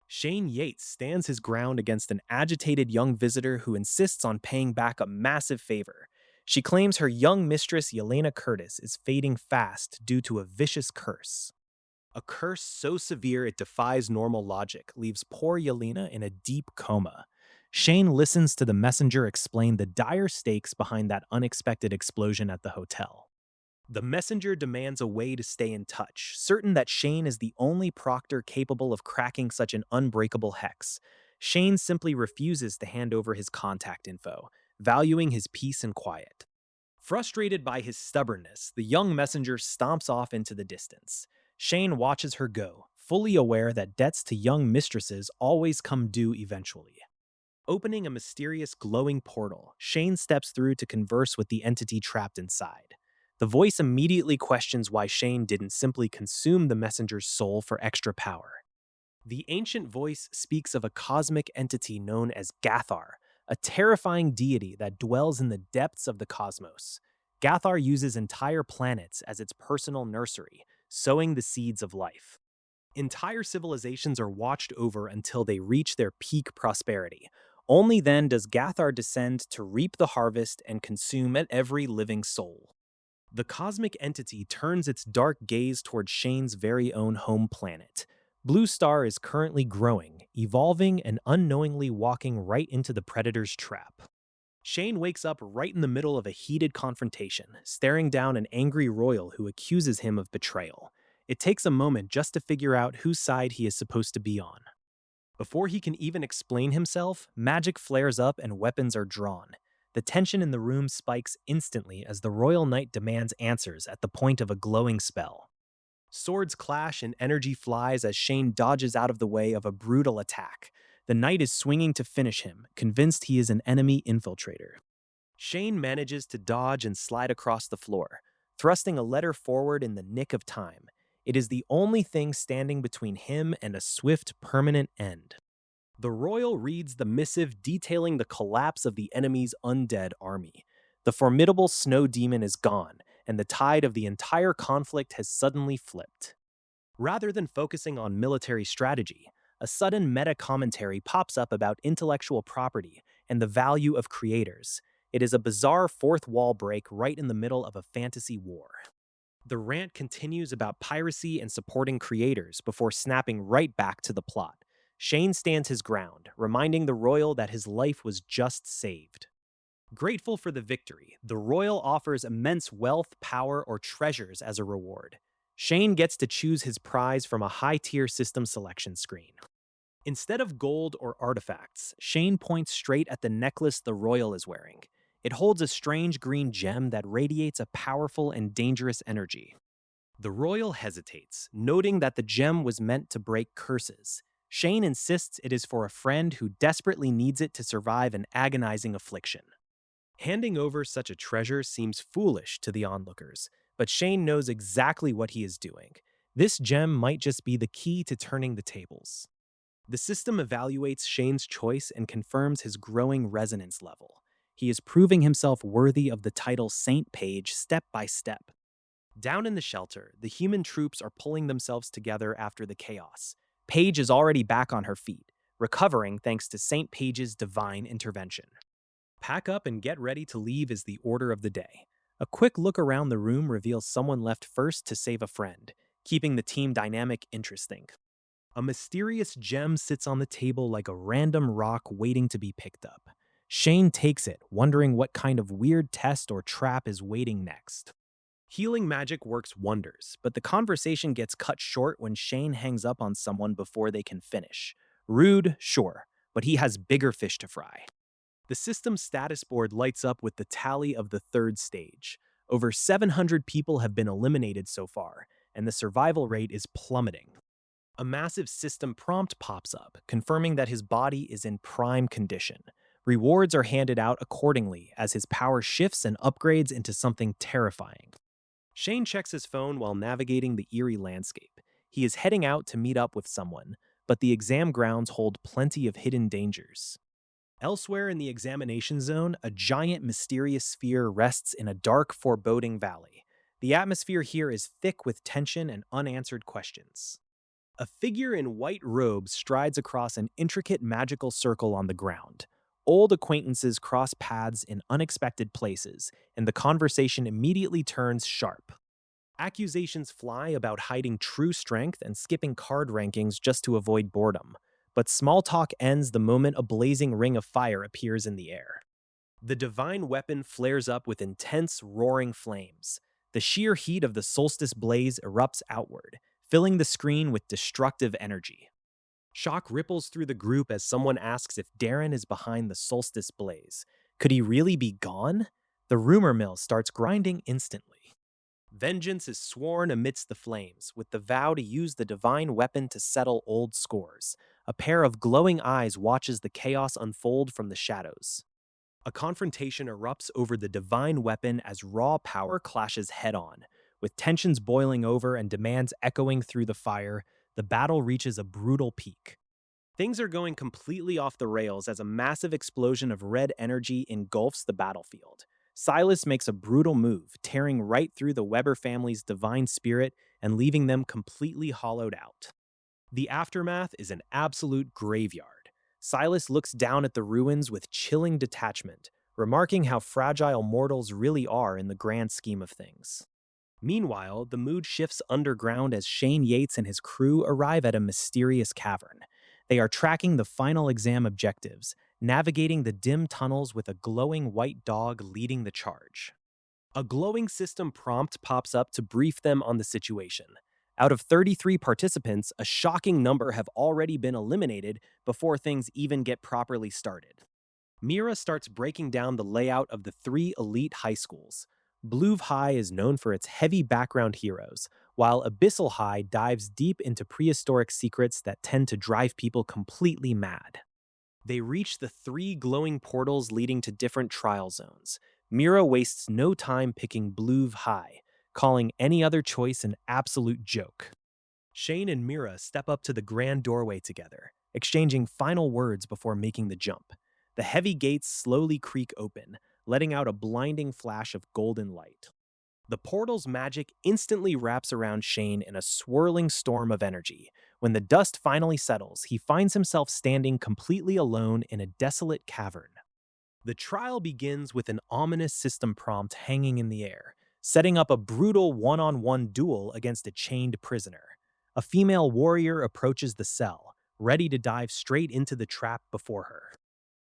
Shane Yates stands his ground against an agitated young visitor who insists on paying back a massive favor. She claims her young mistress, Yelena Curtis, is fading fast due to a vicious curse. A curse so severe it defies normal logic leaves poor Yelena in a deep coma. Shane listens to the messenger explain the dire stakes behind that unexpected explosion at the hotel. The messenger demands a way to stay in touch, certain that Shane is the only proctor capable of cracking such an unbreakable hex. Shane simply refuses to hand over his contact info, valuing his peace and quiet. Frustrated by his stubbornness, the young messenger stomps off into the distance. Shane watches her go, fully aware that debts to young mistresses always come due eventually. Opening a mysterious glowing portal, Shane steps through to converse with the entity trapped inside. The voice immediately questions why Shane didn't simply consume the messenger's soul for extra power. The ancient voice speaks of a cosmic entity known as Gathar, a terrifying deity that dwells in the depths of the cosmos. Gathar uses entire planets as its personal nursery, sowing the seeds of life. Entire civilizations are watched over until they reach their peak prosperity. Only then does Gathar descend to reap the harvest and consume at every living soul. The cosmic entity turns its dark gaze toward Shane's very own home planet. Blue Star is currently growing, evolving, and unknowingly walking right into the Predator's trap. Shane wakes up right in the middle of a heated confrontation, staring down an angry royal who accuses him of betrayal. It takes a moment just to figure out whose side he is supposed to be on. Before he can even explain himself, magic flares up and weapons are drawn. The tension in the room spikes instantly as the Royal Knight demands answers at the point of a glowing spell. Swords clash and energy flies as Shane dodges out of the way of a brutal attack. The knight is swinging to finish him, convinced he is an enemy infiltrator. Shane manages to dodge and slide across the floor, thrusting a letter forward in the nick of time. It is the only thing standing between him and a swift, permanent end. The royal reads the missive detailing the collapse of the enemy's undead army. The formidable snow demon is gone, and the tide of the entire conflict has suddenly flipped. Rather than focusing on military strategy, a sudden meta commentary pops up about intellectual property and the value of creators. It is a bizarre fourth wall break right in the middle of a fantasy war. The rant continues about piracy and supporting creators before snapping right back to the plot. Shane stands his ground, reminding the royal that his life was just saved. Grateful for the victory, the royal offers immense wealth, power, or treasures as a reward. Shane gets to choose his prize from a high-tier system selection screen. Instead of gold or artifacts, Shane points straight at the necklace the royal is wearing. It holds a strange green gem that radiates a powerful and dangerous energy. The royal hesitates, noting that the gem was meant to break curses. Shane insists it is for a friend who desperately needs it to survive an agonizing affliction. Handing over such a treasure seems foolish to the onlookers, but Shane knows exactly what he is doing. This gem might just be the key to turning the tables. The system evaluates Shane's choice and confirms his growing resonance level. He is proving himself worthy of the title Saint Paige step by step. Down in the shelter, the human troops are pulling themselves together after the chaos. Paige is already back on her feet, recovering thanks to Saint Paige's divine intervention. Pack up and get ready to leave is the order of the day. A quick look around the room reveals someone left first to save a friend, keeping the team dynamic interesting. A mysterious gem sits on the table like a random rock waiting to be picked up. Shane takes it, wondering what kind of weird test or trap is waiting next. Healing magic works wonders, but the conversation gets cut short when Shane hangs up on someone before they can finish. Rude, sure, but he has bigger fish to fry. The system's status board lights up with the tally of the third stage. Over 700 people have been eliminated so far, and the survival rate is plummeting. A massive system prompt pops up, confirming that his body is in prime condition. Rewards are handed out accordingly as his power shifts and upgrades into something terrifying. Shane checks his phone while navigating the eerie landscape. He is heading out to meet up with someone, but the exam grounds hold plenty of hidden dangers. Elsewhere in the examination zone, a giant mysterious sphere rests in a dark, foreboding valley. The atmosphere here is thick with tension and unanswered questions. A figure in white robes strides across an intricate magical circle on the ground. Old acquaintances cross paths in unexpected places, and the conversation immediately turns sharp. Accusations fly about hiding true strength and skipping card rankings just to avoid boredom. But small talk ends the moment a blazing ring of fire appears in the air. The divine weapon flares up with intense, roaring flames. The sheer heat of the solstice blaze erupts outward, filling the screen with destructive energy. Shock ripples through the group as someone asks if Darren is behind the solstice blaze. Could he really be gone? The rumor mill starts grinding instantly. Vengeance is sworn amidst the flames, with the vow to use the divine weapon to settle old scores. A pair of glowing eyes watches the chaos unfold from the shadows. A confrontation erupts over the divine weapon as raw power clashes head-on. With tensions boiling over and demands echoing through the fire, the battle reaches a brutal peak. Things are going completely off the rails as a massive explosion of red energy engulfs the battlefield. Silas makes a brutal move, tearing right through the Weber family's divine spirit and leaving them completely hollowed out. The aftermath is an absolute graveyard. Silas looks down at the ruins with chilling detachment, remarking how fragile mortals really are in the grand scheme of things. Meanwhile, the mood shifts underground as Shane Yates and his crew arrive at a mysterious cavern. They are tracking the final exam objectives, navigating the dim tunnels with a glowing white dog leading the charge. A glowing system prompt pops up to brief them on the situation. Out of 33 participants, a shocking number have already been eliminated before things even get properly started. Mira starts breaking down the layout of the three elite high schools. Bluve High is known for its heavy background heroes, while Abyssal High dives deep into prehistoric secrets that tend to drive people completely mad. They reach the three glowing portals leading to different trial zones. Mira wastes no time picking Bluve High, calling any other choice an absolute joke. Shane and Mira step up to the grand doorway together, exchanging final words before making the jump. The heavy gates slowly creak open, letting out a blinding flash of golden light. The portal's magic instantly wraps around Shane in a swirling storm of energy. When the dust finally settles, he finds himself standing completely alone in a desolate cavern. The trial begins with an ominous system prompt hanging in the air, setting up a brutal one-on-one duel against a chained prisoner. A female warrior approaches the cell, ready to dive straight into the trap before her.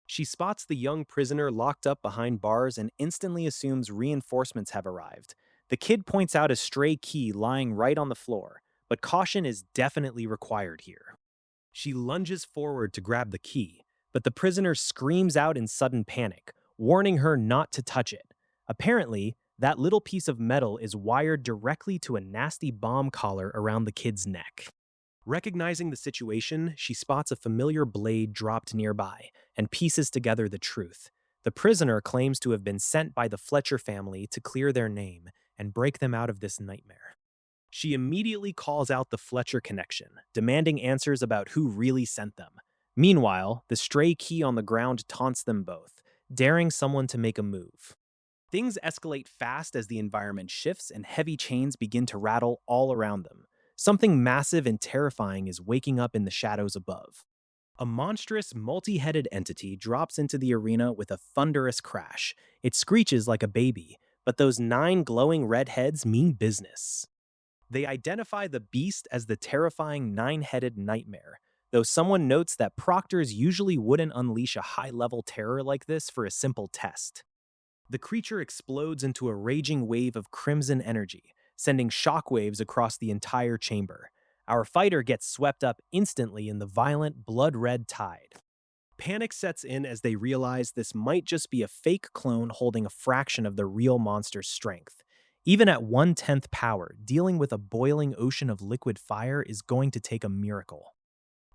She spots the young prisoner locked up behind bars and instantly assumes reinforcements have arrived. The kid points out a stray key lying right on the floor, but caution is definitely required here. She lunges forward to grab the key, but the prisoner screams out in sudden panic, warning her not to touch it. Apparently, that little piece of metal is wired directly to a nasty bomb collar around the kid's neck. Recognizing the situation, she spots a familiar blade dropped nearby and pieces together the truth. The prisoner claims to have been sent by the Fletcher family to clear their name and break them out of this nightmare. She immediately calls out the Fletcher connection, demanding answers about who really sent them. Meanwhile, the stray key on the ground taunts them both, daring someone to make a move. Things escalate fast as the environment shifts and heavy chains begin to rattle all around them. Something massive and terrifying is waking up in the shadows above. A monstrous, multi-headed entity drops into the arena with a thunderous crash. It screeches like a baby, but those 9 glowing red heads mean business. They identify the beast as the terrifying 9-headed nightmare, though someone notes that proctors usually wouldn't unleash a high-level terror like this for a simple test. The creature explodes into a raging wave of crimson energy, sending shockwaves across the entire chamber. Our fighter gets swept up instantly in the violent, blood-red tide. Panic sets in as they realize this might just be a fake clone holding a fraction of the real monster's strength. Even at 1/10 power, dealing with a boiling ocean of liquid fire is going to take a miracle.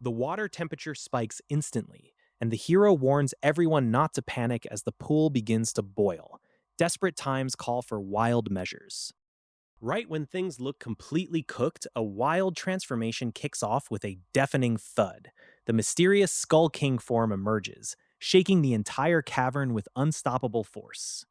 The water temperature spikes instantly, and the hero warns everyone not to panic as the pool begins to boil. Desperate times call for wild measures. Right when things look completely cooked, a wild transformation kicks off with a deafening thud. The mysterious Skull King form emerges, shaking the entire cavern with unstoppable force.